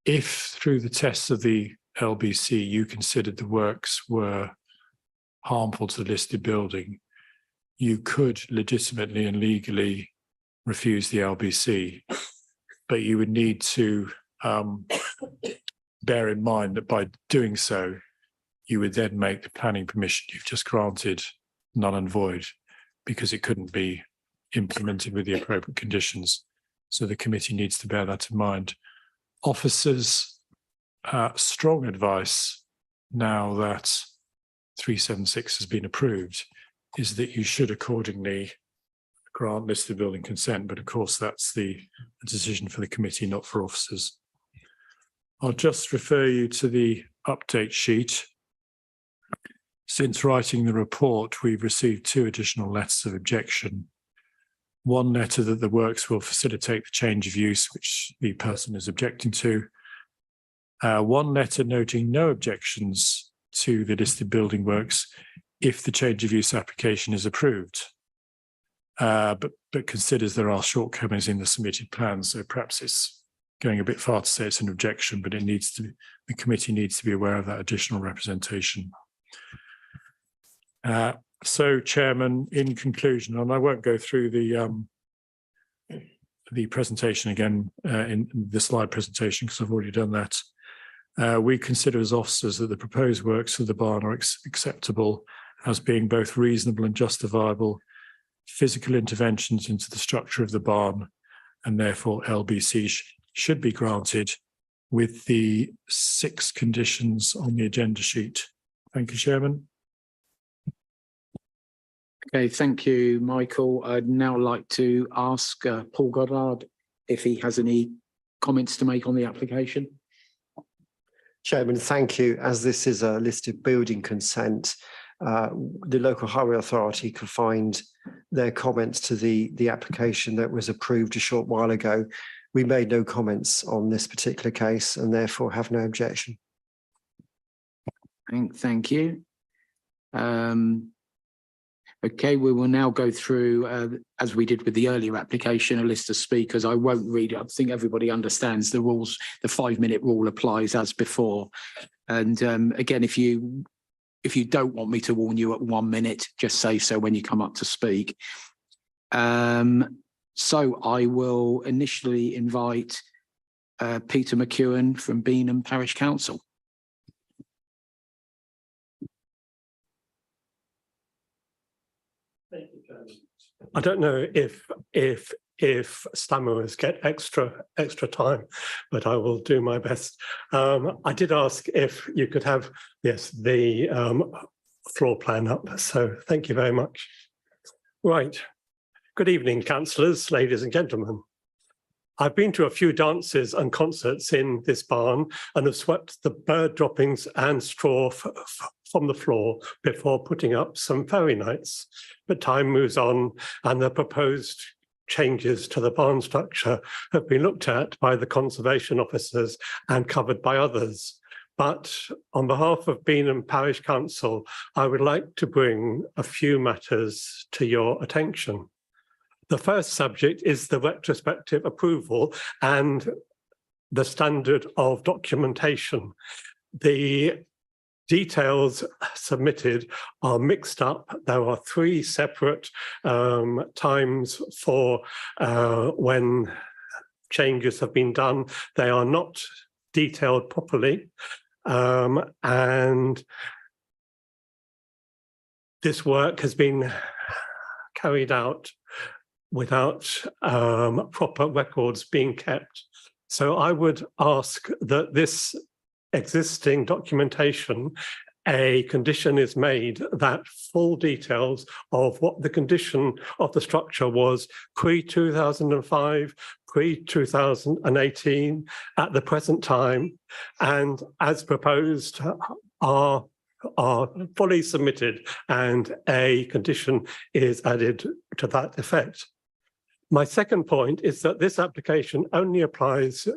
If through the tests of the LBC you considered the works were harmful to the listed building, you could legitimately and legally refuse the LBC, but you would need to bear in mind that by doing so, you would then make the planning permission you've just granted null and void, because it couldn't be implemented with the appropriate conditions. So the committee needs to bear that in mind. Officers' strong advice, now that 376 has been approved, is that you should accordingly grant listed building consent, but of course that's the decision for the committee, not for officers. I'll just refer you to the update sheet. Since writing the report, we've received 2 additional letters of objection. One letter that the works will facilitate the change of use, which the person is objecting to. One letter noting no objections to the listed building works if the change of use application is approved, but considers there are shortcomings in the submitted plan. So perhaps it's going a bit far to say it's an objection, but the committee needs to be aware of that additional representation. So, Chairman, in conclusion, and I won't go through the presentation again in the slide presentation because I've already done that. We consider as officers that the proposed works of the barn are acceptable as being both reasonable and justifiable physical interventions into the structure of the barn, and therefore LBC should be granted with the 6 conditions on the agenda sheet. Thank you, Chairman. Okay, thank you, Michael. I'd now like to ask Paul Goddard if he has any comments to make on the application. Chairman, thank you. As this is a listed building consent, the local highway authority can find their comments to the application that was approved a short while ago. We made no comments on this particular case and therefore have no objection. Thank you. Okay, we will now go through, as we did with the earlier application, a list of speakers. I won't read it. I think everybody understands the rules. The 5-minute rule applies as before. And again, if you don't want me to warn you at 1 minute, just say so when you come up to speak. So I will initially invite Peter McEwen from Beenham Parish Council. I don't know if stammerers get extra time, but I will do my best. I did ask if you could have, yes, the floor plan up. So thank you very much. Right. Good evening, councillors, ladies and gentlemen. I've been to a few dances and concerts in this barn and have swept the bird droppings and straw from the floor before putting up some fairy nights. But time moves on and the proposed changes to the barn structure have been looked at by the conservation officers and covered by others. But on behalf of Beenham Parish Council, I would like to bring a few matters to your attention. The first subject is the retrospective approval and the standard of documentation. The details submitted are mixed up. There are 3 separate times for when changes have been done. They are not detailed properly. And this work has been carried out without proper records being kept. So I would ask that this existing documentation, a condition is made that full details of what the condition of the structure was pre-2005, pre-2018, at the present time, and as proposed are fully submitted, and a condition is added to that effect. My second point is that this application only applies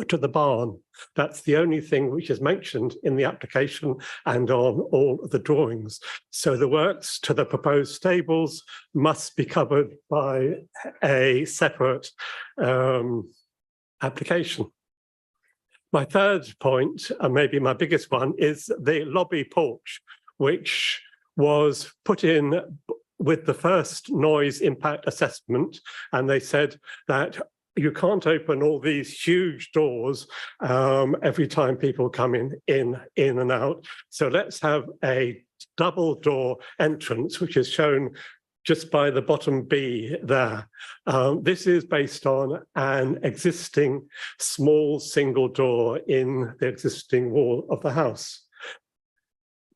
to the barn. That's the only thing which is mentioned in the application and on all the drawings. So the works to the proposed stables must be covered by a separate application. My third point, and maybe my biggest one, is the lobby porch, which was put in with the first noise impact assessment, and they said that you can't open all these huge doors every time people come in and out. So let's have a double door entrance, which is shown just by the bottom B there. This is based on an existing small single door in the existing wall of the house.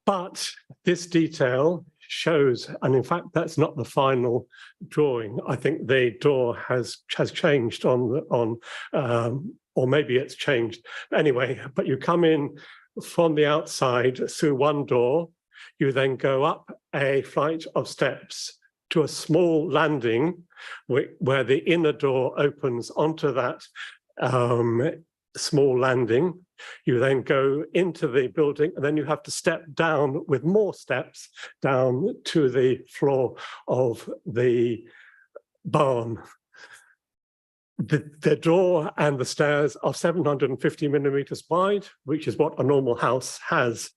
But this detail shows, and in fact, that's not the final drawing. I think the door has changed or maybe it's changed. Anyway, but you come in from the outside through one door, you then go up a flight of steps to a small landing where the inner door opens onto that small landing. You then go into the building, and then you have to step down with more steps down to the floor of the barn. The door and the stairs are 750 millimeters wide, which is what a normal house has.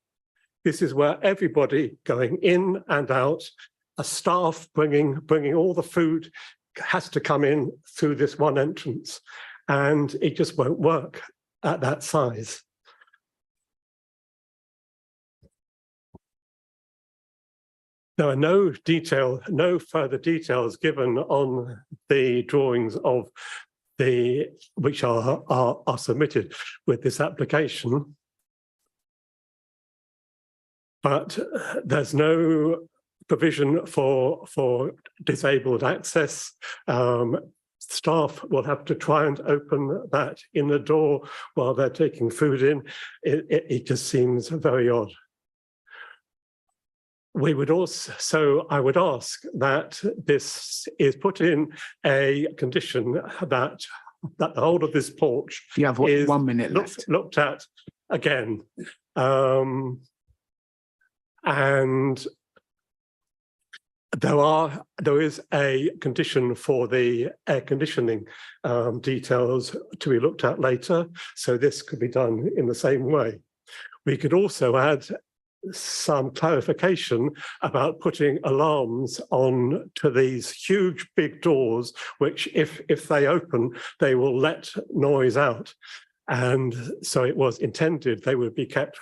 This is where everybody going in and out, a staff bringing all the food has to come in through this one entrance, and it just won't work at that size. There are no further details given on the drawings of which are submitted with this application. But there's no provision for disabled access. Staff will have to try and open that inner door while they're taking food in. It just seems very odd. We would also, I would ask that this is put in a condition that the whole of this porch you have 1 minute left. Looked at again. And there is a condition for the air conditioning details to be looked at later. So this could be done in the same way. We could also add some clarification about putting alarms on to these huge big doors, which if they open, they will let noise out. And so it was intended they would be kept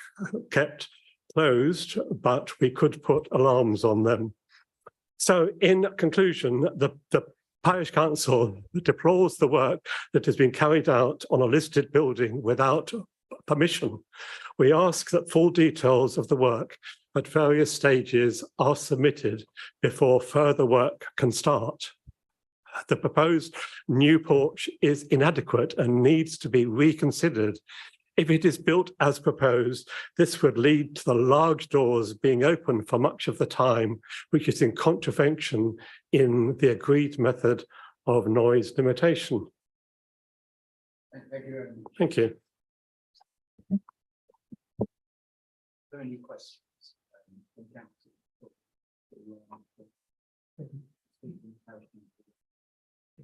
closed, but we could put alarms on them. So in conclusion, the Parish Council deplores the work that has been carried out on a listed building without permission. We ask that full details of the work at various stages are submitted before further work can start. The proposed new porch is inadequate and needs to be reconsidered. If it is built as proposed, this would lead to the large doors being open for much of the time, which is in contravention in the agreed method of noise limitation. Thank you. Thank you. Are there any questions?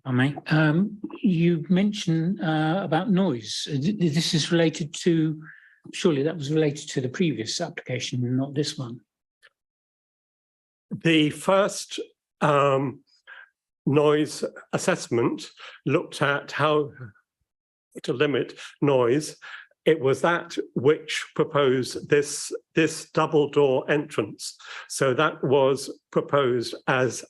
I may. You mentioned about noise. This is related to, surely that was related to the previous application, not this one. The first noise assessment looked at how to limit noise. It was that which proposed this double door entrance. So that was proposed as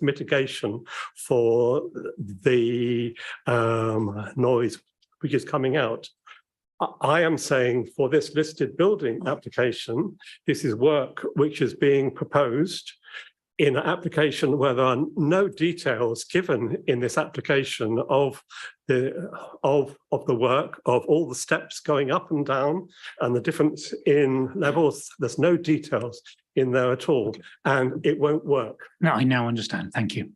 mitigation for the noise which is coming out. I am saying for this listed building application, this is work which is being proposed in an application where there are no details given in this application of the work, of all the steps going up and down and the difference in levels. There's no details in there at all, and it won't work. No, I now understand. Thank you.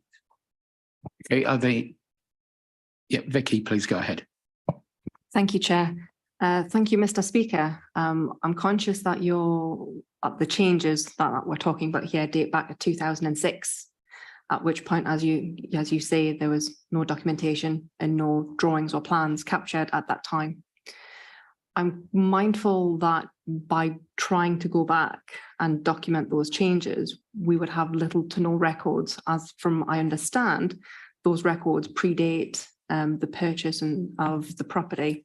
Okay, yeah, Vicky, please go ahead. Thank you, Chair. Thank you, Mr. Speaker. I'm conscious that the changes that we're talking about here date back to 2006, at which point, as you say, there was no documentation and no drawings or plans captured at that time. I'm mindful that by trying to go back and document those changes, we would have little to no records, as from I understand, those records predate the purchase of the property.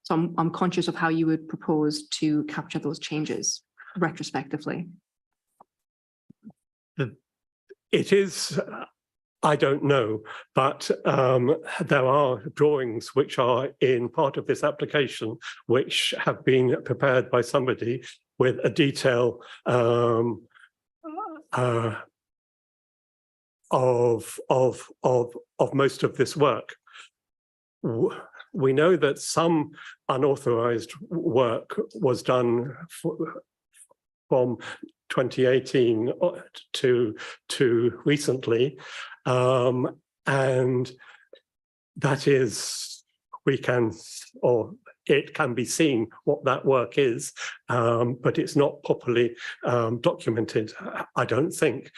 So I'm conscious of how you would propose to capture those changes retrospectively. It is, I don't know, but there are drawings which are in part of this application which have been prepared by somebody with a detail of most of this work. We know that some unauthorized work was done from 2018 to recently, and that is, it can be seen what that work is, but it's not properly documented, I don't think,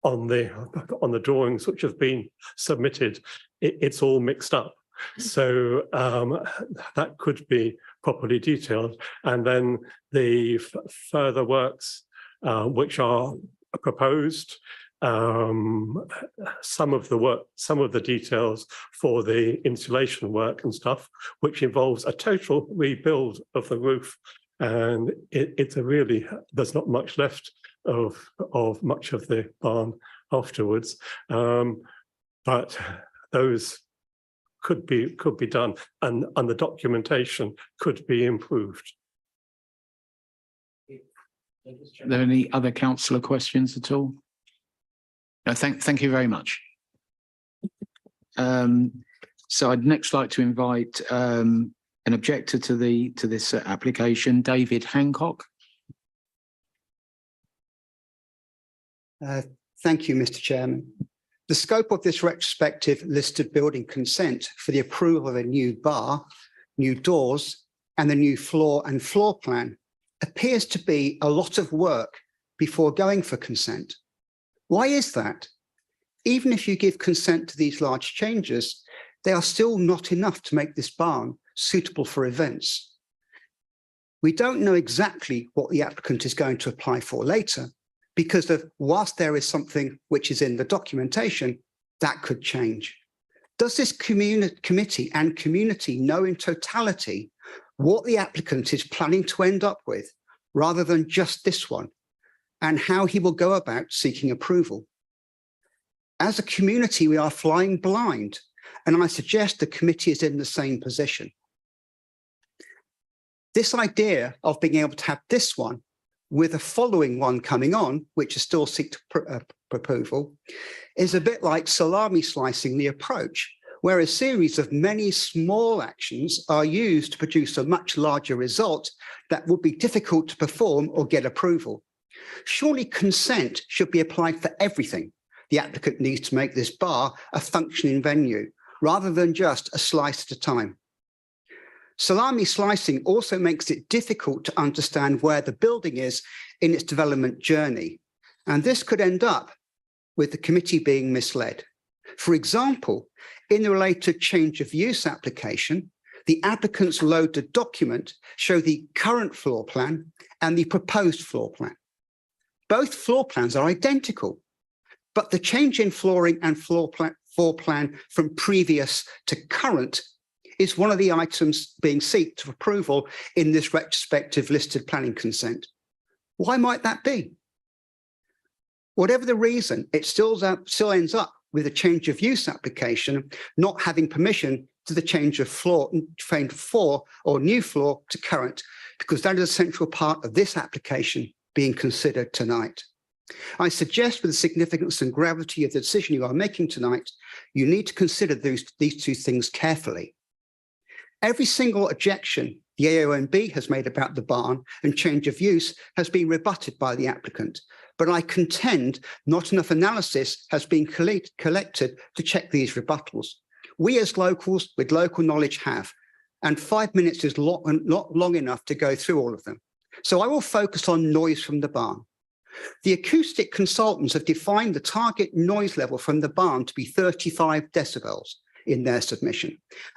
on the drawings which have been submitted. It's all mixed up. So that could be properly detailed. And then the further works which are proposed, some of the details for the insulation work and stuff, which involves a total rebuild of the roof. And it's a really, there's not much left of much of the barn afterwards. But those could be done, and the documentation could be improved. Are there any other councillor questions at all? No, thank you very much. So I'd next like to invite an objector to this application, David Hancock. Thank you, Mr. Chairman. The scope of this retrospective listed building consent for the approval of a new bar, new doors, and the new floor and floor plan appears to be a lot of work before going for consent. Why is that? Even if you give consent to these large changes, they are still not enough to make this barn suitable for events. We don't know exactly what the applicant is going to apply for later, because whilst there is something which is in the documentation, that could change. Does this committee and community know in totality what the applicant is planning to end up with, rather than just this one, and how he will go about seeking approval? As a community, we are flying blind, and I suggest the committee is in the same position. This idea of being able to have this one with a following one coming on, which is still seek approval, is a bit like salami slicing the approach, where a series of many small actions are used to produce a much larger result that would be difficult to perform or get approval. Surely consent should be applied for everything. The applicant needs to make this bar a functioning venue, rather than just a slice at a time. Salami slicing also makes it difficult to understand where the building is in its development journey, and this could end up with the committee being misled. For example, in the related change of use application, the applicant's loaded document show the current floor plan and the proposed floor plan. Both floor plans are identical, but the change in flooring and floor plan from previous to current is one of the items being sought for approval in this retrospective listed planning consent. Why might that be? Whatever the reason, it still ends up with a change of use application not having permission to the change of floor or new floor to current, because that is a central part of this application being considered tonight. I suggest, with the significance and gravity of the decision you are making tonight, you need to consider these two things carefully. Every single objection the AONB has made about the barn and change of use has been rebutted by the applicant, but I contend not enough analysis has been collected to check these rebuttals. We as locals with local knowledge have, and 5 minutes is not long enough to go through all of them. So I will focus on noise from the barn. The acoustic consultants have defined the target noise level from the barn to be 35 decibels in their submission.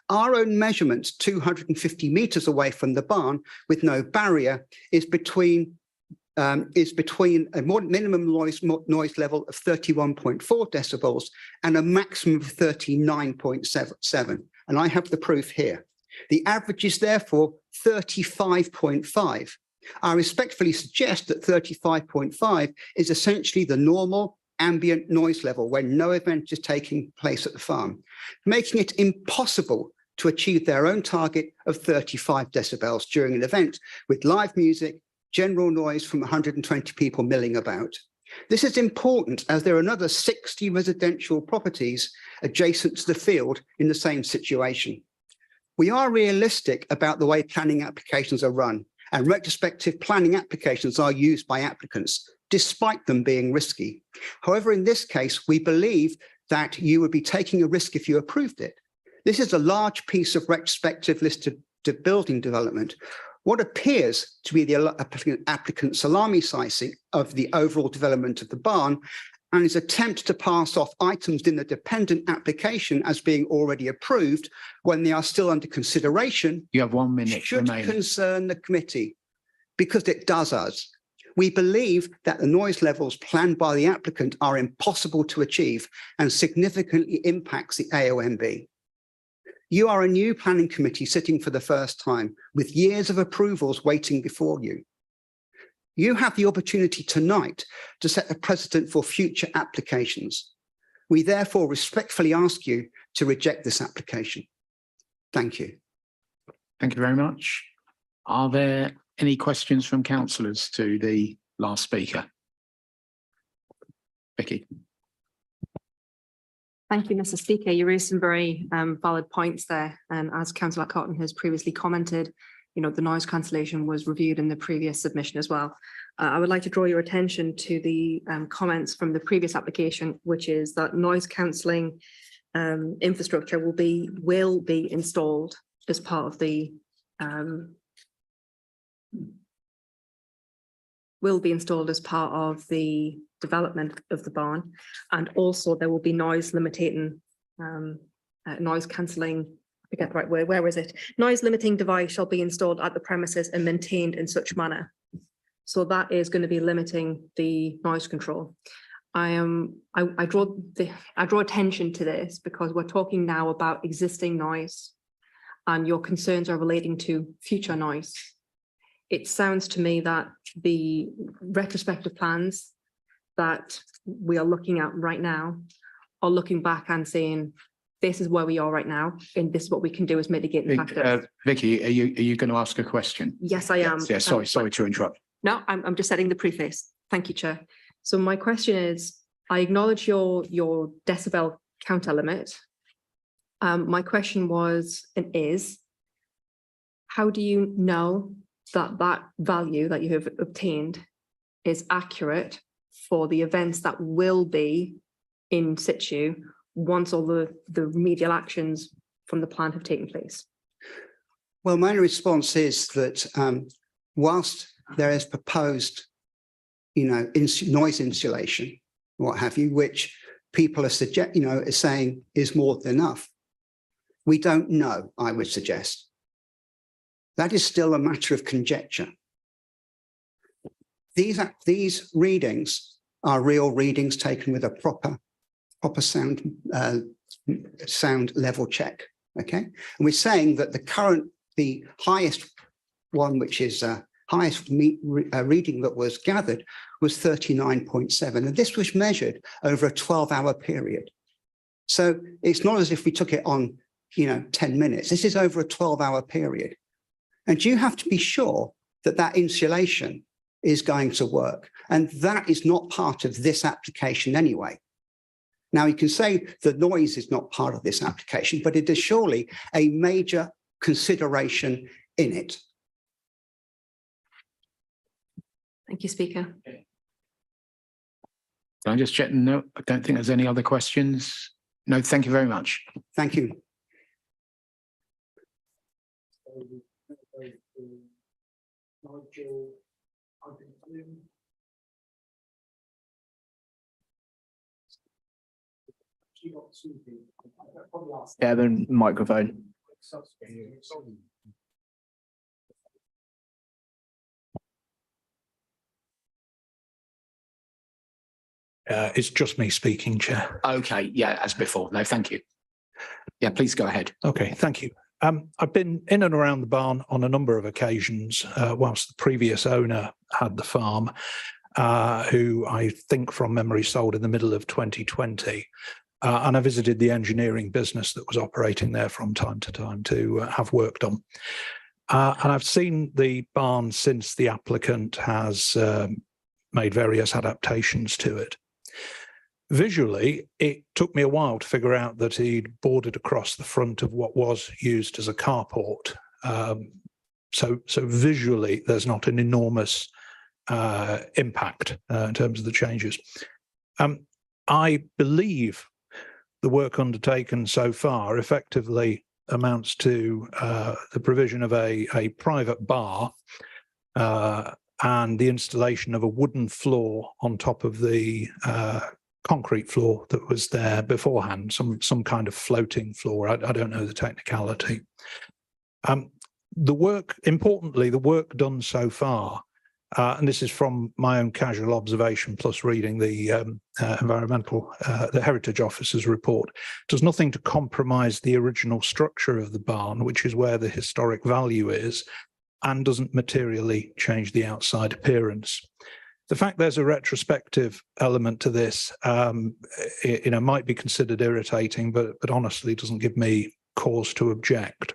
Our own measurements 250 meters away from the barn with no barrier is between a minimum noise level of 31.4 decibels and a maximum of 39.7. And I have the proof here. The average is therefore 35.5. I respectfully suggest that 35.5 is essentially the normal ambient noise level when no event is taking place at the farm, making it impossible to achieve their own target of 35 decibels during an event with live music, general noise from 120 people milling about. This is important as there are another 60 residential properties adjacent to the field in the same situation. We are realistic about the way planning applications are run, and retrospective planning applications are used by applicants, despite them being risky. However, in this case, we believe that you would be taking a risk if you approved it. This is a large piece of retrospective listed building development. What appears to be the applicant salami slicing of the overall development of the barn and his attempt to pass off items in the dependent application as being already approved when they are still under consideration. You have 1 minute should remaining. Concern the committee, because it does us. We believe that the noise levels planned by the applicant are impossible to achieve and significantly impacts the AONB. You are a new planning committee sitting for the first time with years of approvals waiting before you. You have the opportunity tonight to set a precedent for future applications. We therefore respectfully ask you to reject this application. Thank you. Thank you very much. Are there any questions from councillors to the last speaker? Vicky. Thank you, Mr. Speaker. You raised some very valid points there. And as Councillor Cotton has previously commented, the noise cancellation was reviewed in the previous submission as well. I would like to draw your attention to the comments from the previous application, which is that noise cancelling infrastructure will be installed as part of the development of the barn, and also there will be noise limiting, noise cancelling forget the right word, where is it? Noise limiting device shall be installed at the premises and maintained in such manner. So that is going to be limiting the noise control. I draw attention to this because we're talking now about existing noise and your concerns are relating to future noise. It sounds to me that the retrospective plans that we are looking at right now are looking back and saying, this is where we are right now, and this is what we can do is mitigate the factors. Vicky, are you going to ask a question? Yes, I am. Yeah, sorry to interrupt. No, I'm just setting the preface. Thank you, Chair. So my question is, I acknowledge your decibel counter limit. My question was and is, how do you know that that value that you have obtained is accurate for the events that will be in situ once all the remedial actions from the plan have taken place? Well, my response is that whilst there is proposed, noise insulation, what have you, which people are saying is more than enough, we don't know, I would suggest. That is still a matter of conjecture. These readings are real readings taken with a proper sound level check. Okay, and we're saying that the highest one, which is highest reading that was gathered, was 39.7, and this was measured over a 12-hour period. So it's not as if we took it on 10 minutes. This is over a 12-hour period. And you have to be sure that that insulation is going to work. And that is not part of this application anyway. Now, you can say the noise is not part of this application, but it is surely a major consideration in it. Thank you, Speaker. Can I just check? No, I don't think there's any other questions. No, thank you very much. Thank you. Yeah, the microphone. It's just me speaking, Chair. Okay, yeah, as before. No, thank you. Yeah, please go ahead. Okay, thank you. I've been in and around the barn on a number of occasions whilst the previous owner had the farm, who I think from memory sold in the middle of 2020. And I visited the engineering business that was operating there from time to time to have work done. And I've seen the barn since the applicant has made various adaptations to it. Visually, it took me a while to figure out that he'd boarded across the front of what was used as a carport. So visually, there's not an enormous impact in terms of the changes. I believe the work undertaken so far effectively amounts to the provision of a private bar and the installation of a wooden floor on top of the concrete floor that was there beforehand, some kind of floating floor. I don't know the technicality. Importantly, the work done so far, and this is from my own casual observation plus reading the the Heritage Officer's report, does nothing to compromise the original structure of the barn, which is where the historic value is, and doesn't materially change the outside appearance. The fact there's a retrospective element to this, might be considered irritating, but honestly doesn't give me cause to object.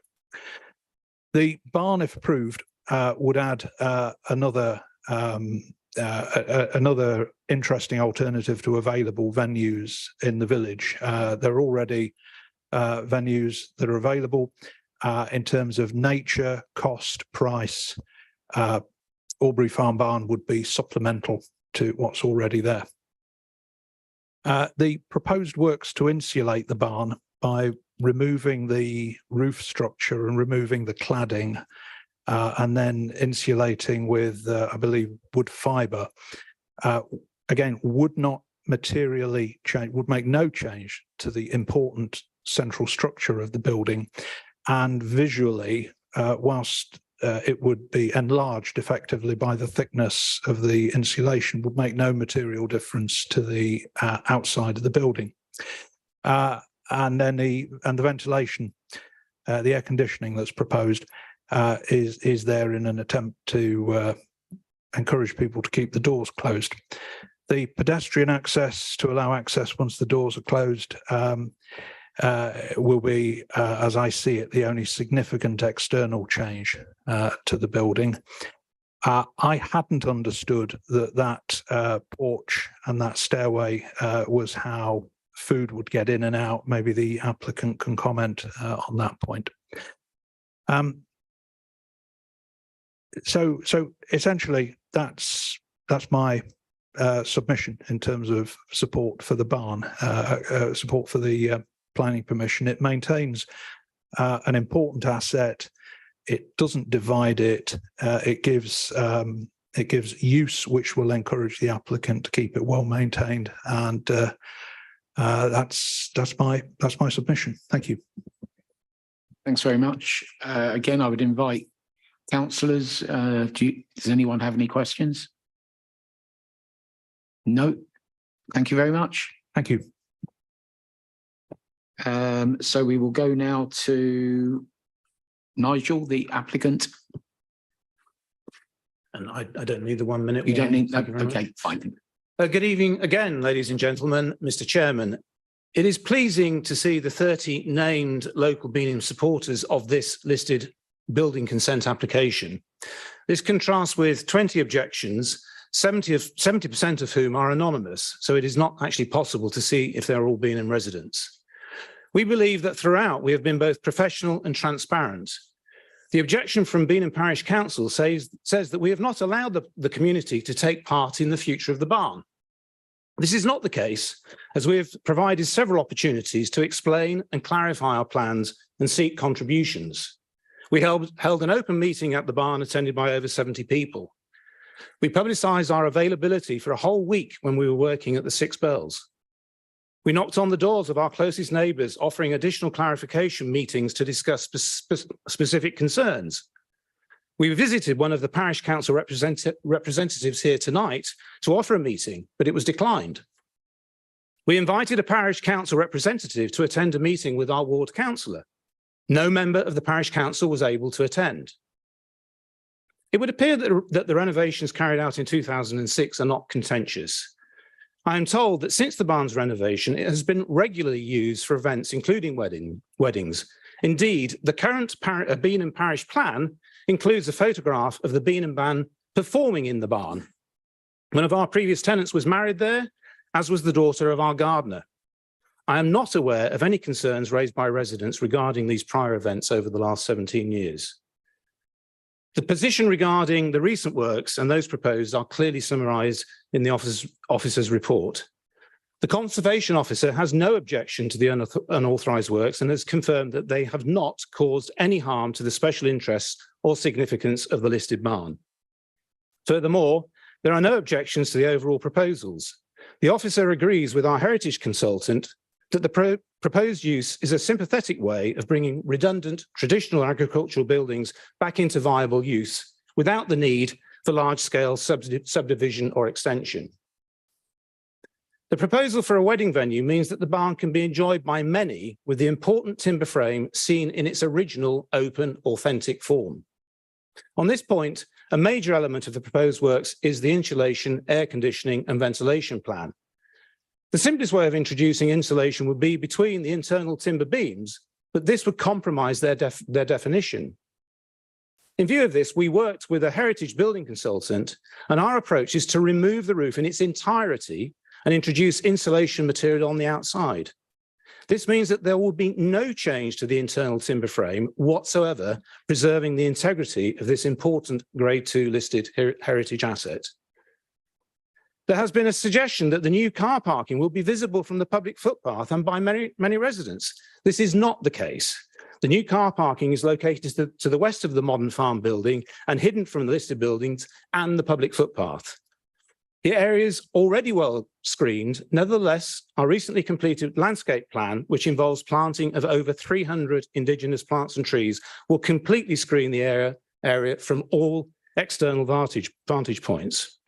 The barn, if approved, would add another interesting alternative to available venues in the village. There are already venues that are available in terms of nature, cost, price. Albury Farm Barn would be supplemental to what's already there. The proposed works to insulate the barn by removing the roof structure and removing the cladding and then insulating with, I believe, wood fibre, again, would not materially change, would make no change to the important central structure of the building. and visually, whilst it would be enlarged effectively by the thickness of the insulation, would make no material difference to the outside of the building. And then the ventilation, the air conditioning that's proposed is there in an attempt to encourage people to keep the doors closed. The pedestrian access, to allow access once the doors are closed, will be, as I see it, the only significant external change to the building. I hadn't understood that porch and that stairway was how food would get in and out. Maybe the applicant can comment on that point. So essentially, that's my submission in terms of support for the barn, support for the planning permission. It maintains an important asset. It doesn't divide it. It gives use which will encourage the applicant to keep it well maintained, and that's my submission. Thank you. Thanks very much. Again, I would invite councillors. Does anyone have any questions? No. Thank you very much. Thank you. So we will go now to Nigel, the applicant. And I don't need the 1 minute. You don't need that. Thank you very Okay, much. fine. Good evening again, ladies and gentlemen, Mr. Chairman. It is pleasing to see the 30 named local Beanham supporters of this listed building consent application. This contrasts with 20 objections, 70% of whom are anonymous, so it is not actually possible to see if they're all Beanham residents. We believe that throughout we have been both professional and transparent. The objection from Beanham Parish Council says that we have not allowed the community to take part in the future of the barn. This is not the case, as we have provided several opportunities to explain and clarify our plans and seek contributions. We held an open meeting at the barn attended by over 70 people. We publicised our availability for a whole week when we were working at the Six Bells. We knocked on the doors of our closest neighbours, offering additional clarification meetings to discuss specific concerns. We visited one of the parish council representatives here tonight to offer a meeting, but it was declined. We invited a parish council representative to attend a meeting with our ward councillor. No member of the parish council was able to attend. It would appear that the renovations carried out in 2006 are not contentious. I am told that since the barn's renovation, it has been regularly used for events, including weddings. Indeed, the current Beanham Parish Plan includes a photograph of the Beanham band performing in the barn. One of our previous tenants was married there, as was the daughter of our gardener. I am not aware of any concerns raised by residents regarding these prior events over the last 17 years. The position regarding the recent works and those proposed are clearly summarised in the officer's report. The Conservation Officer has no objection to the unauthorised works and has confirmed that they have not caused any harm to the special interests or significance of the listed barn. Furthermore, there are no objections to the overall proposals. The officer agrees with our heritage consultant that the proposed use is a sympathetic way of bringing redundant traditional agricultural buildings back into viable use without the need for large-scale subdivision or extension. The proposal for a wedding venue means that the barn can be enjoyed by many with the important timber frame seen in its original open, authentic form. On this point, a major element of the proposed works is the insulation, air conditioning and ventilation plan. The simplest way of introducing insulation would be between the internal timber beams, but this would compromise their definition. In view of this, we worked with a heritage building consultant, and our approach is to remove the roof in its entirety and introduce insulation material on the outside. This means that there will be no change to the internal timber frame whatsoever, preserving the integrity of this important Grade 2 listed heritage asset. There has been a suggestion that the new car parking will be visible from the public footpath and by many residents. This is not the case. The new car parking is located to the west of the modern farm building and hidden from the listed buildings and the public footpath. The area is already well screened. Nevertheless, our recently completed landscape plan, which involves planting of over 300 indigenous plants and trees, will completely screen the area from all external vantage points.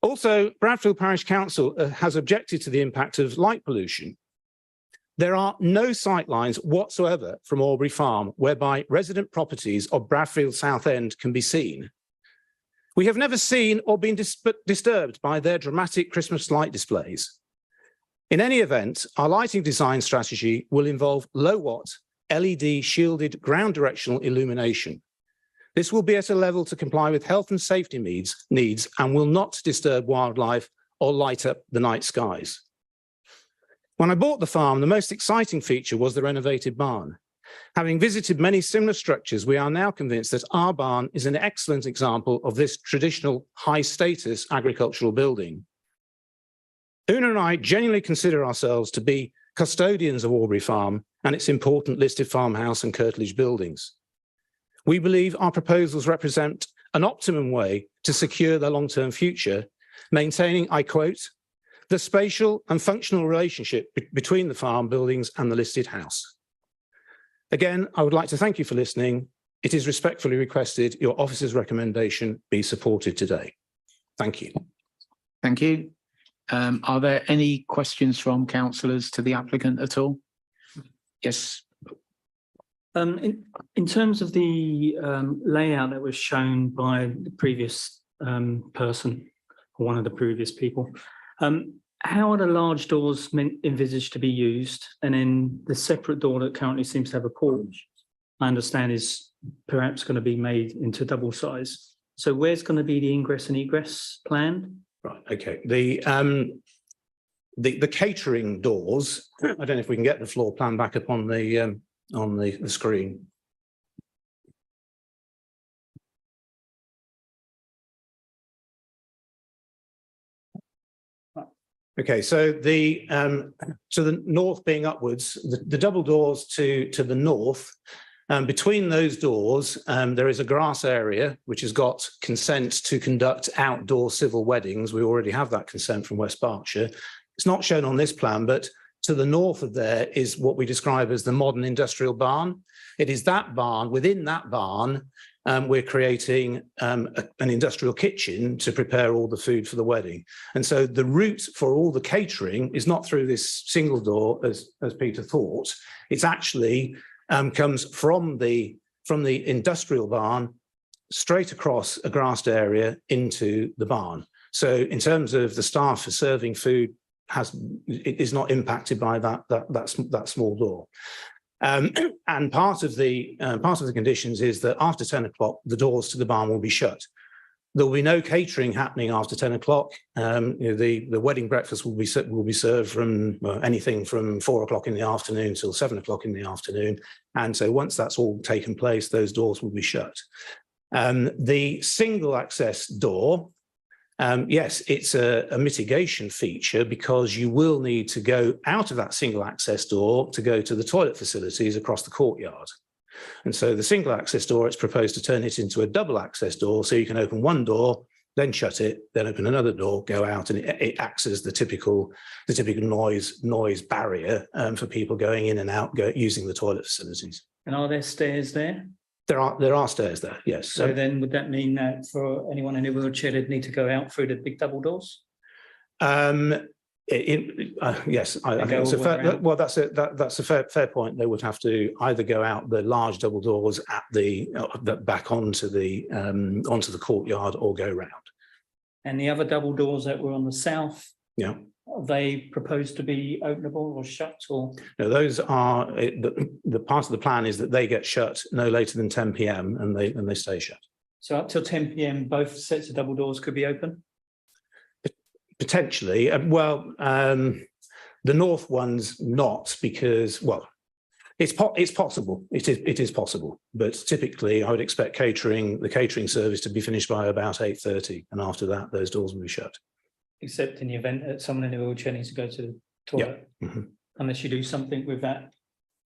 Also, Bradfield Parish Council has objected to the impact of light pollution. There are no sightlines whatsoever from Aubrey Farm whereby resident properties of Bradfield South End can be seen. We have never seen or been disturbed by their dramatic Christmas light displays. In any event, our lighting design strategy will involve low-watt LED shielded ground directional illumination. This will be at a level to comply with health and safety needs and will not disturb wildlife or light up the night skies. When I bought the farm, the most exciting feature was the renovated barn. Having visited many similar structures, we are now convinced that our barn is an excellent example of this traditional high-status agricultural building. Una and I genuinely consider ourselves to be custodians of Aubrey Farm and its important listed farmhouse and curtilage buildings. We believe our proposals represent an optimum way to secure the long-term future, maintaining, I quote, the spatial and functional relationship between the farm buildings and the listed house. Again, I would like to thank you for listening. It is respectfully requested your officer's recommendation be supported today. Thank you. Thank you. Are there any questions from councillors to the applicant at all? Yes. In terms of the layout that was shown by the previous person, or one of the previous people, how are the large doors envisaged to be used? And then the separate door that currently seems to have a porch, I understand is perhaps going to be made into double size. So where's going to be the ingress and egress planned? Right, okay. The catering doors, I don't know if we can get the floor plan back up on the screen. Okay, so the north being upwards, the double doors to the north, between those doors, there is a grass area which has got consent to conduct outdoor civil weddings. We already have that consent from West Berkshire. It's not shown on this plan, but to the north of there is what we describe as the modern industrial barn. It is that barn, within that barn, we're creating an industrial kitchen to prepare all the food for the wedding. And so the route for all the catering is not through this single door, as Peter thought. It's actually comes from the industrial barn straight across a grassed area into the barn. So in terms of the staff for serving food, it is not impacted by that small door. And part of the conditions is that after 10 o'clock, the doors to the barn will be shut. There will be no catering happening after 10 o'clock. The wedding breakfast will be served from anything from 4 o'clock in the afternoon till 7 o'clock in the afternoon. And so once that's all taken place, those doors will be shut. The single access door, yes, it's a mitigation feature because you will need to go out of that single access door to go to the toilet facilities across the courtyard. And so the single access door, it's proposed to turn it into a double access door so you can open one door, then shut it, then open another door, go out, and it acts as the typical noise barrier for people going in and out, using the toilet facilities. And are there stairs there? There are stairs there, yes. So then would that mean that for anyone in a wheelchair, they'd need to go out through the big double doors? Yes, I think so. Well, that's a fair point. They would have to either go out the large double doors at the back onto the courtyard or go round. And the other double doors that were on the south, yeah, are they proposed to be openable or shut, or? No, those are the part of the plan is that they get shut no later than 10 p.m. and they stay shut. So up till 10 p.m. both sets of double doors could be open? Potentially. The north one's not, because, well, it's possible. It is possible, but typically I would expect the catering service to be finished by about 8:30, and after that those doors will be shut. Except in the event that someone in a wheelchair needs to go to the toilet, Yeah. Mm-hmm. Unless you do something with that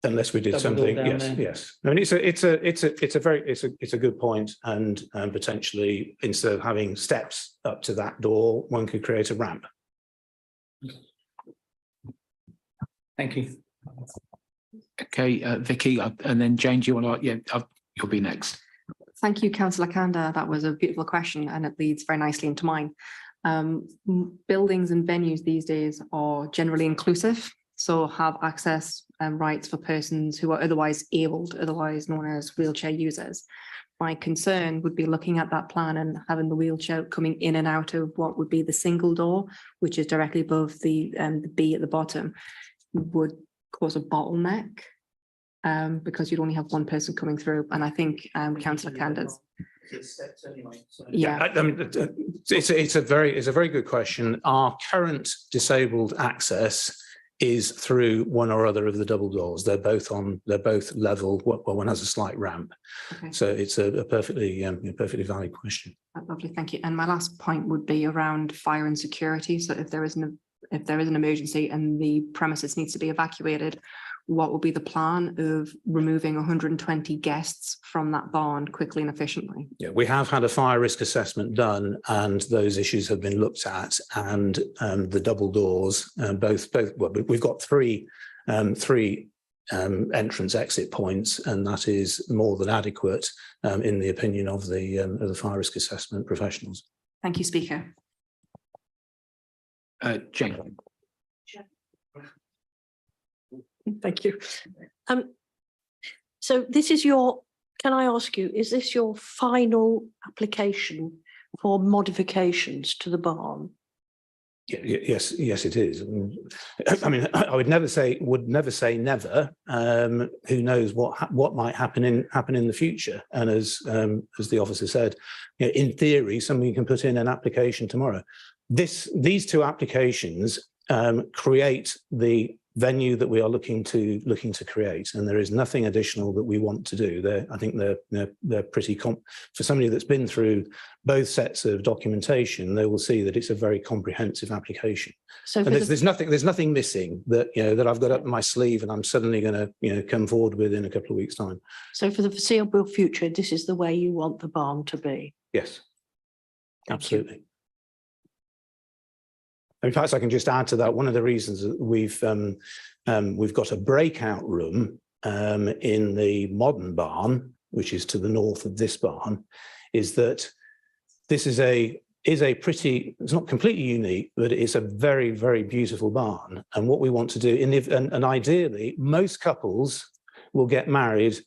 Unless we did Double door something, down yes, there. yes. I mean, it's a good point, and potentially instead of having steps up to that door, one could create a ramp. Thank you. Okay, Vicky, and then Jane, do you want to, you'll be next. Thank you, Councillor Kanda. That was a beautiful question and it leads very nicely into mine. Buildings and venues these days are generally inclusive, so have access and rights for persons who are otherwise abled, otherwise known as wheelchair users. My concern would be looking at that plan and having the wheelchair coming in and out of what would be the single door, which is directly above the B at the bottom, would cause a bottleneck. Because you'd only have one person coming through, and I think Councillor Candace. I mean, it's a very good question. Our current disabled access is through one or other of the double doors. They're both level. Well, one has a slight ramp, Okay. so it's a perfectly valid question. Lovely, thank you. And my last point would be around fire and security. So if there is an emergency and the premises needs to be evacuated, what will be the plan of removing 120 guests from that barn quickly and efficiently? Yeah, we have had a fire risk assessment done, and those issues have been looked at. And the double doors, both. Well, we've got three entrance exit points, and that is more than adequate in the opinion of the fire risk assessment professionals. Thank you, Speaker. Jane. Thank you. So this is can I ask you, is this your final application for modifications to the barn? Yes, it is. I mean, I would never say never. Who knows what might happen in the future? And as the officer said, in theory, somebody can put in an application tomorrow. These two applications create the venue that we are looking to create, and there is nothing additional that we want to do. I think they're pretty for somebody that's been through both sets of documentation, they will see that it's a very comprehensive application. So and there's nothing missing that that I've got up my sleeve and I'm suddenly going to come forward with in a couple of weeks' time. So for the foreseeable future, this is the way you want the barn to be? Yes, absolutely. In fact, I can just add to that. One of the reasons that we've got a breakout room in the modern barn, which is to the north of this barn, is that this is pretty. It's not completely unique, but it's a very, very beautiful barn. And what we want to do, and ideally, most couples will get married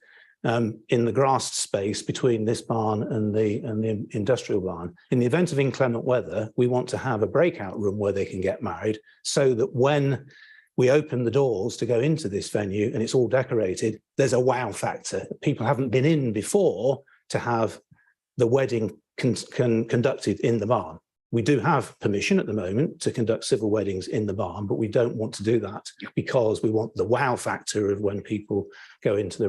in the grassed space between this barn and the industrial barn. In the event of inclement weather, we want to have a breakout room where they can get married, so that when we open the doors to go into this venue and it's all decorated, there's a wow factor. People haven't been in before to have the wedding conducted in the barn. We do have permission at the moment to conduct civil weddings in the barn, but we don't want to do that because we want the wow factor of when people go into the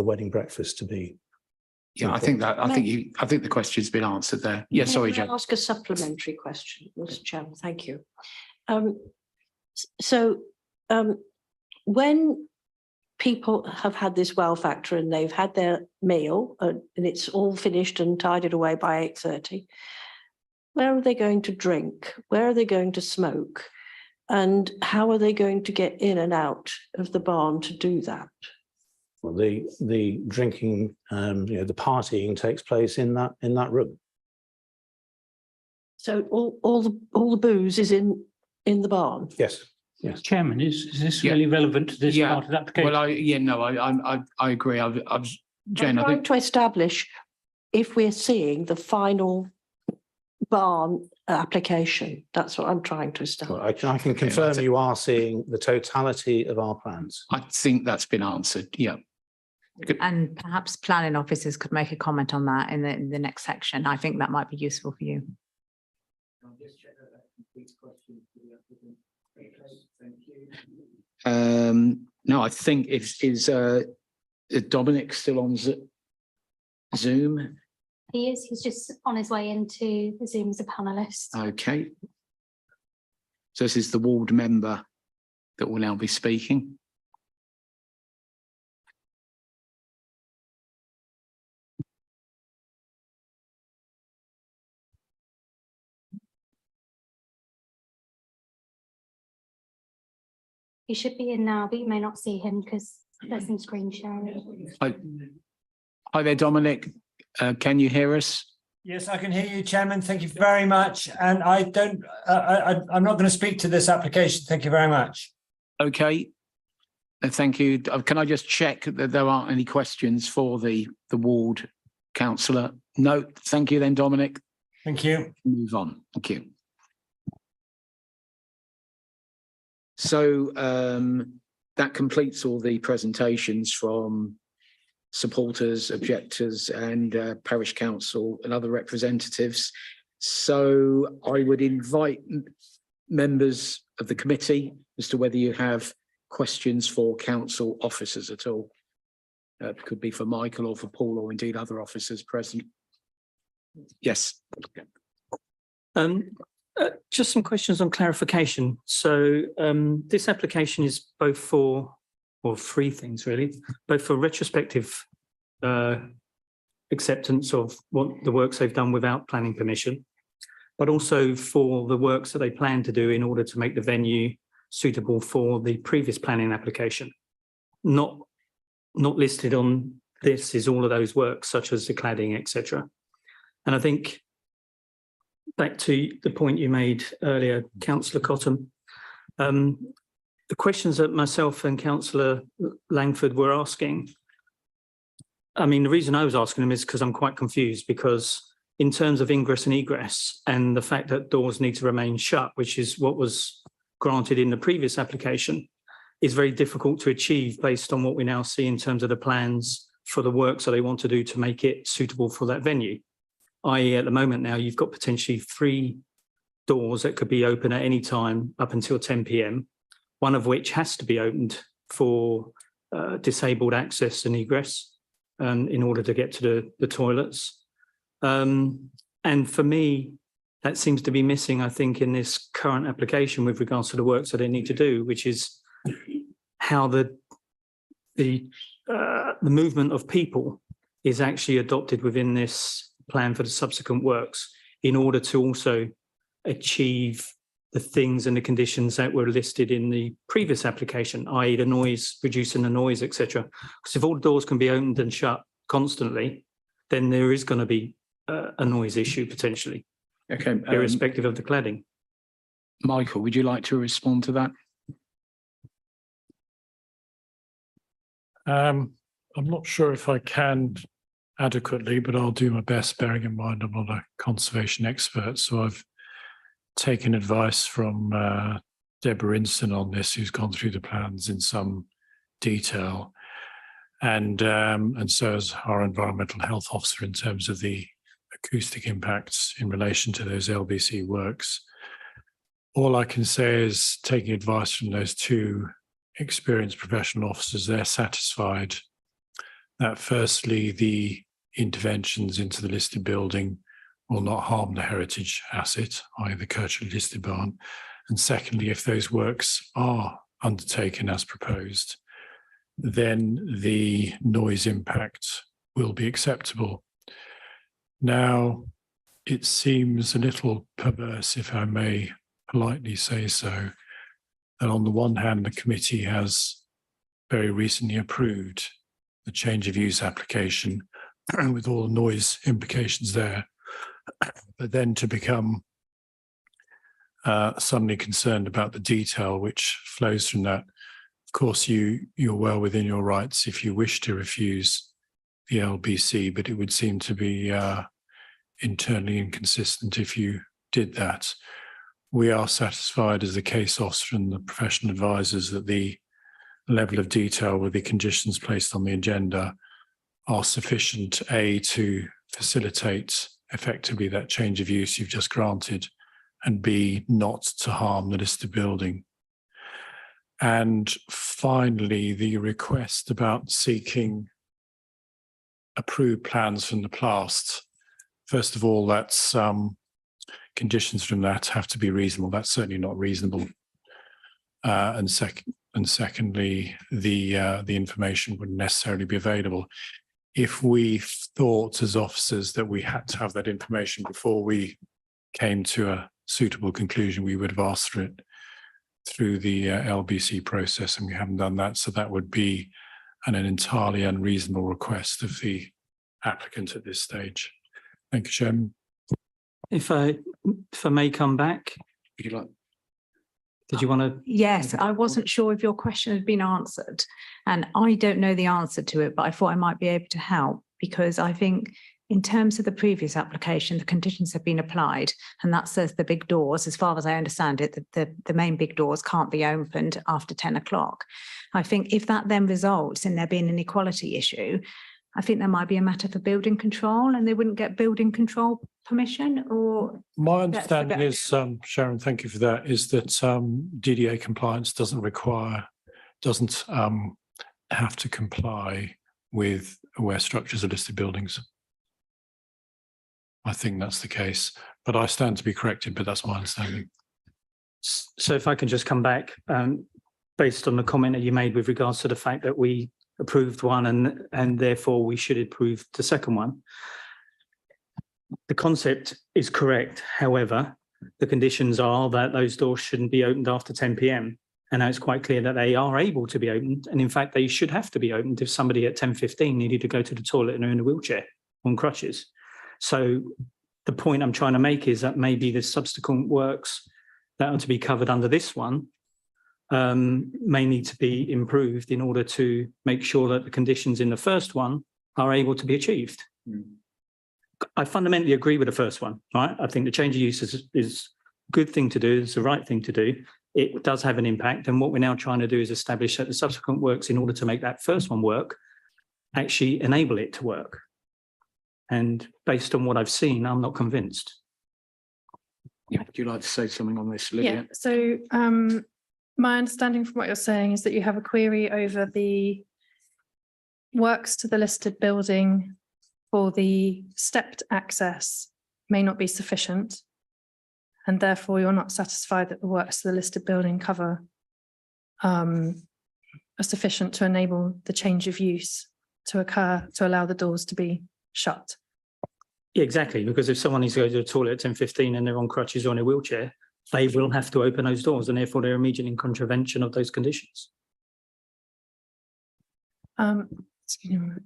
wedding breakfast to be. Yeah, I think the question's been answered there. Yeah, sorry, Jane. Can I ask a supplementary question, Mr. Chairman? Thank you. When people have had this wow factor and they've had their meal and it's all finished and tidied away by 8:30, where are they going to drink? Where are they going to smoke? And how are they going to get in and out of the barn to do that? Well, the drinking, the partying takes place in that room. So all the booze is in the barn? Yes. Yes. Chairman, is this really relevant to this part of the application? Well, I agree. Jane, I'm trying to establish if we're seeing the final barn application. That's what I'm trying to establish. Well, I can confirm you are seeing the totality of our plans. I think that's been answered. Yeah. Good. And perhaps planning officers could make a comment on that in the next section. I think that might be useful for you. No, I think is Dominic still on Zoom? He is. He's just on his way into the Zoom as a panelist. Okay. So this is the ward member that will now be speaking. He should be in now, but you may not see him because there's some screen sharing. Hi there, Dominic. Can you hear us? Yes, I can hear you, Chairman. Thank you very much. And I'm not going to speak to this application. Thank you very much. Okay. Thank you. Can I just check that there aren't any questions for the ward councillor? No. Thank you then, Dominic. Thank you. Move on. Thank you. So that completes all the presentations from supporters, objectors and parish council and other representatives. So I would invite members of the committee as to whether you have questions for council officers at all. It could be for Michael or for Paul or indeed other officers present. Yes. Just some questions on clarification. So this application is both for, or three things really, both for retrospective acceptance of what the works they've done without planning permission, but also for the works that they plan to do in order to make the venue suitable for the previous planning application. Not listed on this is all of those works, such as the cladding, etc. And I think back to the point you made earlier, Councillor Cottam, the questions that myself and Councillor Langford were asking, I mean, the reason I was asking them is because I'm quite confused, because in terms of ingress and egress and the fact that doors need to remain shut, which is what was granted in the previous application, is very difficult to achieve based on what we now see in terms of the plans for the works that they want to do to make it suitable for that venue. I.e. at the moment now, you've got potentially 3 doors that could be open at any time up until 10 p.m, one of which has to be opened for disabled access and egress in order to get to the toilets. And for me, that seems to be missing, I think, in this current application with regards to the works that they need to do, which is how the movement of people is actually adopted within this plan for the subsequent works in order to also achieve the things and the conditions that were listed in the previous application, i.e. the noise, reducing the noise, etc. Because if all the doors can be opened and shut constantly, then there is going to be a noise issue potentially, okay, irrespective of the cladding. Michael, would you like to respond to that? I'm not sure if I can adequately, but I'll do my best, bearing in mind I'm not a conservation expert. So I've taken advice from Deborah Inston on this, who's gone through the plans in some detail, and so has our environmental health officer in terms of the acoustic impacts in relation to those LBC works. All I can say is, taking advice from those 2 experienced professional officers, they're satisfied that firstly, the interventions into the listed building will not harm the heritage asset, i.e. the Kirchley listed barn. And secondly, if those works are undertaken as proposed, then the noise impact will be acceptable. Now, it seems a little perverse, if I may politely say so, that on the one hand, the committee has very recently approved the change of use application with all the noise implications there, but then to become suddenly concerned about the detail which flows from that. Of course, you're well within your rights if you wish to refuse the LBC, but it would seem to be internally inconsistent if you did that. We are satisfied as the case officer and the professional advisors that the level of detail with the conditions placed on the agenda are sufficient, A, to facilitate effectively that change of use you've just granted, and B, not to harm the listed building. And finally, the request about seeking approved plans from the past. First of all, that's conditions from that have to be reasonable. That's certainly not reasonable. and secondly, the information wouldn't necessarily be available. If we thought as officers that we had to have that information before we came to a suitable conclusion, we would have asked for it through the LBC process, and we haven't done that. So that would be an entirely unreasonable request of the applicant at this stage. Thank you, Chairman. If I may come back. Would you like? Did you want to? Yes, I wasn't sure if your question had been answered, and I don't know the answer to it, but I thought I might be able to help, because I think in terms of the previous application, the conditions have been applied, and that says the big doors, as far as I understand it, the main big doors can't be opened after 10 o'clock. I think if that then results in there being an equality issue, I think there might be a matter for building control, and they wouldn't get building contron permission, or. My understanding is, Sharon, thank you for that, is that DDA compliance doesn't have to comply with where structures are listed buildings. I think that's the case, but I stand to be corrected, but that's my understanding. So if I can just come back, based on the comment that you made with regards to the fact that we approved one and therefore we should approve the second one. The concept is correct. However, the conditions are that those doors shouldn't be opened after 10 p.m. And now it's quite clear that they are able to be opened. And in fact, they should have to be opened if somebody at 10:15 needed to go to the toilet and are in a wheelchair on crutches. So the point I'm trying to make is that maybe the subsequent works that are to be covered under this one may need to be improved in order to make sure that the conditions in the first one are able to be achieved. I fundamentally agree with the first one, right? I think the change of use is a good thing to do. It's the right thing to do. It does have an impact. And what we're now trying to do is establish that the subsequent works, in order to make that first one work, actually enable it to work. And based on what I've seen, I'm not convinced. Yeah, would you like to say something on this, Lydia? Yeah, so my understanding from what you're saying is that you have a query over the works to the listed building for the stepped access may not be sufficient, and therefore you're not satisfied that the works to the listed building cover are sufficient to enable the change of use to occur, to allow the doors to be shut. Yeah, exactly, because if someone needs to go to the toilet at 10:15 and they're on crutches or in a wheelchair, they will have to open those doors, and therefore they're immediately in contravention of those conditions. Excuse me a moment.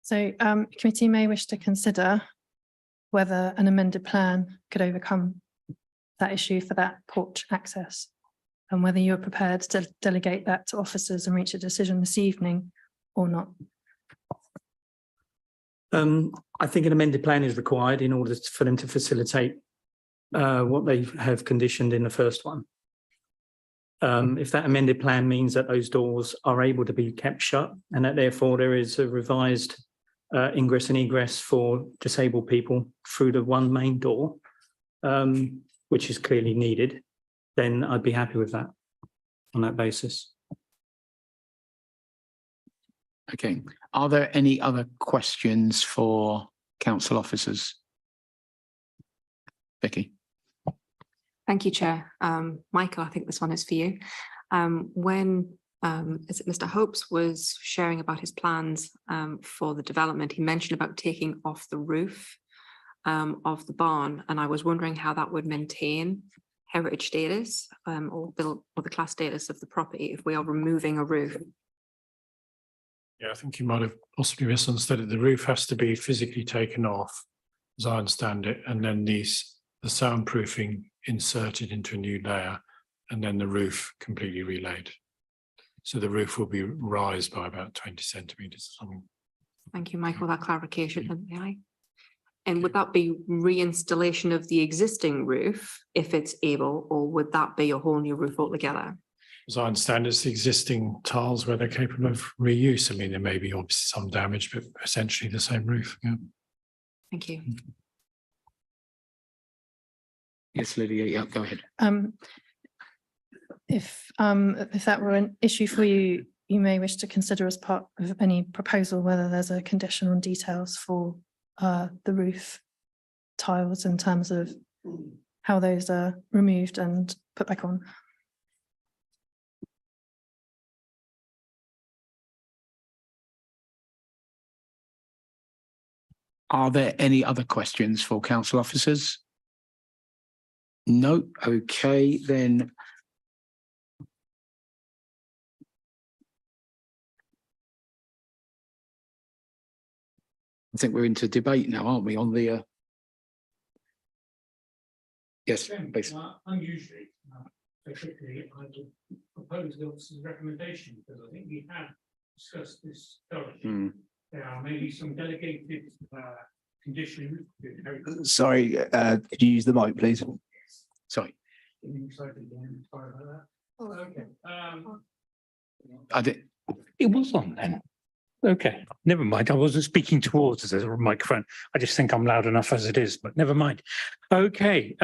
So committee may wish to consider whether an amended plan could overcome that issue for that porch access, and whether you're prepared to delegate that to officers and reach a decision this evening or not. I think an amended plan is required in order for them to facilitate what they have conditioned in the first one. If that amended plan means that those doors are able to be kept shut and that therefore there is a revised ingress and egress for disabled people through the one main door, which is clearly needed, then I'd be happy with that on that basis. Okay. Are there any other questions for council officers? Vicky. Thank you, Chair. Michael, I think this one is for you. When is it Mr. Hopes was sharing about his plans for the development, he mentioned about taking off the roof of the barn, and I was wondering how that would maintain heritage status or the class status of the property if we are removing a roof. Yeah, I think you might have possibly misunderstood it. The roof has to be physically taken off, as I understand it, and then the soundproofing inserted into a new layer, and then the roof completely relaid. So the roof will be raised by about 20 centimetres or something. Thank you, Michael, that clarification. And would that be reinstallation of the existing roof if it's able, or would that be a whole new roof altogether? As I understand, it's the existing tiles where they're capable of reuse. I mean, there may be obviously some damage, but essentially the same roof. Yeah. Thank you. Yes, Lydia, yeah, go ahead. if that were an issue for you, you may wish to consider as part of any proposal whether there's a condition on details for the roof tiles in terms of how those are removed and put back on. Are there any other questions for council officers? No. Okay, then. I think we're into debate now, aren't we, on the yes, basically. Unusually, particularly, I would propose the officer's recommendation, because I think we have discussed this thoroughly. There are maybe some delegated conditions. Sorry, could you use the mic, please? Sorry. Okay. I did. It was on then. Okay, never mind. I wasn't speaking towards the microphone. I just think I'm loud enough as it is, but never mind. Okay,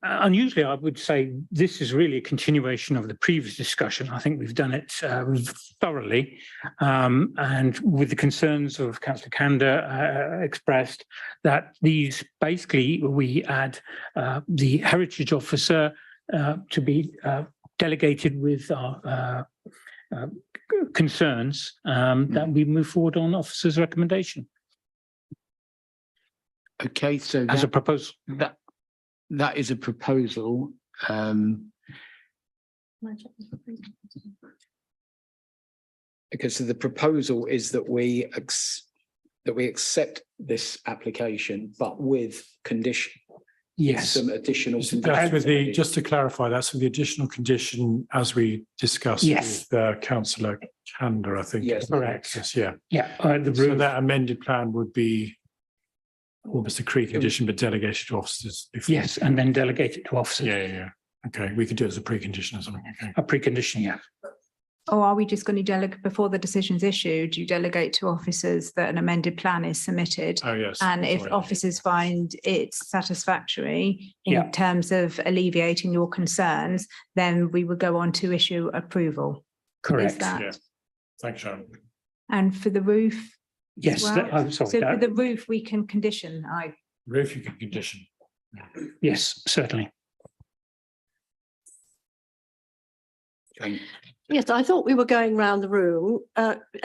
unusually I would say this is really a continuation of the previous discussion. I think we've done it thoroughly, and with the concerns of Councillor Kander expressed, that these basically we add the heritage officer to be delegated with our concerns, that we move forward on officer's recommendation. Okay, so as a proposal. That is a proposal. Okay, so the proposal is that we accept this application, but with condition. Yes. Some additional. That's with the, just to clarify, that's with the additional condition as we discussed Yes. with Councillor Kander, I think. Yes, correct. Yes, yeah. Yeah. The So roof. that amended plan would be almost a pre-condition, but delegated to officers. before. Yes, and then delegate it to officers. Yeah. Okay, we could do it as a precondition or something. Okay. A precondition, yeah. Or are we just going to delegate, before the decision's issued, you delegate to officers that an amended plan is submitted? Oh, yes. And if Sorry. officers find it's satisfactory in Yeah. terms of alleviating your concerns, then we would go on to issue approval. Correct. Is that- Yeah. Thanks, Sharon. And for the roof? as Yes, well? I'm sorry. So for the roof, we can condition, Roof you can condition. Yes, certainly. Yes, I thought we were going round the room,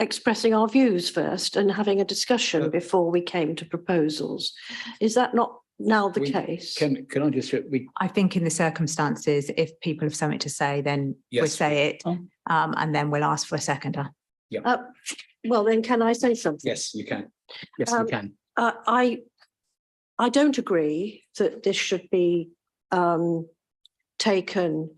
expressing our views first and having a discussion before we came to proposals. Is that not now the case? Can I just, I think in the circumstances, if people have something to say, then we'll Yes. say it, and then we'll ask for a seconder. Well, then can I say something? yes, you can. Yes, you can. I don't agree that this should be taken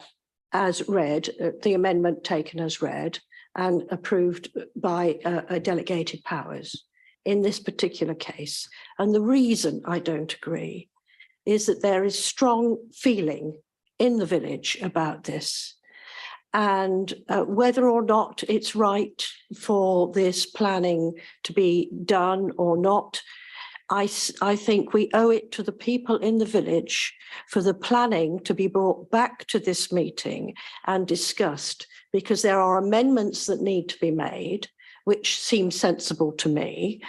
as read, the amendment taken as read and approved by a delegated powers in this particular case. And the reason I don't agree is that there is strong feeling in the village about this. And whether or not it's right for this planning to be done or not, I think we owe it to the people in the village for the planning to be brought back to this meeting and discussed, because there are amendments that need to be made, which seem sensible to me.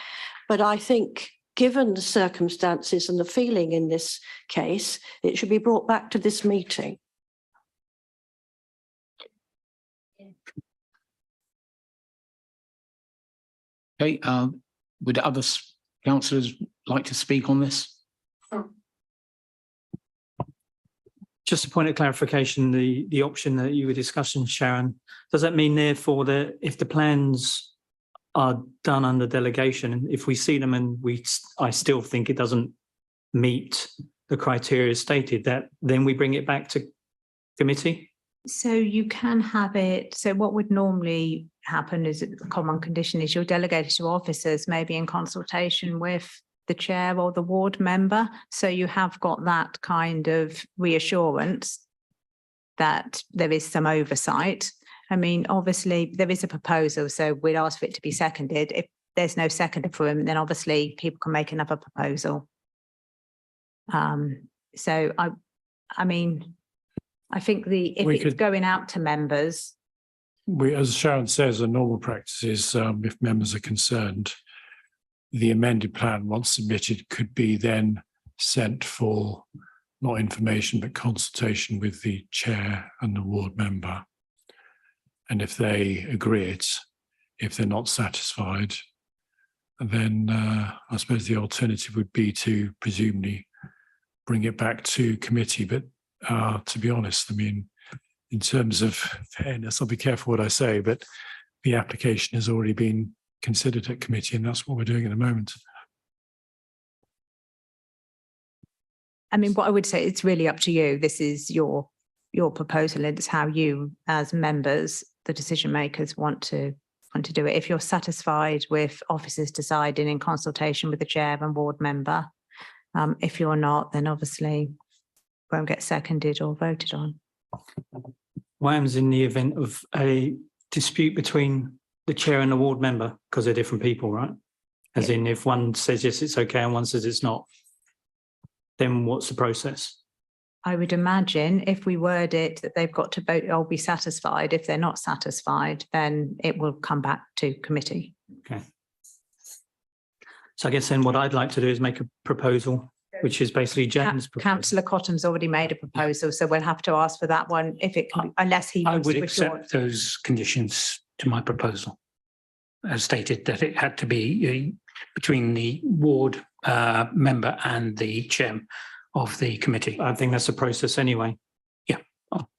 But I think given the circumstances and the feeling in this case, it should be brought back to this meeting. Okay, would other councillors like to speak on this? Just a point of clarification, the option that you were discussing, Sharon, does that mean therefore that if the plans are done under delegation, if we see them and I still think it doesn't meet the criteria stated, that then we bring it back to committee? So you can have it, so what would normally happen is a common condition is you're delegated to officers, maybe in consultation with the chair or the ward member. So you have got that kind of reassurance that there is some oversight. I mean, obviously there is a proposal, so we'd ask for it to be seconded. If there's no seconder for him, then obviously people can make another proposal. So I mean, I think if We it's could- going out to members, As Sharon says, a normal practice is if members are concerned, the amended plan, once submitted, could be then sent for not information but consultation with the chair and the ward member. And if they agree it, if they're not satisfied, then I suppose the alternative would be to presumably bring it back to committee. But to be honest, I mean, in terms of fairness, I'll be careful what I say, but the application has already been considered at committee, and that's what we're doing at the moment. I mean, what I would say, it's really up to you. This is your proposal, and it's how you, as members, the decision makers, want to do it. If you're satisfied with officers deciding in consultation with the chair and ward member, if you're not, then obviously won't get seconded or voted on. What happens in the event of a dispute between the chair and the ward member, because they're different people, right? As in, if one says yes, it's okay, and one says it's not, then what's the process? I would imagine if we word it that they've got to vote or be satisfied. If they're not satisfied, then it will come back to committee. Okay. So I guess then what I'd like to do is make a proposal, which is basically Jane's proposal. Councillor Cottam's already made a proposal, so we'll have to ask for that one if it can, unless he I wants would to withdraw. accept those conditions to my proposal. As stated, that it had to be between the ward member and the chair of the committee. I think that's a process anyway. Yeah,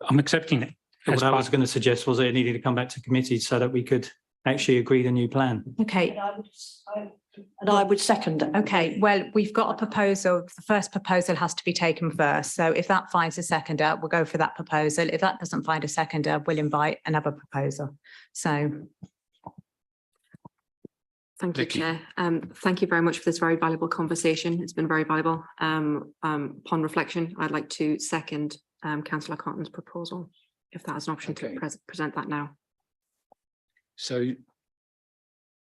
I'm accepting it. What I was going to suggest was that it needed to come back to committee so that we could actually agree the new plan. Okay. And I would second it. Okay, well, we've got a proposal. The first proposal has to be taken first. So if that finds a seconder, we'll go for that proposal. If that doesn't find a seconder, we'll invite another proposal. So. Thank you, Chair. Thank you very much for this very valuable conversation. It's been very valuable. Upon reflection, I'd like to second Councillor Cotton's proposal, if that is an option to present that now. So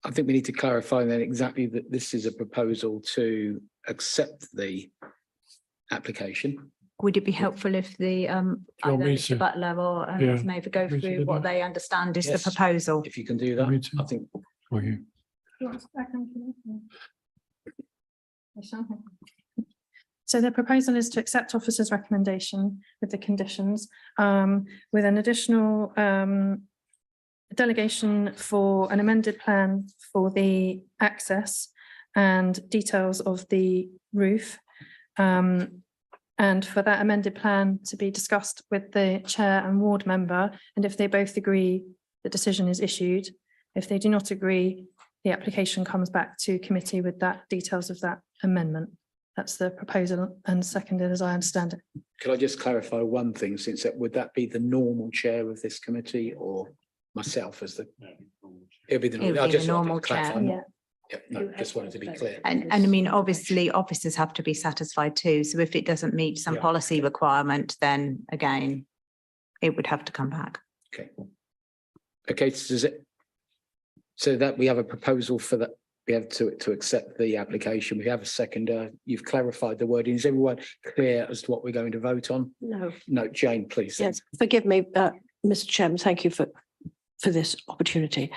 I think we need to clarify then exactly that this is a proposal to accept the application. Would it be helpful if the either Mr. Butler or maybe go through what they understand is the proposal? If you can do that, I think. For you. So the proposal is to accept officer's recommendation with the conditions, with an additional delegation for an amended plan for the access and details of the roof. And for that amended plan to be discussed with the chair and ward member, and if they both agree, the decision is issued. If they do not agree, the application comes back to committee with that details of that amendment. That's the proposal and seconded as I understand it. Could I just clarify one thing, since that would that be the normal chair of this committee or myself as the? It'll be the normal chair. Yeah. Yeah, no, just wanted to be clear. And I mean, obviously, officers have to be satisfied too. So if it doesn't meet some policy requirement, then again, it would have to come back. Okay. Okay, so does it? So that we have a proposal for that, we have to accept the application. We have a seconder. You've clarified the wording. Is everyone clear as to what we're going to vote on? No. No, Jane, please. Yes, forgive me, Mr. Chairman, thank you for this opportunity.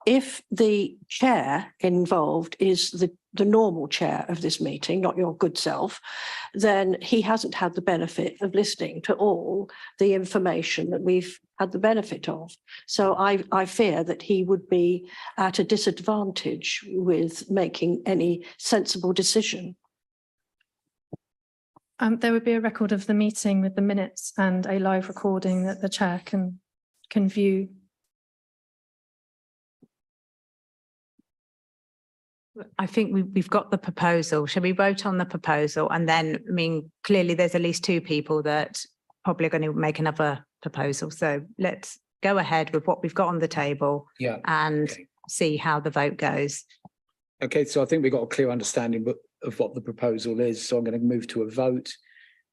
If the chair involved is the normal chair of this meeting, not your good self, then he hasn't had the benefit of listening to all the information that we've had the benefit of. So I fear that he would be at a disadvantage with making any sensible decision. There would be a record of the meeting with the minutes and a live recording that the chair can view. I think we've got the proposal. Shall we vote on the proposal? And then, I mean, clearly there's at least two people that probably are going to make another proposal. So let's go ahead with what we've got on the table and see how the vote goes. Okay, so I think we've got a clear understanding of what the proposal is. So I'm going to move to a vote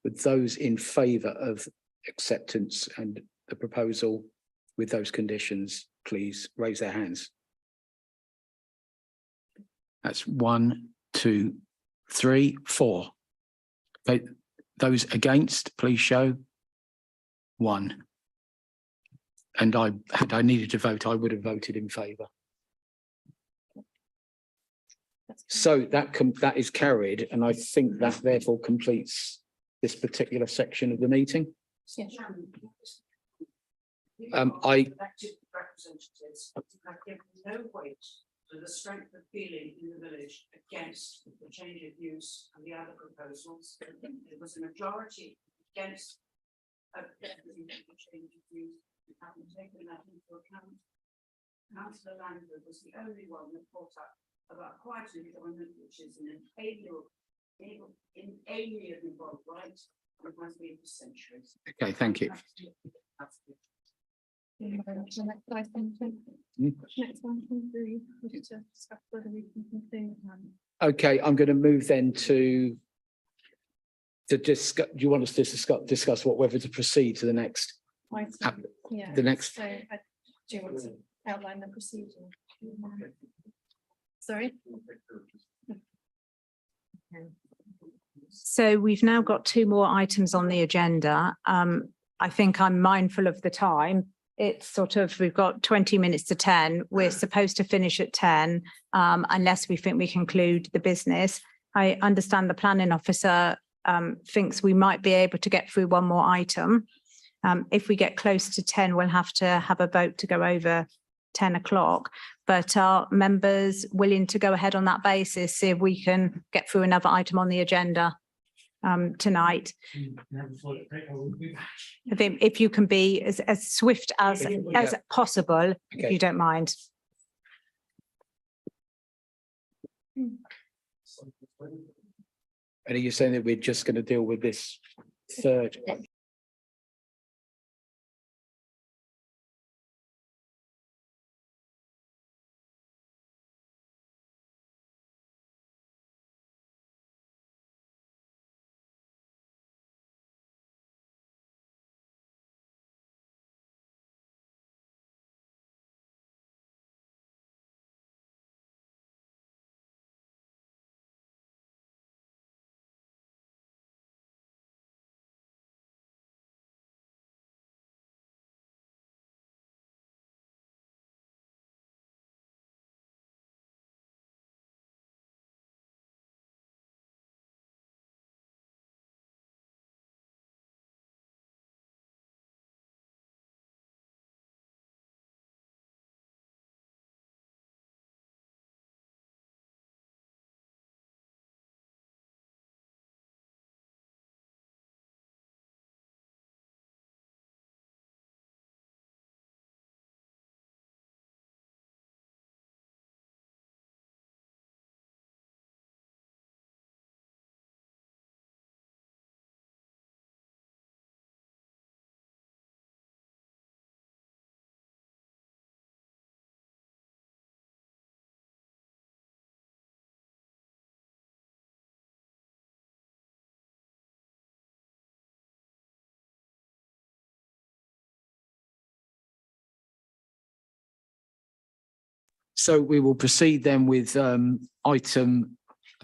with those in favour of acceptance and the proposal with those conditions. Please raise their hands. That's 1, 2, 3, 4. Those against, please show. 1. And had I needed to vote, I would have voted in favour. So that is carried, and I think that therefore completes this particular section of the meeting. Elected representatives have given no weight to the strength of feeling in the village against the change of use and the other proposals. There was a majority against the change of use. We haven't taken that into account. Councillor Langford was the only one that brought up about quiet enjoyment, which is an inalienable right and has been for centuries. Okay, thank you. Next one, we need to discuss whether we can conclude. Okay, I'm going to move then to discuss. Do you want us to discuss whether to proceed to the next? Yeah. The next. So, do you want to outline the procedure? Sorry. So we've now got 2 more items on the agenda. I think I'm mindful of the time. It's sort of, we've got 20 minutes to 10. We're supposed to finish at 10 unless we think we conclude the business. I understand the planning officer thinks we might be able to get through 1 more item. If we get close to 10, we'll have to have a vote to go over 10 o'clock. But are members willing to go ahead on that basis, see if we can get through another item on the agenda tonight? I think if you can be as swift as possible, if you don't mind. And are you saying that we're just going to deal with this third? So we will proceed then with item, I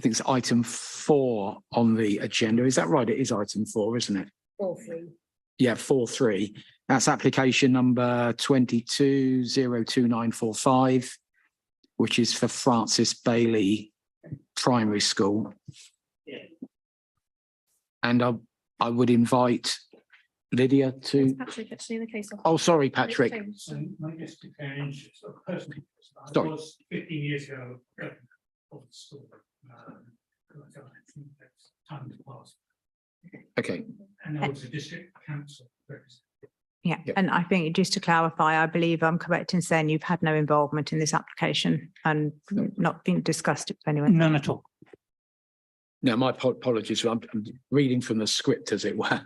think it's item 4 on the agenda. Is that right? It is item 4, isn't it? 4.3. Yeah, 4.3. That's application number 22-02945, which is for Francis Bailey Primary School. And I would invite Lydia to. Patrick, actually, the case. Oh, sorry, Patrick. I Sorry. was 15 years ago of the school. Time to pass. Okay. And there was a district council representative. Yeah, and I think just to clarify, I believe I'm correct in saying you've had no involvement in this application and not been discussed with anyone. None at all. No, my apologies. I'm reading from the script, as it were.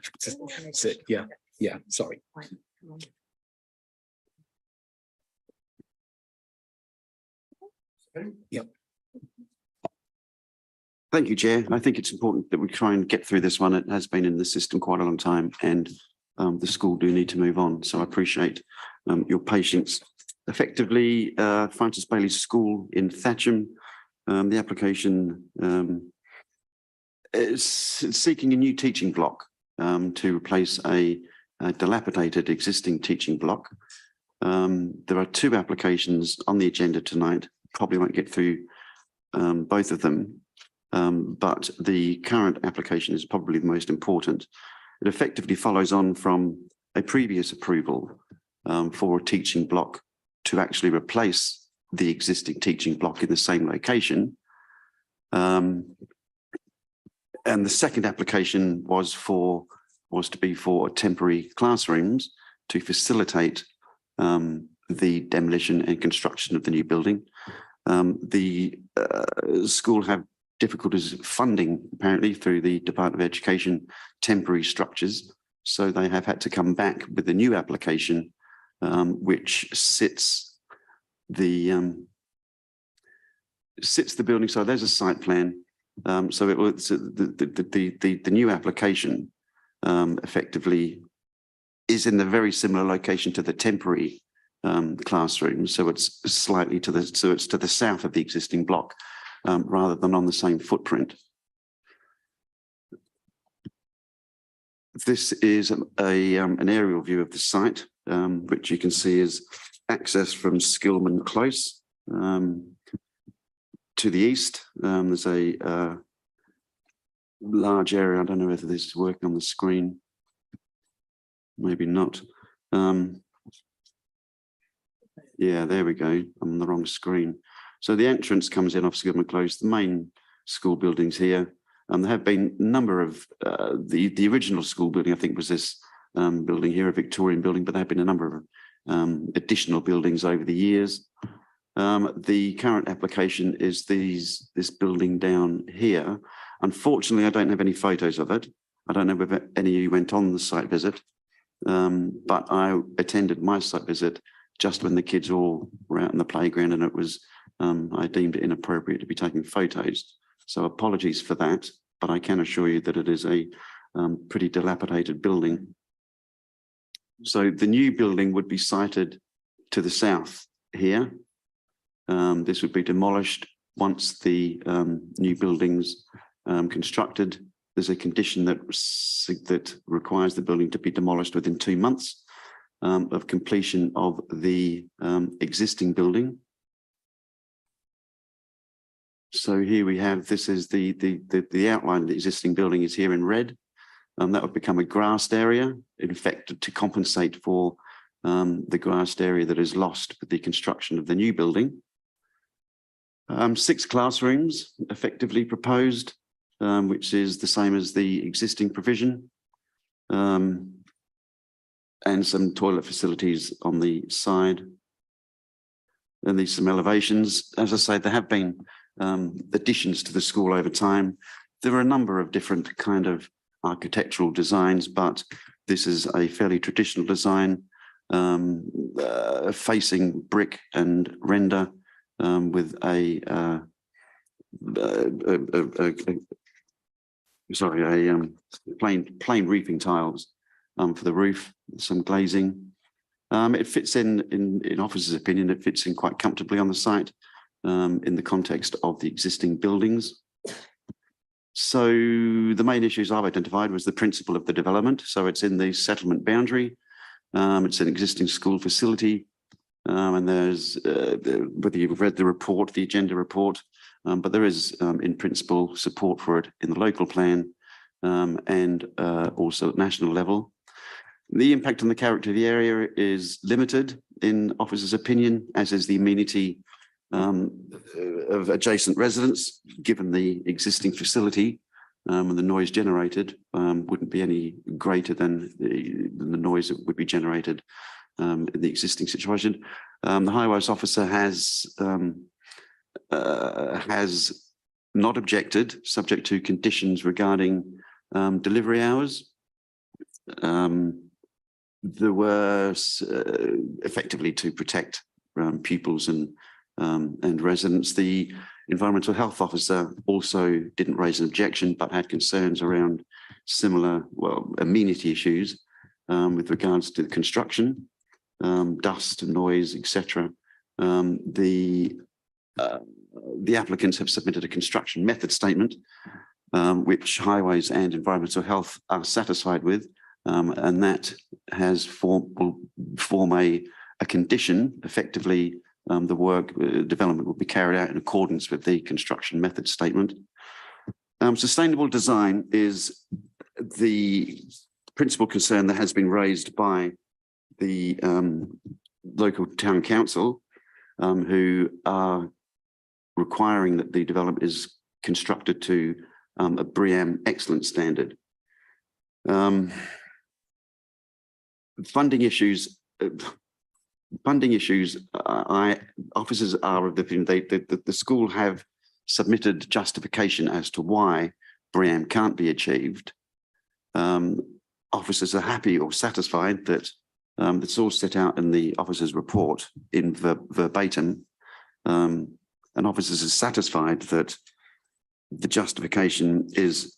Yeah, sorry. Yep. Thank you, Chair. I think it's important that we try and get through this one. It has been in the system quite a long time, and the school do need to move on. So I appreciate your patience. Effectively, Francis Bailey School in Thatcham, the application is seeking a new teaching block to replace a a dilapidated existing teaching block. There are two applications on the agenda tonight. Probably won't get through both of them, but the current application is probably the most important. It effectively follows on from a previous approval for a teaching block to actually replace the existing teaching block in the same location. And the second application was to be for temporary classrooms to facilitate the demolition and construction of the new building. The school have difficulties funding, apparently, through the Department of Education temporary structures. So they have had to come back with a new application, which sits the building. So there's a site plan. So it was the new application effectively is in the very similar location to the temporary classroom. So it's slightly to the south of the existing block, rather than on the same footprint. This is an aerial view of the site, which you can see is access from Skillman Close. To the east, there's a large area. I don't know whether this is working on the screen. Maybe not. Yeah, there we go. I'm on the wrong screen. So the entrance comes in off Skillman Close. The main school buildings here. There have been a number of the original school building, I think, was this building here, a Victorian building, but there have been a number of additional buildings over the years. The current application is this building down here. Unfortunately, I don't have any photos of it. I don't know whether any of you went on the site visit, but I attended my site visit just when the kids all were out in the playground, and it was I deemed it inappropriate to be taking photos. So apologies for that, but I can assure you that it is a pretty dilapidated building. So the new building would be sited to the south here. This would be demolished once the new building's constructed. There's a condition that requires the building to be demolished within 2 months of completion of the existing building. So here we have, this is the outline of the existing building is here in red. That would become a grassed area, in fact, to compensate for the grassed area that is lost with the construction of the new building. 6 classrooms effectively proposed, which is the same as the existing provision, and some toilet facilities on the side. And these some elevations. As I say, there have been additions to the school over time. There are a number of different kind of architectural designs, but this is a fairly traditional design, facing brick and render, with plain roofing tiles for the roof, some glazing. It fits in officers' opinion, it fits in quite comfortably on the site in the context of the existing buildings. So the main issues I've identified was the principle of the development. So it's in the settlement boundary. It's an existing school facility. And there's, whether you've read the report, the agenda report, but there is in principle support for it in the local plan and also at national level. The impact on the character of the area is limited in officers' opinion, as is the amenity of adjacent residents, given the existing facility and the noise generated wouldn't be any greater than the noise that would be generated in the existing situation. The highways officer has not objected, subject to conditions regarding delivery hours. There were effectively to protect pupils and residents. The environmental health officer also didn't raise an objection, but had concerns around similar, amenity issues with regards to the construction, dust, noise, etc. The applicants have submitted a construction method statement, which highways and environmental health are satisfied with, and that will form a condition. Effectively, the work development will be carried out in accordance with the construction method statement. Sustainable design is the principal concern that has been raised by the local town council, who are requiring that the development is constructed to a BREEAM excellent standard. Funding issues. Officers are of the opinion the school have submitted justification as to why BREEAM can't be achieved. Officers are happy or satisfied that it's all set out in the officer's report in verbatim, and officers are satisfied that the justification is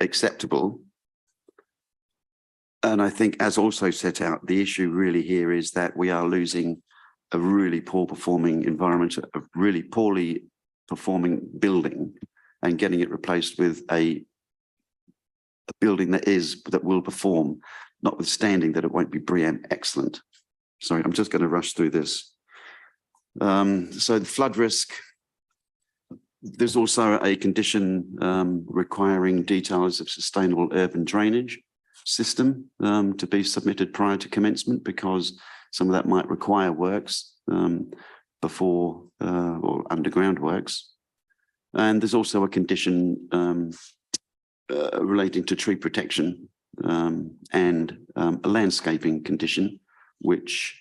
acceptable. And I think, as also set out, the issue really here is that we are losing a really poor performing environment, a really poorly performing building, and getting it replaced with a building that will perform, notwithstanding that it won't be BREEAM excellent. Sorry, I'm just going to rush through this. So the flood risk. There's also a condition requiring details of sustainable urban drainage system to be submitted prior to commencement, because some of that might require works before or underground works. And there's also a condition relating to tree protection and a landscaping condition, which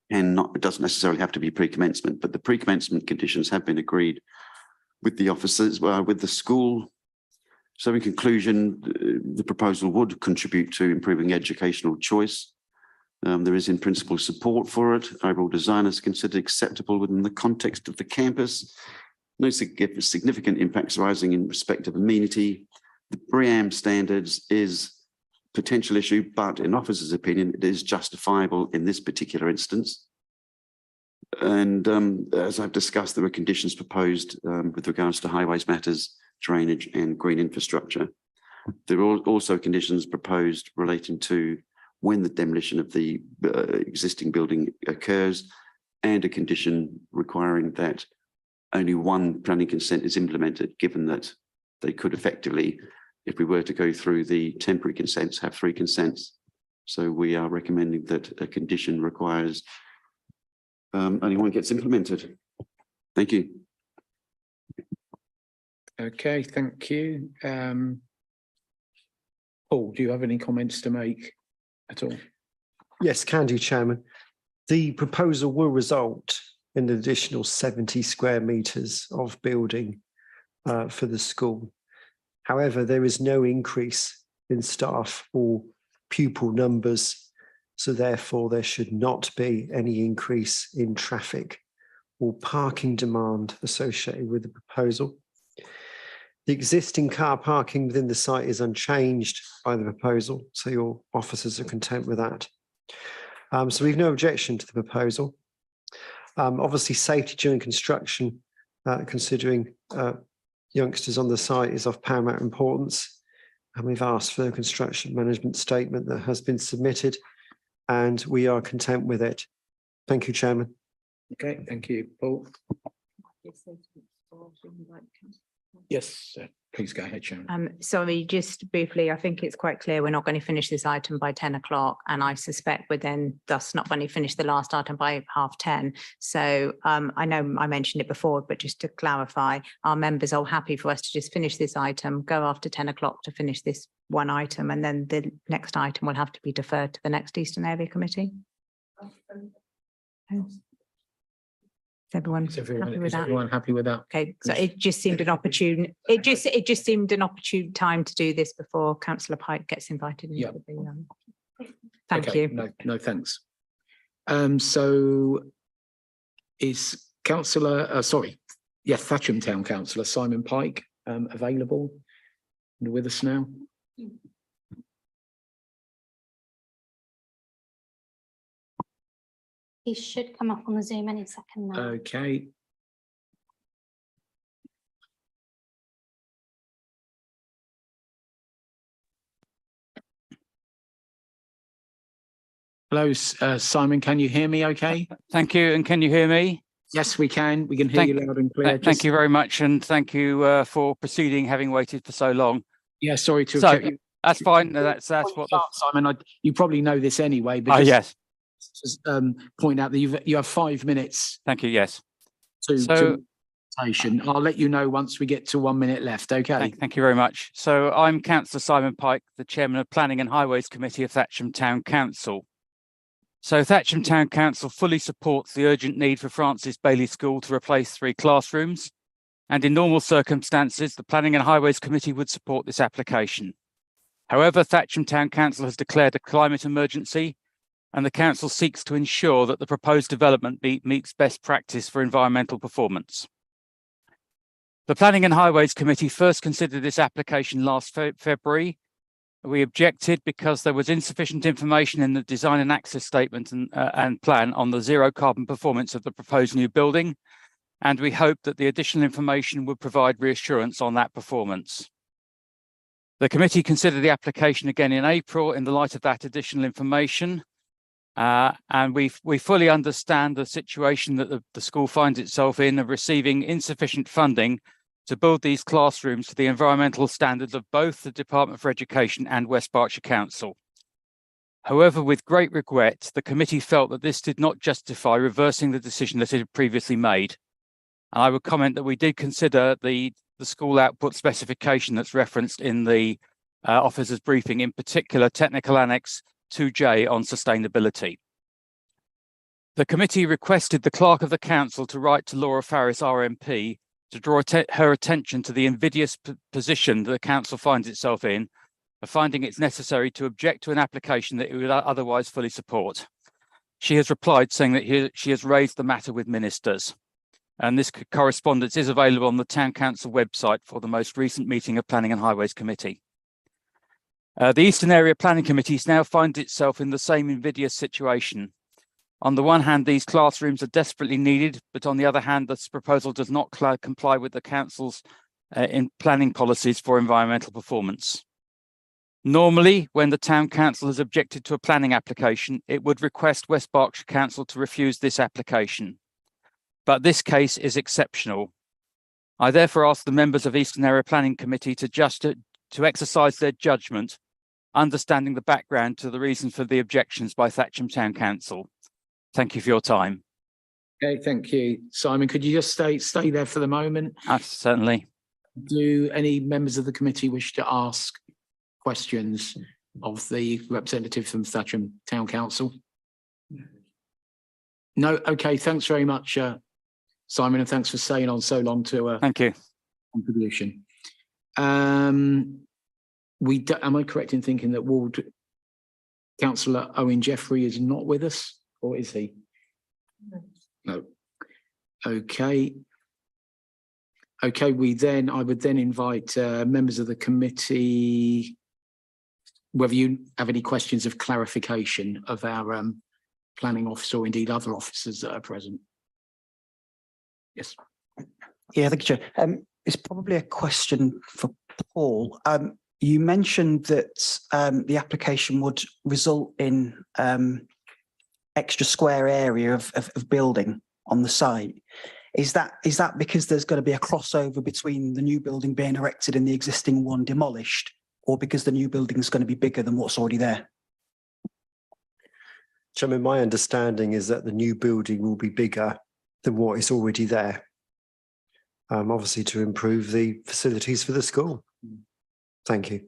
it doesn't necessarily have to be pre-commencement, but the pre-commencement conditions have been agreed with the officers, with the school. So in conclusion, the proposal would contribute to improving educational choice. There is in principle support for it. Overall design is considered acceptable within the context of the campus. No significant impacts arising in respect of amenity. The BREEAM standards is a potential issue, but in officers' opinion, it is justifiable in this particular instance. And as I've discussed, there are conditions proposed with regards to highways matters, drainage and green infrastructure. There are also conditions proposed relating to when the demolition of the existing building occurs, and a condition requiring that only one planning consent is implemented, given that they could effectively, if we were to go through the temporary consents, have 3 consents. So we are recommending that a condition requires only one gets implemented. Thank you. Okay, thank you. Paul, do you have any comments to make at all? Yes, can do, Chairman. The proposal will result in an additional 70 square metres of building for the school. However, there is no increase in staff or pupil numbers, so therefore there should not be any increase in traffic or parking demand associated with the proposal. The existing car parking within the site is unchanged by the proposal, so your officers are content with that. So we've no objection to the proposal. Obviously, safety during construction, considering youngsters on the site, is of paramount importance. And we've asked for a construction management statement that has been submitted, and we are content with it. Thank you, Chairman. Okay, thank you, Paul. Yes, please go ahead, Sharon. Sorry, just briefly, I think it's quite clear we're not going to finish this item by 10 o'clock, and I suspect we're then thus not going to finish the last item by 10:30. So I know I mentioned it before, but just to clarify, our members are happy for us to just finish this item, go after 10 o'clock to finish this one item, and then the next item will have to be deferred to the next Eastern Area Committee. Is everyone happy with that? Okay, so it just seemed an opportune. It just seemed an opportune time to do this before Councillor Pike gets invited. Yeah. Thank Okay, you. No, thanks. So is Councillor, Thatcham Town Councillor Simon Pike available and with us now? He should come up on the Zoom any second now. Okay. Hello, Simon, can you hear me okay? Thank you. And can you hear me? Yes, we can. We can hear you loud and clear. Thank you very much. And thank you for proceeding, having waited for so long. Yeah, sorry to So have kept you. that's fine. That's what the... Simon, you probably know this anyway, but yes. Just point out that you have 5 minutes. Thank you. Yes. To I'll let you know once we get to 1 minute left. Okay. Thank you very much. So I'm Councillor Simon Pike, the Chairman of Planning and Highways Committee of Thatcham Town Council. So Thatcham Town Council fully supports the urgent need for Francis Bailey School to replace 3 classrooms. And in normal circumstances, the Planning and Highways Committee would support this application. However, Thatcham Town Council has declared a climate emergency, and the council seeks to ensure that the proposed development meets best practice for environmental performance. The Planning and Highways Committee first considered this application last February. We objected because there was insufficient information in the design and access statement and plan on the zero carbon performance of the proposed new building, and we hope that the additional information would provide reassurance on that performance. The committee considered the application again in April in the light of that additional information, and we fully understand the situation that the school finds itself in of receiving insufficient funding to build these classrooms to the environmental standards of both the Department for Education and West Berkshire Council. However, with great regret, the committee felt that this did not justify reversing the decision that it had previously made. And I would comment that we did consider the school output specification that's referenced in the officer's briefing, in particular Technical Annex 2J on sustainability. The committee requested the Clerk of the Council to write to Laura Farris, RMP, to draw her attention to the invidious position that the council finds itself in, of finding it's necessary to object to an application that it would otherwise fully support. She has replied saying that she has raised the matter with ministers, and this correspondence is available on the Town Council website for the most recent meeting of Planning and Highways Committee. The Eastern Area Planning Committee now finds itself in the same invidious situation. On the one hand, these classrooms are desperately needed, but on the other hand, this proposal does not comply with the council's in planning policies for environmental performance. Normally, when the town council has objected to a planning application, it would request West Berkshire Council to refuse this application. But this case is exceptional. I therefore ask the members of Eastern Area Planning Committee to exercise their judgment, understanding the background to the reason for the objections by Thatcham Town Council. Thank you for your time. Okay, thank you. Simon, could you just stay there for the moment? Certainly. Do any members of the committee wish to ask questions of the representative from Thatcham Town Council? No? Okay, thanks very much, Simon, and thanks for staying on so long to thank you. Contribution. Am I correct in thinking that Ward Councillor Owen Jeffrey is not with us? Or is he? No. Okay. Okay, I would then invite members of the committee, whether you have any questions of clarification of our planning officer or indeed other officers that are present. Yes. Yeah, thank you, Chair. It's probably a question for Paul. You mentioned that the application would result in extra square area of building on the site. Is that because there's going to be a crossover between the new building being erected and the existing one demolished, or because the new building is going to be bigger than what's already there? Chairman, my understanding is that the new building will be bigger than what is already there. Obviously to improve the facilities for the school. Thank you.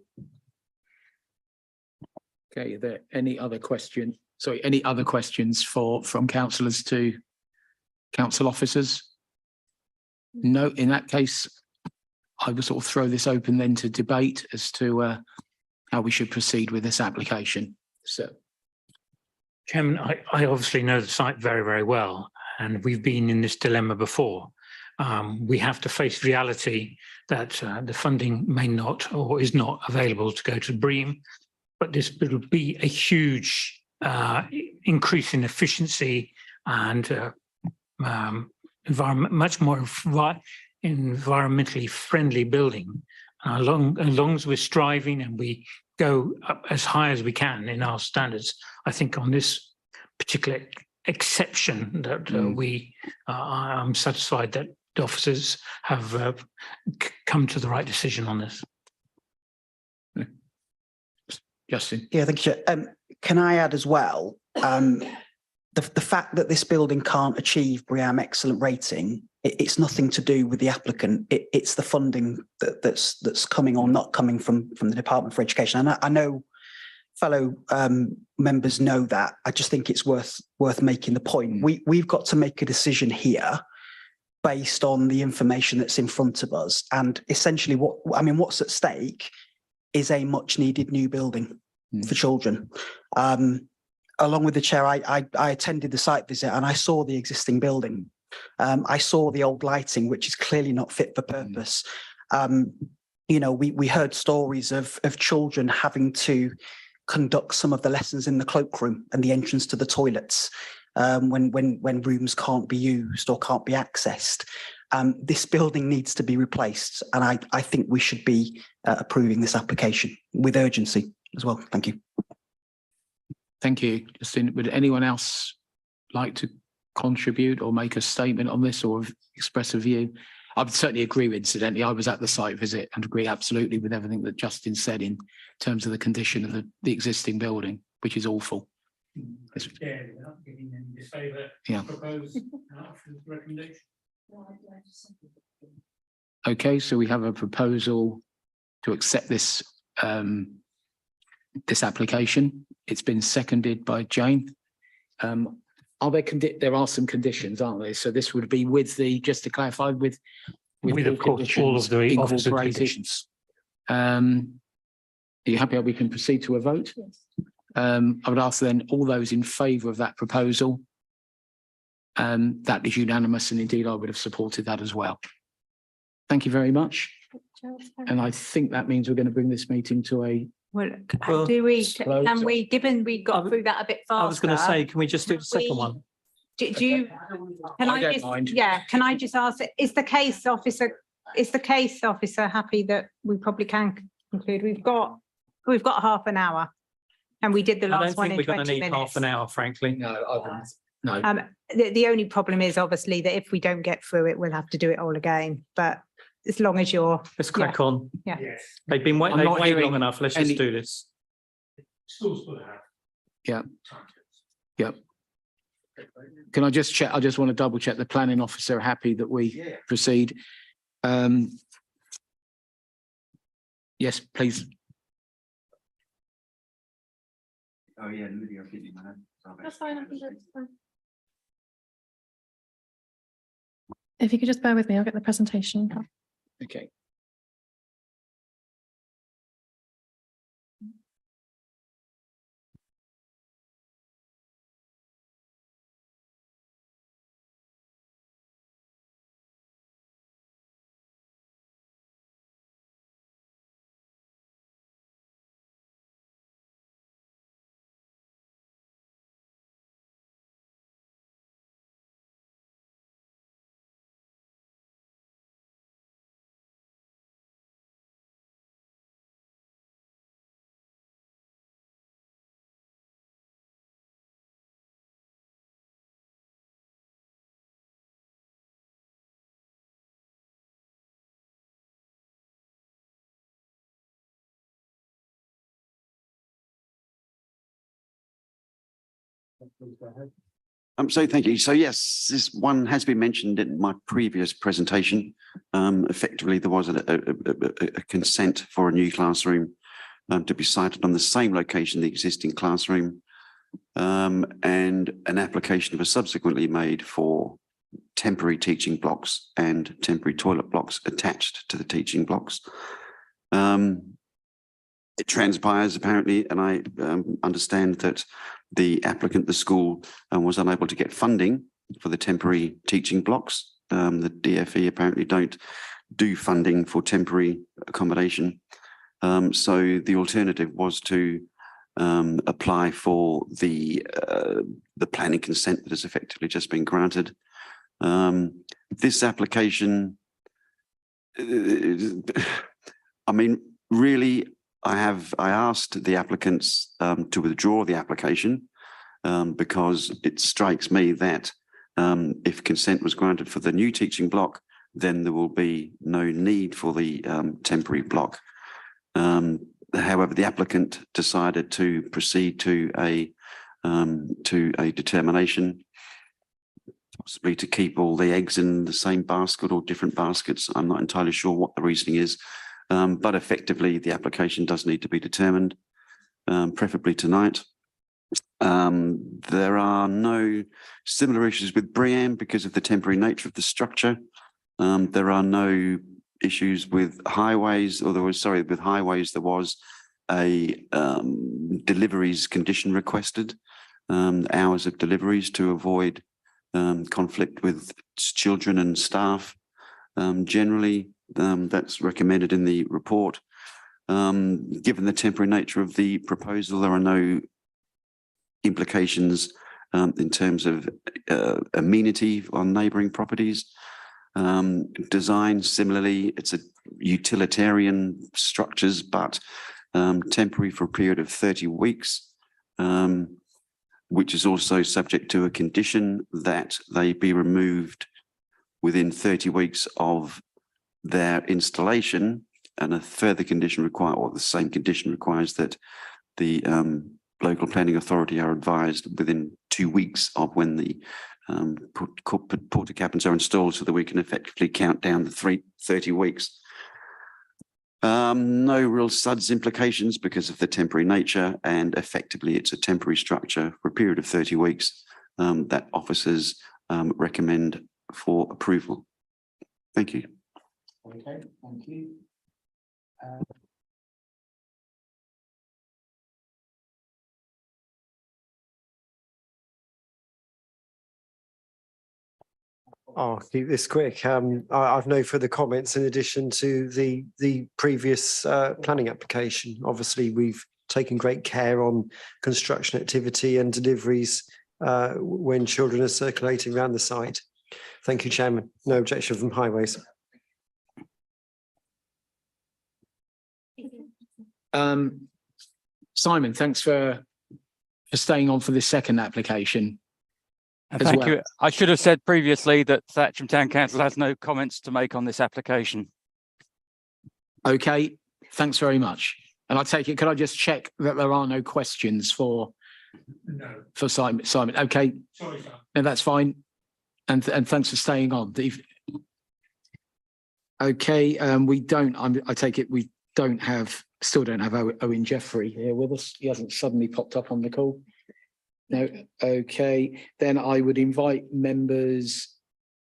Okay, are there any other questions? Sorry, any other questions from councillors to council officers? No, in that case, I will sort of throw this open then to debate as to how we should proceed with this application. So, Chairman, I obviously know the site very, very well, and we've been in this dilemma before. We have to face reality that the funding may not or is not available to go to Bream, but this will be a huge increase in efficiency and much more environmentally friendly building. As long as we're striving and we go up as high as we can in our standards, I think on this particular exception that I'm satisfied that the officers have come to the right decision on this. Justin. Yeah, thank you, Chair. Can I add as well, the fact that this building can't achieve BREEAM excellent rating, it's nothing to do with the applicant. It's the funding that's coming or not coming from the Department for Education. And I know fellow members know that. I just think it's worth making the point. We've got to make a decision here based on the information that's in front of us. And essentially what's at stake is a much needed new building for children. Along with the chair, I attended the site visit and I saw the existing building. I saw the old lighting, which is clearly not fit for purpose. We heard stories of children having to conduct some of the lessons in the cloakroom and the entrance to the toilets when rooms can't be used or can't be accessed. This building needs to be replaced, and I think we should be approving this application with urgency as well. Thank you. Thank you, Justin. Would anyone else like to contribute or make a statement on this or express a view? I would certainly agree, incidentally. I was at the site visit and agree absolutely with everything that Justin said in terms of the condition of the existing building, which is awful. Yeah. Recommendation. Okay, so we have a proposal to accept this this application. It's been seconded by Jane. Are there are some conditions, aren't there? So this would be with the, just to clarify, with of course all of the officer incorporated. conditions. Are you happy that we can proceed to a vote? Yes. I would ask then all those in favour of that proposal. That is unanimous, and indeed I would have supported that as well. Thank you very much. And I think that means we're going to bring this meeting to a Well, Well, do we, close. can we, given we got through that a bit faster? I was going to say, can we just do the second one? Do you, can I I don't just, mind. yeah, can I just ask, is the case officer happy that we probably can conclude? We've got half an hour and we did the I don't last one think in we're going to 20 need minutes. half an hour, frankly. No, I wouldn't. No. The only problem is obviously that if we don't get through it, we'll have to do it all again, but as long as you're. Let's crack on. Yeah. They've been waiting, I'm they've not waited hearing long enough. Let's any- just do this. Schools will have. Yeah. Yep. Can I just check? I just want to double check the planning officer are happy that we proceed. Yes, please. Oh, yeah. That's fine. I think that's fine. If you could just bear with me, I'll get the presentation. Okay. So thank you. So yes, this one has been mentioned in my previous presentation. Effectively, there was a consent for a new classroom to be sited on the same location, the existing classroom, and an application was subsequently made for temporary teaching blocks and temporary toilet blocks attached to the teaching blocks. It transpires apparently, and I understand that the applicant, the school, was unable to get funding for the temporary teaching blocks. The DFE apparently don't do funding for temporary accommodation. So the alternative was to apply for the planning consent that has effectively just been granted. This application, I mean, really, I asked the applicants to withdraw the application because it strikes me that if consent was granted for the new teaching block, then there will be no need for the temporary block. However, the applicant decided to proceed to a determination, possibly to keep all the eggs in the same basket or different baskets. I'm not entirely sure what the reasoning is, but effectively the application does need to be determined, preferably tonight. There are no similar issues with Briam because of the temporary nature of the structure. There are no issues with highways, or with highways there was a deliveries condition requested, hours of deliveries to avoid conflict with children and staff. Generally, that's recommended in the report. Given the temporary nature of the proposal, there are no implications in terms of amenity on neighbouring properties. Design, similarly, it's a utilitarian structures, but temporary for a period of 30 weeks, which is also subject to a condition that they be removed within 30 weeks of their installation. And a further condition required, or the same condition requires, that the local planning authority are advised within 2 weeks of when the porta cabins are installed, so that we can effectively count down the 30 weeks. No real SUDS implications because of the temporary nature, and effectively it's a temporary structure for a period of 30 weeks that officers recommend for approval. Thank you. Okay, thank you. I'll keep this quick. I've no further comments in addition to the previous planning application. Obviously, we've taken great care on construction activity and deliveries when children are circulating around the site. Thank you, Chairman. No objection from Highways. Simon, thanks for staying on for this second application. Thank you. I should have said previously that Thatcham Town Council has no comments to make on this application. Okay, thanks very much. And I take it, can I just check that there are no questions for Simon? Okay, sorry, sir. No, that's fine. And thanks for staying on. Okay, we don't. I take it we still don't have Owen Jeffrey here with us. He hasn't suddenly popped up on the call. No, okay. Then I would invite members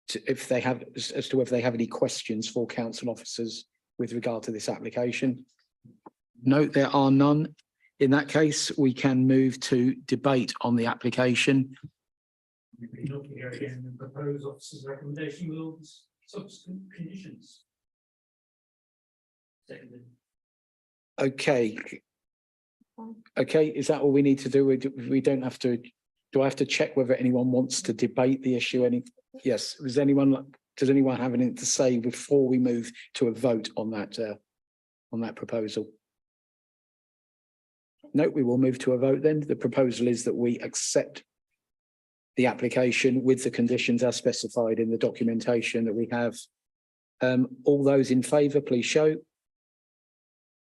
to, if they have, as to whether they have any questions for council officers with regard to this application. No, there are none. In that case, we can move to debate on the application. We've been looking here again and propose officers' recommendation with subsequent conditions. Seconded. Okay. Okay, is that all we need to do? We don't have to. Do I have to check whether anyone wants to debate the issue? Yes. Does anyone have anything to say before we move to a vote on that proposal? No, we will move to a vote then. The proposal is that we accept the application with the conditions as specified in the documentation that we have. All those in favour, please show.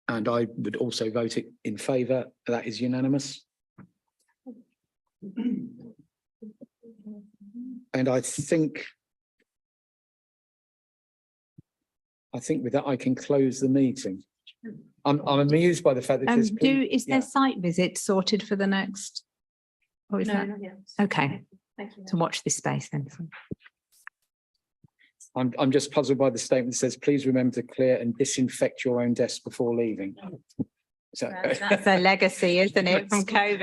And I would also vote it in favour. That is unanimous. And I think with that I can close the meeting. I'm amused by the fact that is there site visit sorted for the next? Or is No, that not yet. okay? Thank you. To watch this space then. I'm just puzzled by the statement that says, please remember to clear and disinfect your own desk before leaving. So That's a legacy, isn't it, from COVID?